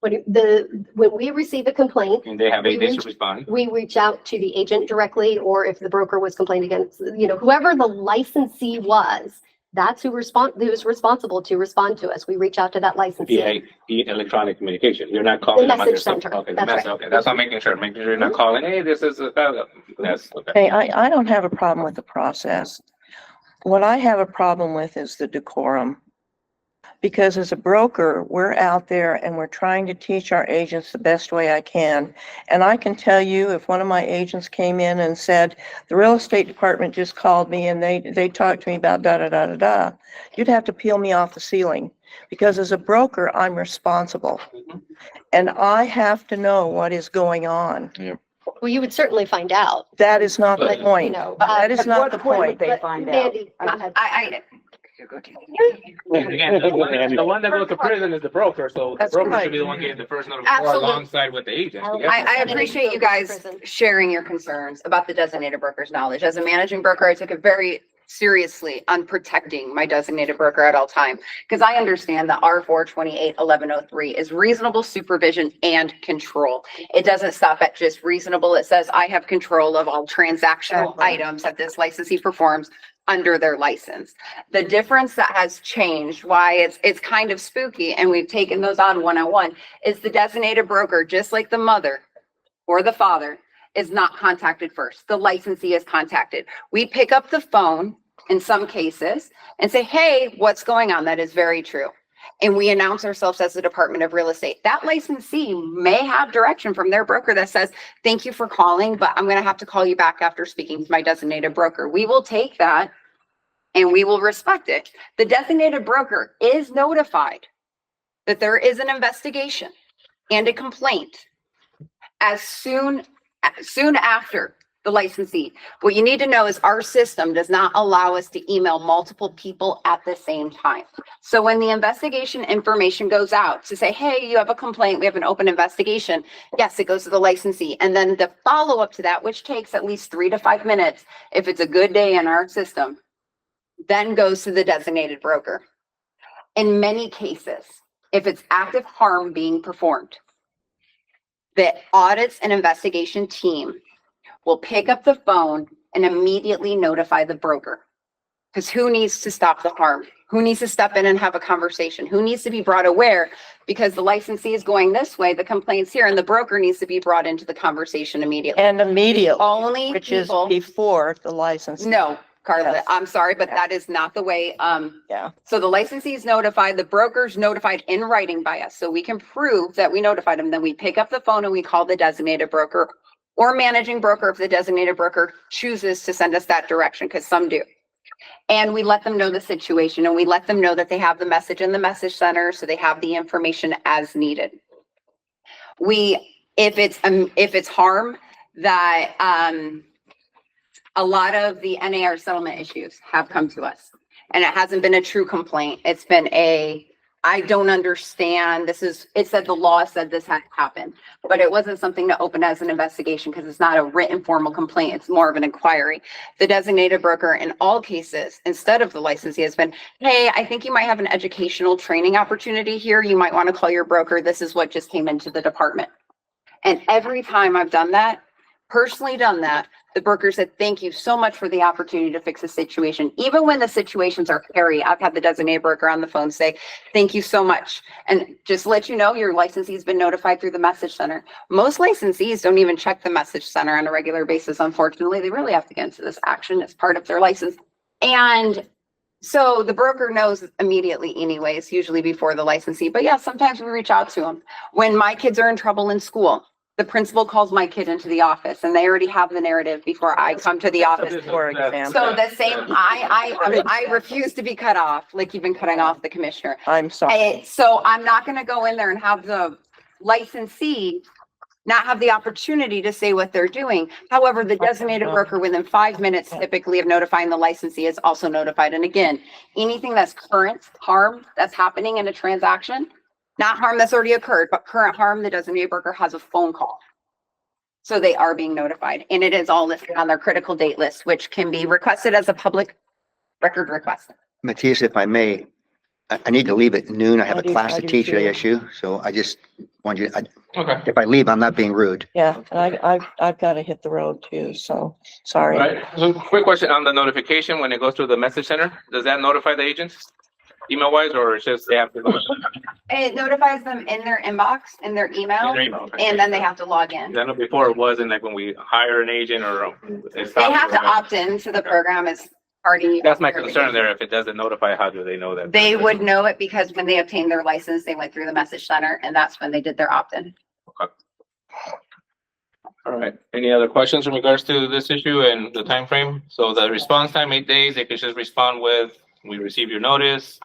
When we receive a complaint, And they have 8 days reach- to respond. we reach out to the agent directly, or if the broker was complained against, whoever the licensee was, that's who's responsible to respond to us. We reach out to that licensee. Via electronic communication. You're not calling The them on your message cell. center. Okay, the That's message, right. okay, that's what I'm making sure you're not calling, hey, this is, that's, okay. Hey, I don't have a problem with the process. What I have a problem with is the decorum. Because as a broker, we're out there and we're trying to teach our agents the best way I can. And I can tell you, if one of my agents came in and said, the real estate department just called me and they talked to me about da-da-da-da-da, you'd have to peel me off the ceiling. Because as a broker, I'm responsible. And I have to know what is going on. Well, you would certainly find out. That is not the But, point. That is not the point. But Mandy, go ahead. Again, the one that goes to prison is the broker, so the That's broker right. should be the one getting the first notification Absolutely. alongside with the agent. I appreciate you guys sharing your concerns about the designated broker's knowledge. As a managing broker, I took it very seriously on protecting my designated broker at all time because I understand that R428-1103 is reasonable supervision and control. It doesn't stop at just reasonable. It says I have control of all transactional items that this licensee performs under their license. The difference that has changed, why it's kind of spooky, and we've taken those on 101, is the designated broker, just like the mother or the father, is not contacted first. The licensee is contacted. We pick up the phone in some cases and say, hey, what's going on? That is very true. and we announce ourselves as the Department of Real Estate, that licensee may have direction from their broker that says, thank you for calling, but I'm going to have to call you back after speaking to my designated broker. We will take that and we will respect it. The designated broker is notified that there is an investigation and a complaint as soon after the licensee. What you need to know is our system does not allow us to email multiple people at the same time. So when the investigation information goes out to say, hey, you have a complaint, we have an open investigation, yes, it goes to the licensee. And then the follow-up to that, which takes at least 3 to 5 minutes, if it's a good day in our system, then goes to the designated broker. In many cases, if it's active harm being performed, the audits and investigation team will pick up the phone and immediately notify the broker. Because who needs to stop the harm? Who needs to step in and have a conversation? Who needs to be brought aware? Because the licensee is going this way, the complaint's here, and the broker needs to be brought into the conversation immediately. And immediately, Only which people, is before the license. no, Carla, Yes. I'm sorry, but that is not the way. Yeah. So the licensee is notified, the broker's notified in writing by us. So we can prove that we notified them. Then we pick up the phone and we call the designated broker or managing broker if the designated broker chooses to send us that direction, because some do. And we let them know the situation, and we let them know that they have the message in the message center, so they have the information as needed. If it's harm that, a lot of the NAR settlement issues have come to us, and it hasn't been a true complaint. It's been I don't understand. It said the law said this had happened, but it wasn't something to open as an investigation because it's not a written formal complaint. It's more of an inquiry. The designated broker in all cases, instead of the licensee, has been, hey, I think you might have an educational training opportunity here. You might want to call your broker. This is what just came into the department. And every time I've done that, personally done that, the broker said, thank you so much for the opportunity to fix the situation. Even when the situations are hairy, I've had the designated broker on the phone say, thank you so much. And just let you know, your licensee has been notified through the message center. Most licensees don't even check the message center on a regular basis. Unfortunately, they really have to get into this action as part of their license. And so the broker knows immediately anyways, usually before the licensee. But yeah, sometimes we reach out to them. When my kids are in trouble in school, the principal calls my kid into the office and they already have the narrative before I come to the office. For example. So the same, I refuse to be cut off, like you've been cutting off the commissioner. I'm sorry. So I'm not gonna go in there and have the licensee not have the opportunity to say what they're doing. However, the designated broker within 5 minutes typically of notifying the licensee is also notified. And again, anything that's current harm that's happening in a transaction, not harm that's already occurred, but current harm, the designated broker has a phone call. So they are being notified, and it is all listed on their critical date list, which can be requested as a public record request. Matthias, if I may, I need to leave at noon. I have a class to teach at too. ASU, so I just want you, Okay. if I leave, I'm not being rude. Yeah, and I've got to hit the road too, so sorry. All right. So quick question on the notification, when it goes through the message center, does that notify the agents email wise, or it's just they have to? It notifies them in their inbox, in their email, In their email, okay. and then they have to log in. I know before it wasn't like when we hire an agent or. They have to opt into the program as party. That's my concern there. If it doesn't notify, how do they know that? They would know it because when they obtained their license, they went through the message center, and that's when they did their opt-in. All right. Any other questions in regards to this issue and the time frame? So the response time, 8 days, they could just respond with, we receive your notice.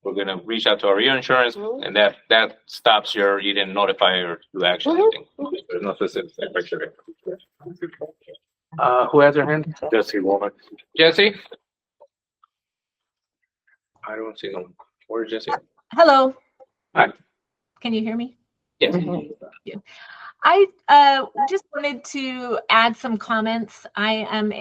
We're gonna reach out to our insurance, and that stops you didn't notify or do action or anything. There's no specific criteria. Who has their hand? Jesse Womack. Jesse? I don't see no. Where's Jesse? Hello. Hi. Can you hear me? Yes. I just wanted to add some comments. I am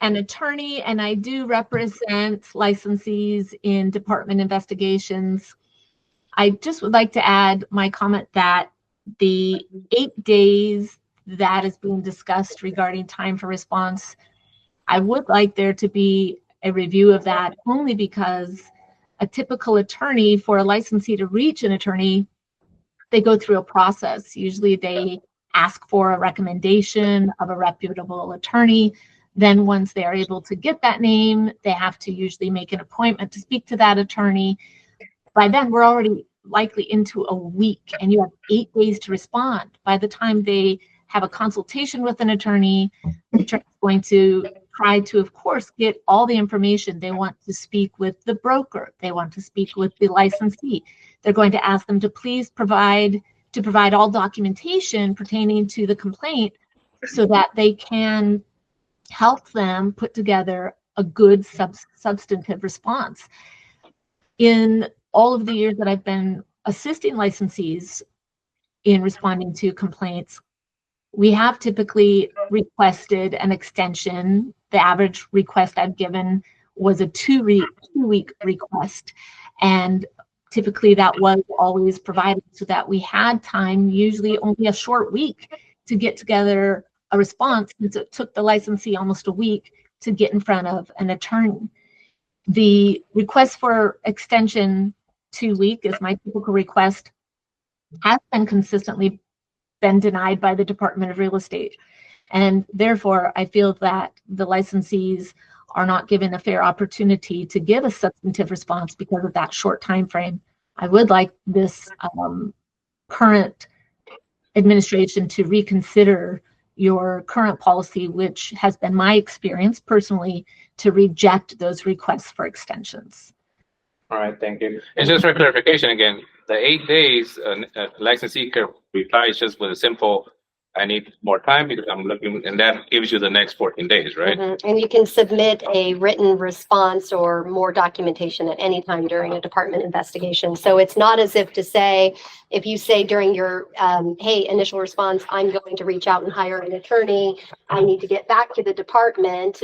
an attorney and I do represent licensees in department investigations. I just would like to add my comment that the 8 days that is being discussed regarding time for response, I would like there to be a review of that, only because a typical attorney, for a licensee to reach an attorney, they go through a process. Usually they ask for a recommendation of a reputable attorney. Then once they are able to get that name, they have to usually make an appointment to speak to that attorney. by then we're already likely into a week and you have 8 days to respond. By the time they have a consultation with an attorney, the attorney is going to try to, of course, get all the information. They want to speak with the broker. They want to speak with the licensee. They're going to ask them to please provide all documentation pertaining to the complaint so that they can help them put together a good substantive response. In all of the years that I've been assisting licensees in responding to complaints, we have typically requested an extension. The average request I've given was a two-week request. And typically that was always provided so that we had time, usually only a short week, to get together a response, since it took the licensee almost a week to get in front of an attorney. The request for extension 2 week is my typical request, has been consistently been denied by the Department of Real Estate. And therefore, I feel that the licensees are not given a fair opportunity to give a substantive response because of that short time frame. I would like this current administration to reconsider your current policy, which has been my experience personally, to reject those requests for extensions. All right, thank you. And just for clarification again, the 8 days, licensee can reply just with a simple, I need more time because I'm looking, and that gives you the next 14 days, right? And you can submit a written response or more documentation at any time during a department investigation. So it's not as if to say, if you say during your, hey, initial response, I'm going to reach out and hire an attorney, I need to get back to the department,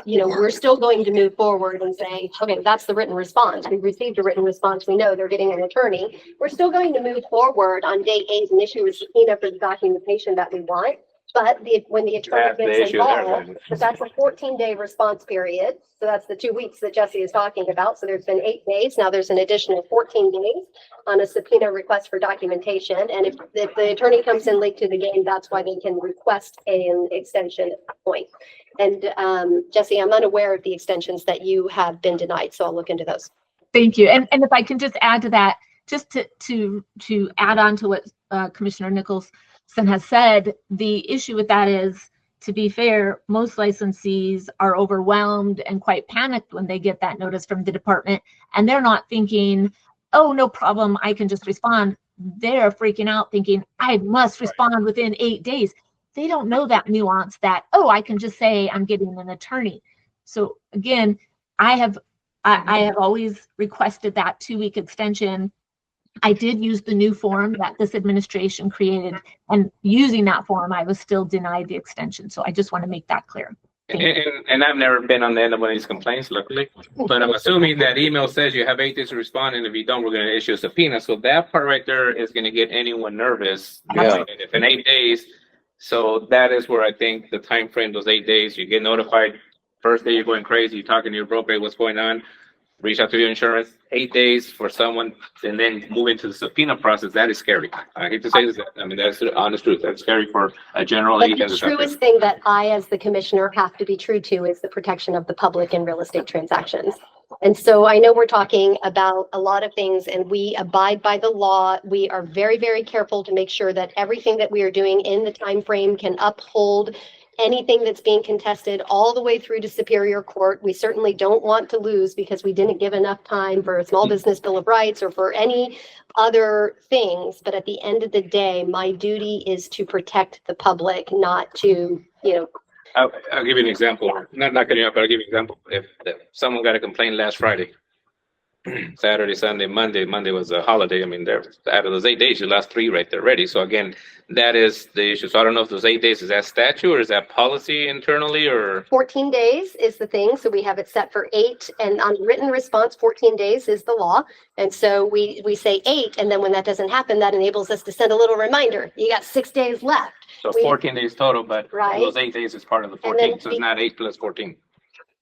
we're still going to move forward and say, okay, that's the written response. We received a written response. We know they're getting an attorney. We're still going to move forward on day 8 and issue a subpoena for the documentation that we want. But when the attorney gets involved, but that's a 14-day response period. So that's the 2 weeks that Jesse is talking about. So there's been 8 days. Now there's an additional 14 days on a subpoena request for documentation. And if the attorney comes in late to the game, that's why they can request an extension at that point. And Jesse, I'm unaware of the extensions that you have been denied, so I'll look into those. Thank you. And if I can just add to that, just to add on to what Commissioner Nicholson has said, the issue with that is, to be fair, most licensees are overwhelmed and quite panicked when they get that notice from the department, and they're not thinking, oh, no problem, I can just respond. They're freaking out thinking, I must respond within 8 days. They don't know that nuance that, oh, I can just say I'm getting an attorney. So again, I have always requested that 2-week extension. I did use the new form that this administration created, and using that form, I was still denied the extension. So I just want to make that clear. And I've never been on the end of one of these complaints, luckily. But I'm assuming that email says you have 8 days to respond, and if you don't, we're going to issue a subpoena. So that part right there is going to get anyone nervous. Yeah. If in 8 days, so that is where I think the time frame, those 8 days, you get notified. First day you're going crazy, you're talking to your broker, what's going on? Reach out to your insurance. 8 days for someone, and then move into the subpoena process. That is scary. I hate to say this. I mean, that's the honest truth. That's scary for a general But agent. the truest thing that I, as the commissioner, have to be true to is the protection of the public in real estate transactions. And so I know we're talking about a lot of things, and we abide by the law. We are very, very careful to make sure that everything that we are doing in the time frame can uphold anything that's being contested all the way through to Superior Court. We certainly don't want to lose because we didn't give enough time for a small business bill of rights or for any other things. But at the end of the day, my duty is to protect the public, not to, I'll give you an example. Not cutting you off, but I'll give you an example. If someone got a complaint last Friday, Saturday, Sunday, Monday was a holiday. I mean, out of those 8 days, you lost 3 right there already. So again, that is the issue. So I don't know if those 8 days, is that statute or is that policy internally, or? 14 days is the thing. So we have it set for 8, and on written response, 14 days is the law. And so we say 8. And then when that doesn't happen, that enables us to send a little reminder. You got 6 days left. So 14 days total, but Right. those 8 days is part of the And then 14. So it's not 8 plus 14.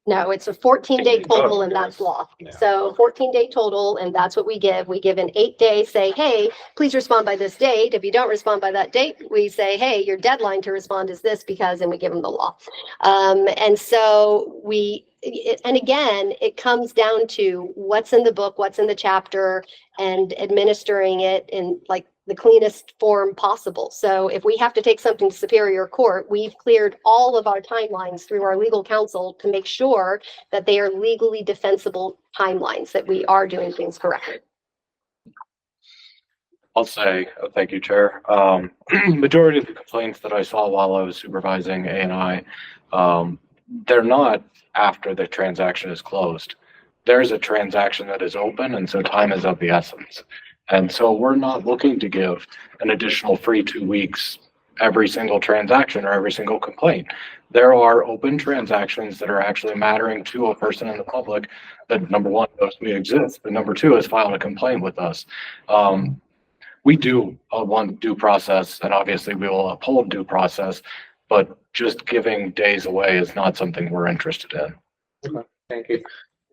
No, it's a 14-day total, and that's law. So 14-day total, and that's what we give. We give an 8-day, say, hey, please respond by this date. If you don't respond by that date, we say, hey, your deadline to respond is this because, and we give them the law. And so we and again, it comes down to what's in the book, what's in the chapter, and administering it in like the cleanest form possible. So if we have to take something to Superior Court, we've cleared all of our timelines through our legal counsel to make sure that they are legally defensible timelines, that we are doing things correctly. I'll say, thank you, Chair. Majority of the complaints that I saw while I was supervising A&I, they're not after the transaction is closed. There's a transaction that is open, and so time is of the essence. And so we're not looking to give an additional free 2 weeks every single transaction or every single complaint. There are open transactions that are actually mattering to a person in the public that, number one, knows we exist, but number two, has filed a complaint with us. We do want due process, and obviously we will uphold due process, but just giving days away is not something we're interested in. Okay, thank you.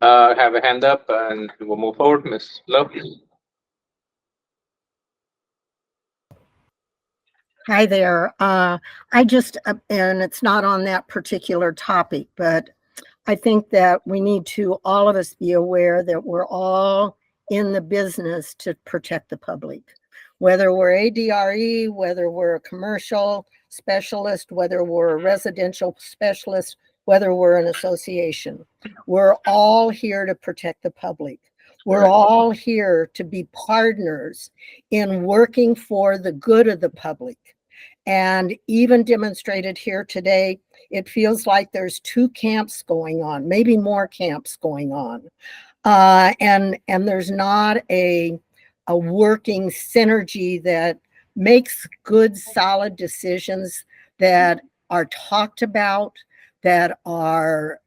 Have a hand up and we'll move forward. Ms. Love. Hi there. I just, and it's not on that particular topic, but I think that we need to, all of us, be aware that we're all in the business to protect the public. Whether we're ADRE, whether we're a commercial specialist, whether we're a residential specialist, whether we're an association, we're all here to protect the public. We're all here to be partners in working for the good of the public. And even demonstrated here today, it feels like there's two camps going on, maybe more camps going on. And there's not a working synergy that makes good, solid decisions that are talked about, that are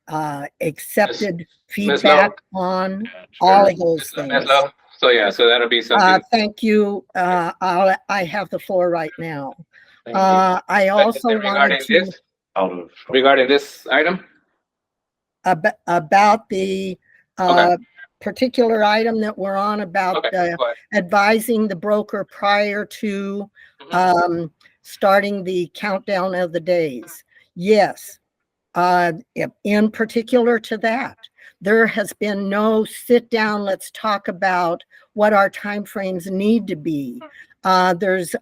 accepted feedback on, all of those things. So yeah, so that'll be something. Thank you. I have the floor right now. I also wanted to. Regarding this item? About the particular item that we're on about advising the broker prior to starting the countdown of the days. Yes, in particular to that, there has been no sit down, let's talk about what our timeframes need to be. There's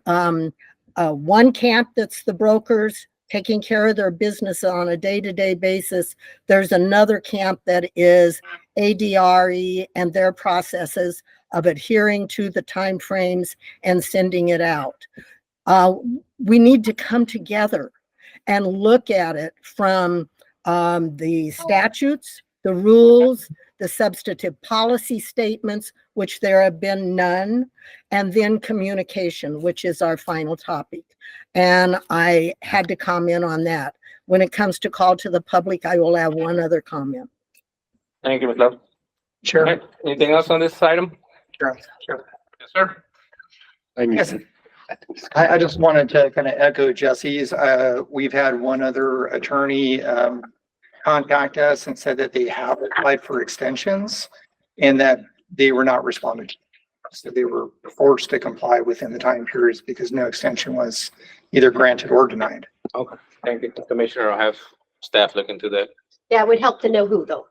one camp that's the brokers taking care of their business on a day-to-day basis. There's another camp that is ADRE and their processes of adhering to the timeframes and sending it out. We need to come together and look at it from the statutes, the rules, the substantive policy statements, which there have been none, and then communication, which is our final topic. And I had to comment on that. When it comes to call to the public, I will have one other comment. Thank you, Ms. Love. Sure. Right. Anything else on this item? Sure. Yes, sir. Yes. I just wanted to kind of echo Jesse's. We've had one other attorney contact us and said that they have applied for extensions and that they were not responded to. So they were forced to comply within the time periods because no extension was either granted or denied. Okay, thank you. Commissioner, I'll have staff look into that. Yeah, it would help to know who though.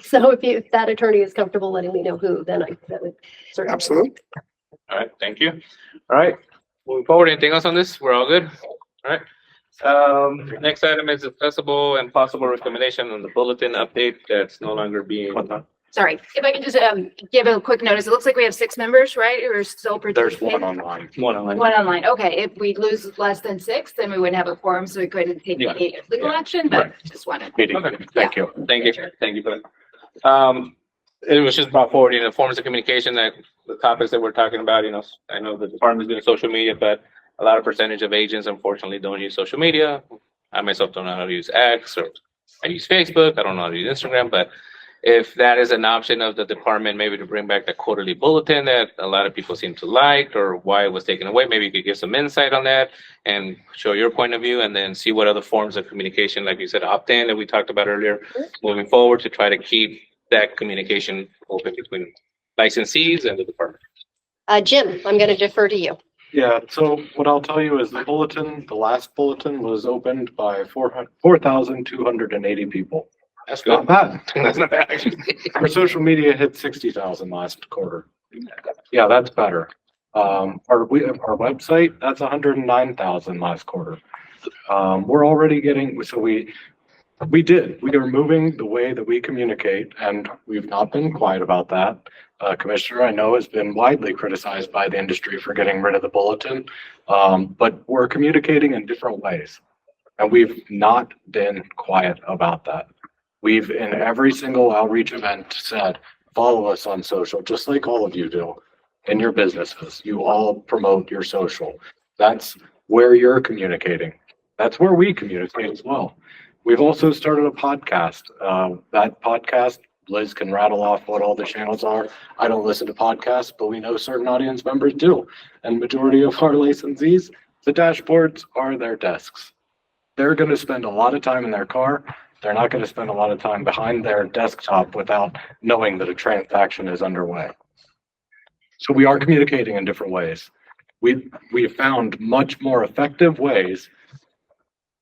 So if that attorney is comfortable letting me know who, then that would certainly. Absolutely. All right, thank you. All right, moving forward, anything else on this? We're all good? All right. Next item is accessible and possible recommendation on the bulletin update that's no longer being. Sorry, if I can just give a quick notice. It looks like we have 6 members, right? Who are still There's participating. one online. One online. One online. Okay, if we lose less than 6, then we wouldn't have a quorum, so we couldn't take any legal action, but just wanted. Okay. Thank you. Thank you. Thank you for that. It was just about forwarding the forms of communication that the topics that we're talking about, I know the department's doing social media, but a lot of percentage of agents unfortunately don't use social media. I myself don't know how to use X, or I use Facebook. I don't know how to use Instagram, but if that is an option of the department, maybe to bring back the quarterly bulletin that a lot of people seem to like, or why it was taken away, maybe you could give some insight on that and show your point of view, and then see what other forms of communication, like you said, opt-in that we talked about earlier, moving forward to try to keep that communication open between licensees and the department. Jim, I'm going to defer to you. Yeah, so what I'll tell you is the last bulletin was opened by 4,280 people. That's Not good. bad. That's not bad. Our social media hit 60,000 last quarter. Yeah, that's better. Our website, that's 109,000 last quarter. We're already getting, so we are moving the way that we communicate, and we've not been quiet about that. Commissioner, I know, has been widely criticized by the industry for getting rid of the bulletin, but we're communicating in different ways, and we've not been quiet about that. We've, in every single outreach event, said, follow us on social, just like all of you do in your businesses. You all promote your social. That's where you're communicating. That's where we communicate as well. We've also started a podcast. That podcast, Liz can rattle off what all the channels are. I don't listen to podcasts, but we know certain audience members do. And majority of our licensees, the dashboards are their desks. They're going to spend a lot of time in their car. They're not going to spend a lot of time behind their desktop without knowing that a transaction is underway. So we are communicating in different ways. We have found much more effective ways.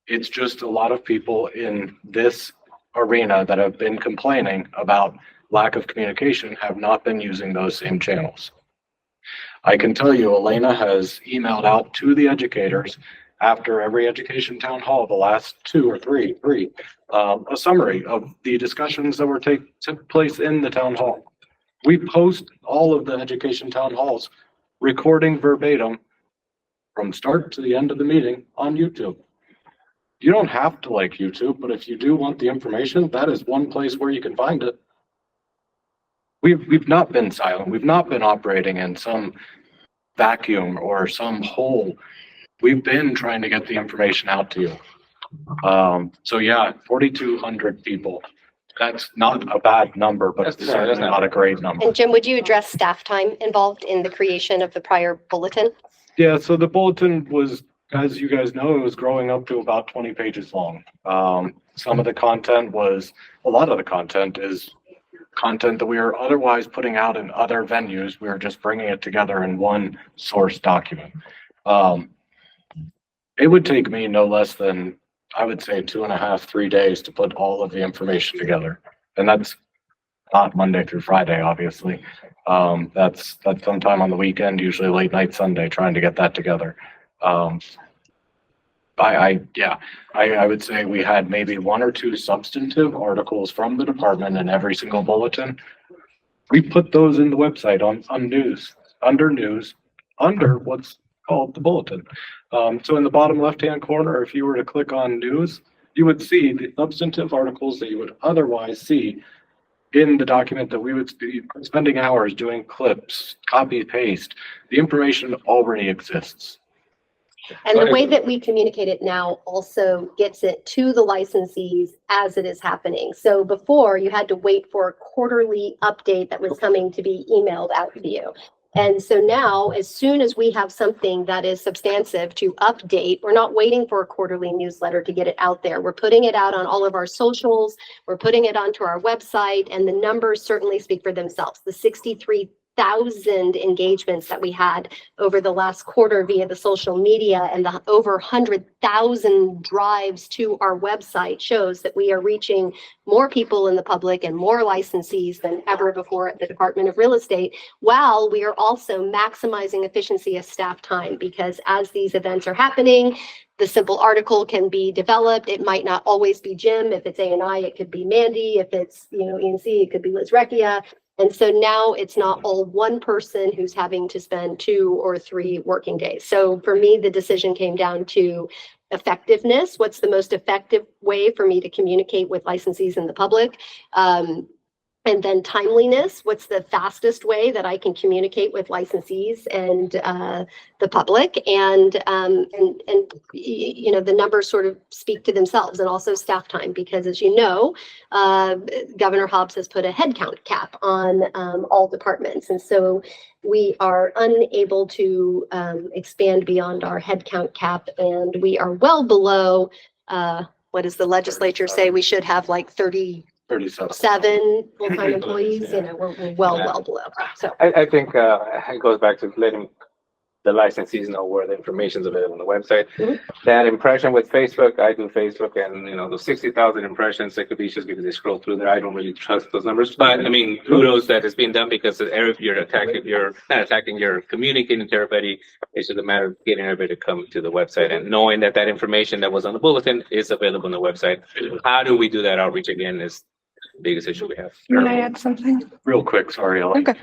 It's just a lot of people in this arena that have been complaining about lack of communication have not been using those same channels. I can tell you, Elena has emailed out to the educators after every education town hall, the last two or three, a summary of the discussions that took place in the town hall. We post all of the education town halls, recording verbatim from start to the end of the meeting on YouTube. You don't have to like YouTube, but if you do want the information, that is one place where you can find it. We've not been silent. We've not been operating in some vacuum or some hole. We've been trying to get the information out to you. So yeah, 4,200 people. That's not a bad number, but it's certainly not a great number. And Jim, would you address staff time involved in the creation of the prior bulletin? Yeah, so the bulletin was, as you guys know, it was growing up to about 20 pages long. Some of the content was, a lot of the content is content that we are otherwise putting out in other venues. We are just bringing it together in one source document. It would take me no less than, I would say, 2.5, 3 days to put all of the information together. And that's not Monday through Friday, obviously. That's sometime on the weekend, usually late night Sunday, trying to get that together. I would say we had maybe 1 or 2 substantive articles from the department in every single bulletin. We put those in the website on news, under what's called the bulletin. So in the bottom left-hand corner, if you were to click on news, you would see the substantive articles that you would otherwise see in the document that we would be spending hours doing clips, copy, paste. The information already exists. And the way that we communicate it now also gets it to the licensees as it is happening. So before, you had to wait for a quarterly update that was coming to be emailed out to you. And so now, as soon as we have something that is substantive to update, we're not waiting for a quarterly newsletter to get it out there. We're putting it out on all of our socials. We're putting it onto our website, and the numbers certainly speak for themselves. The 63,000 engagements that we had over the last quarter via the social media and the over 100,000 drives to our website shows that we are reaching more people in the public and more licensees than ever before at the Department of Real Estate, while we are also maximizing efficiency of staff time, because as these events are happening, the simple article can be developed. It might not always be Jim. If it's A&I, it could be Mandy. If it's, E&C, it could be Liz Recchia. And so now it's not all one person who's having to spend 2 or 3 working days. So for me, the decision came down to effectiveness. What's the most effective way for me to communicate with licensees and the public? And then timeliness. What's the fastest way that I can communicate with licensees and the public? And the numbers sort of speak to themselves, and also staff time, because as you know, Governor Hobbs has put a headcount cap on all departments. And so we are unable to expand beyond our headcount cap, and we are well below, what does the legislature say? We should have like 37 full-time employees. We're well below. So I think it goes back to letting the licensees know where the information is available on the website. That impression with Facebook, I do Facebook, and those 60,000 impressions, it could be just because they scroll through there. I don't really trust those numbers, but I mean, kudos that it's being done, because you're not attacking, you're communicating to everybody. It's just a matter of getting everybody to come to the website and knowing that that information that was on the bulletin is available on the website. How do we do that outreach again is the biggest issue we have. Can I add something? Real quick, sorry, Ellie. Okay.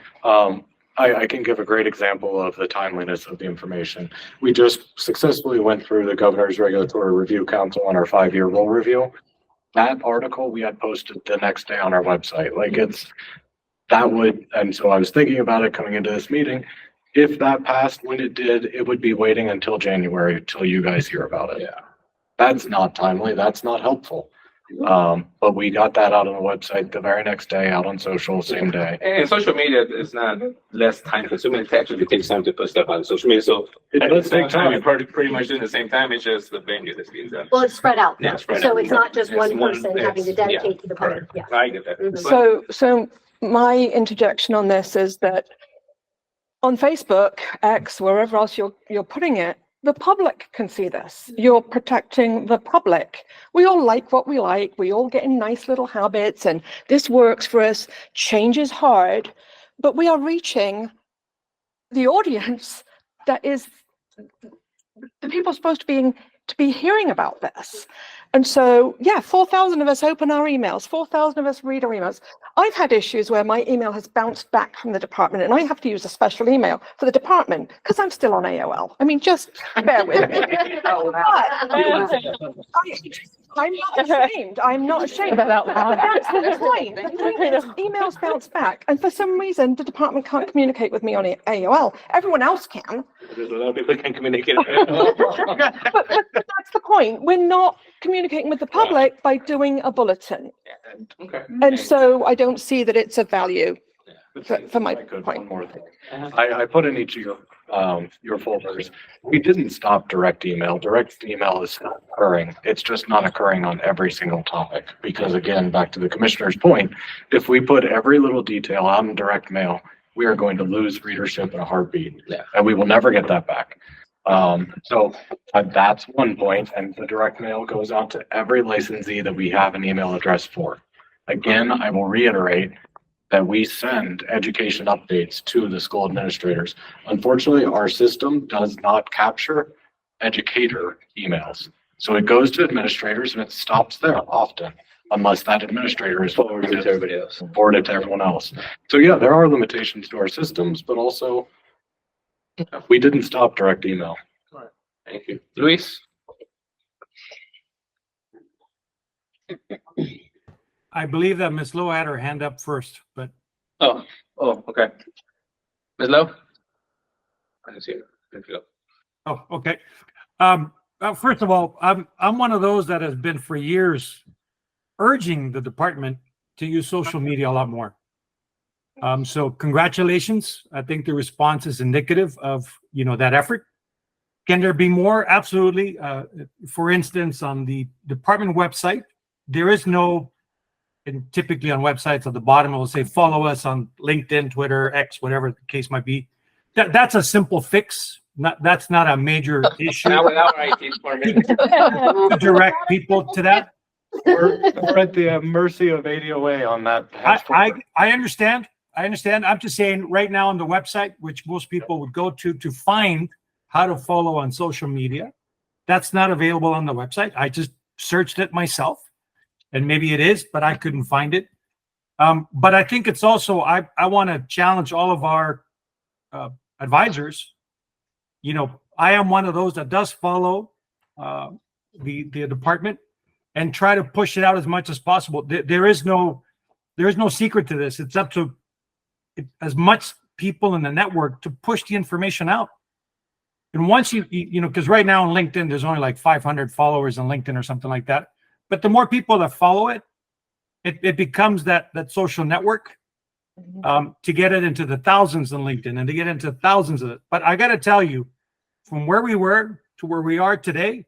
I can give a great example of the timeliness of the information. We just successfully went through the Governor's Regulatory Review Council on our 5-year rule review. That article we had posted the next day on our website. And so I was thinking about it coming into this meeting. If that passed when it did, it would be waiting until January till you guys hear about it. Yeah. That's not timely. That's not helpful. But we got that out on the website the very next day, out on social, same day. And social media is not less time consuming. It actually takes time to put stuff on social media. So it does take time. You're pretty much doing the same time. It's just the venue that's being done. Well, it's spread out. Yeah, spread So out. it's not just one person it's- having to dedicate yeah, to the public. correct. Yeah. I get that. So my interjection on this is that on Facebook, X, wherever else you're putting it, the public can see this. You're protecting the public. We all like what we like. We all get in nice little habits, and this works for us. Change is hard, but we are reaching the audience that is the people supposed to be hearing about this. And so, yeah, 4,000 of us open our emails, 4,000 of us read our emails. I've had issues where my email has bounced back from the department and I have to use a special email for the department because I'm still on AOL. I mean, just bear with me. I'm not ashamed. I'm not ashamed. That out loud. That's the point. The point is emails bounce back. And for some reason, the department can't communicate with me on AOL. Everyone else can. There's a lot of people can communicate. But that's the point. We're not communicating with the public by doing a bulletin. Okay. And so I don't see that it's of value for my One point. more thing. I put in each of your folders. We didn't stop direct email. Direct email is still occurring. It's just not occurring on every single topic. Because again, back to the commissioner's point, if we put every little detail on direct mail, we are going to lose readership in a heartbeat. Yeah. And we will never get that back. So that's one point, and the direct mail goes out to every licensee that we have an email address for. Again, I will reiterate that we send education updates to the school administrators. Unfortunately, our system does not capture educator emails. So it goes to administrators and it stops there often, unless that administrator is Forwarded to everybody else. forwarded to everyone else. So yeah, there are limitations to our systems, but also we didn't stop direct email. Thank you. Luis? I believe that Ms. Lowe had her hand up first, but Oh, okay. Ms. Lowe? I didn't see her. There you go. oh, okay. First of all, I'm one of those that has been for years urging the department to use social media a lot more. So congratulations. I think the response is indicative of, that effort. Can there be more? Absolutely. For instance, on the department website, there is no, and typically on websites at the bottom, it will say, follow us on LinkedIn, Twitter, X, whatever the case might be. That's a simple fix. That's not a major issue. Now our IT department. To direct people to that. We're at the mercy of ADOA on that. I understand. I'm just saying right now on the website, which most people would go to find how to follow on social media, that's not available on the website. I just searched it myself, and maybe it is, but I couldn't find it. But I think it's also, I want to challenge all of our advisors. I am one of those that does follow the department and try to push it out as much as possible. There is no secret to this. It's up to as much people in the network to push the information out. And once because right now on LinkedIn, there's only like 500 followers on LinkedIn or something like that. But the more people that follow it, it becomes that social network to get it into the thousands on LinkedIn and to get into thousands of it. But I got to tell you, from where we were to where we are today,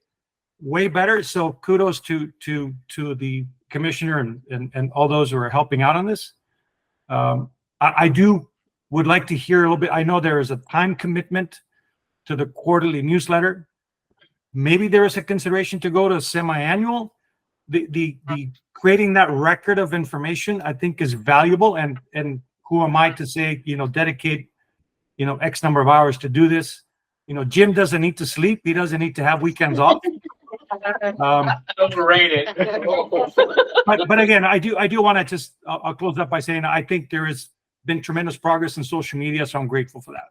way better. So kudos to the commissioner and all those who are helping out on this. I would like to hear a little bit. I know there is a time commitment to the quarterly newsletter. Maybe there is a consideration to go to semi-annual. The creating that record of information, I think, is valuable. And who am I to say, dedicate, X number of hours to do this? Jim doesn't need to sleep. He doesn't need to have weekends off. Overrated. But again, I do want to just, I'll close up by saying I think there has been tremendous progress in social media, so I'm grateful for that.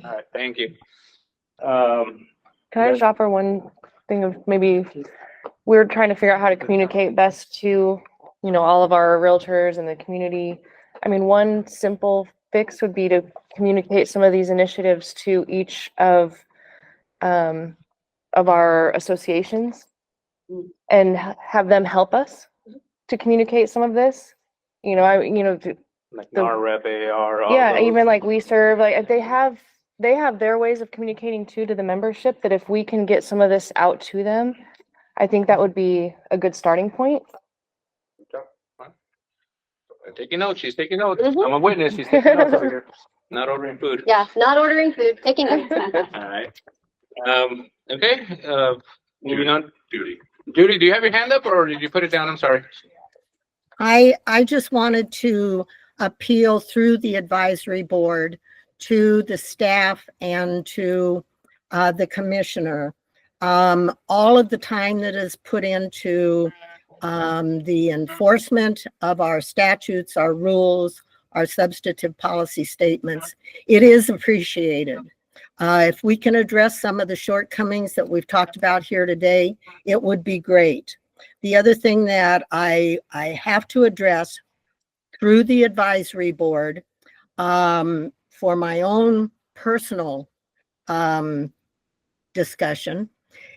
All right, thank you. Can I just offer one thing of maybe we're trying to figure out how to communicate best to, all of our realtors and the community. I mean, one simple fix would be to communicate some of these initiatives to each of our associations and have them help us to communicate some of this. Like NARREP, AR, all yeah, those. even like we serve, like they have their ways of communicating too to the membership, that if we can get some of this out to them, I think that would be a good starting point. Taking notes. She's taking notes. I'm a witness. She's taking notes over here. Not ordering food. Yeah, not ordering food, taking notes. All right. Okay. Moving on. Judy, do you have your hand up or did you put it down? I'm sorry. I just wanted to appeal through the advisory board to the staff and to the commissioner. All of the time that is put into the enforcement of our statutes, our rules, our substantive policy statements, it is appreciated. If we can address some of the shortcomings that we've talked about here today, it would be great. The other thing that I have to address through the advisory board for my own personal discussion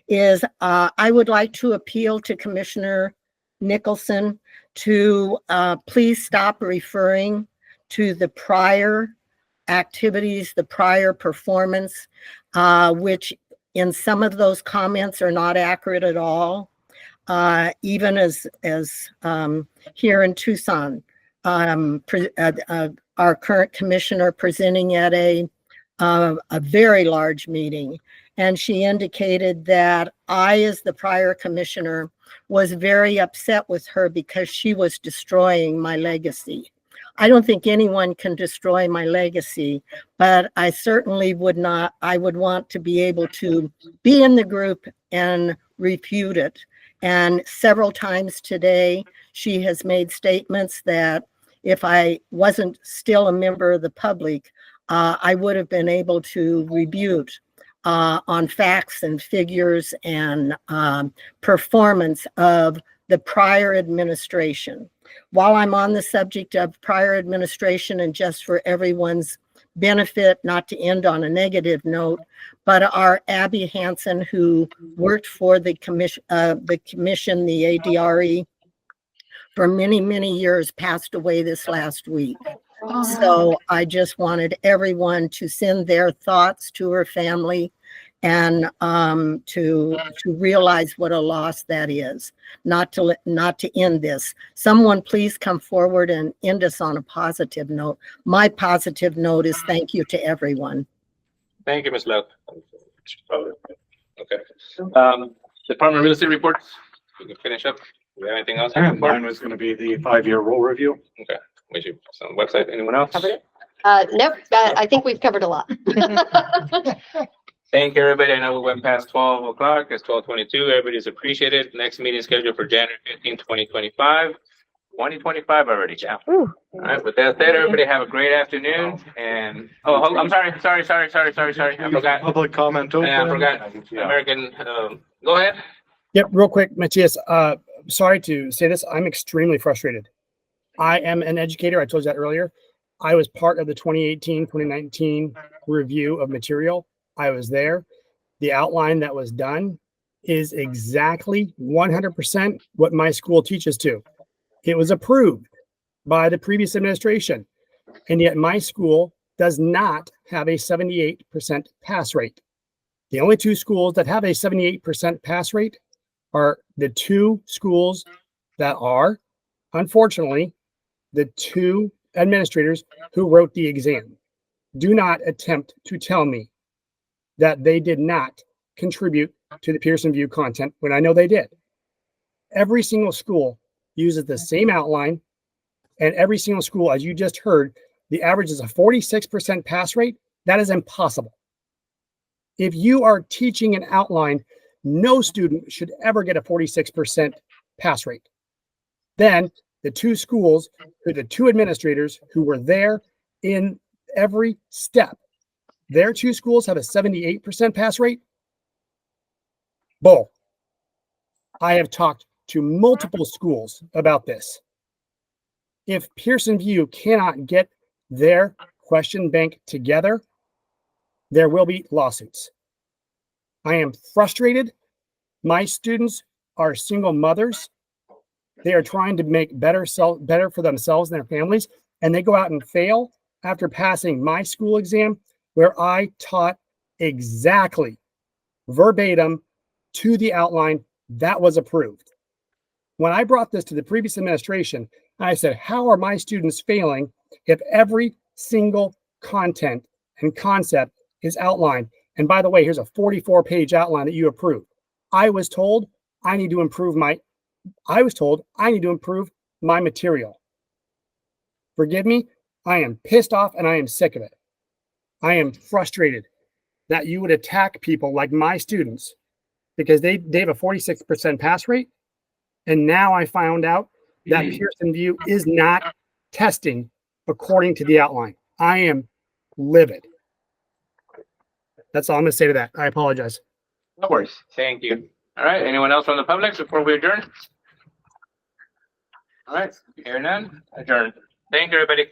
is I would like to appeal to Commissioner Nicholson to please stop referring to the prior activities, the prior performance, which in some of those comments are not accurate at all. Even as here in Tucson, our current commissioner presenting at a very large meeting, and she indicated that I, as the prior commissioner, was very upset with her because she was destroying my legacy. I don't think anyone can destroy my legacy, but I certainly would not. I would want to be able to be in the group and refute it. And several times today, she has made statements that if I wasn't still a member of the public, I would have been able to rebut on facts and figures and performance of the prior administration. While I'm on the subject of prior administration, and just for everyone's benefit, not to end on a negative note, but our Abby Hansen, who worked for the commission, the ADRE, for many, many years, passed away this last week. So I just wanted everyone to send their thoughts to her family and to realize what a loss that is, not to end this. Someone please come forward and end us on a positive note. My positive note is thank you to everyone. Thank you, Ms. Love. Okay. Department of Real Estate reports. We can finish up. Do we have anything else? Mine was going to be the 5-year rule review. Okay. We should put on the website. Anyone else? Nope, I think we've covered a lot. Thank you, everybody. I know we went past 12 o'clock. It's 12:22. Everybody's appreciated. Next meeting scheduled for January 15, 2025. 2025 already. Yeah. All right. With that said, everybody have a great afternoon. And I'm sorry. I forgot. Public comment open. Yeah, I forgot. American. Go ahead. Yep, real quick, Matthias. Sorry to say this. I'm extremely frustrated. I am an educator. I told you that earlier. I was part of the 2018-2019 review of material. I was there. The outline that was done is exactly 100% what my school teaches to. It was approved by the previous administration, and yet my school does not have a 78% pass rate. The only two schools that have a 78% pass rate are the two schools that are, unfortunately, the two administrators who wrote the exam. Do not attempt to tell me that they did not contribute to the Pearson VUE content when I know they did. Every single school uses the same outline, and every single school, as you just heard, the average is a 46% pass rate. That is impossible. If you are teaching an outline, no student should ever get a 46% pass rate. Then the two schools, the two administrators who were there in every step, their two schools have a 78% pass rate. Bull. I have talked to multiple schools about this. If Pearson VUE cannot get their question bank together, there will be lawsuits. I am frustrated. My students are single mothers. They are trying to make better for themselves and their families, and they go out and fail after passing my school exam, where I taught exactly verbatim to the outline that was approved. When I brought this to the previous administration, I said, how are my students failing if every single content and concept is outlined? And by the way, here's a 44-page outline that you approved. I was told I need to improve my material. Forgive me, I am pissed off and I am sick of it. I am frustrated that you would attack people like my students because they have a 46% pass rate. And now I found out that Pearson VUE is not testing according to the outline. I am livid. That's all I'm going to say to that. I apologize. No worries. Thank you. All right. Anyone else from the public before we adjourn? All right. Hearing none, adjourn. Thank you, everybody.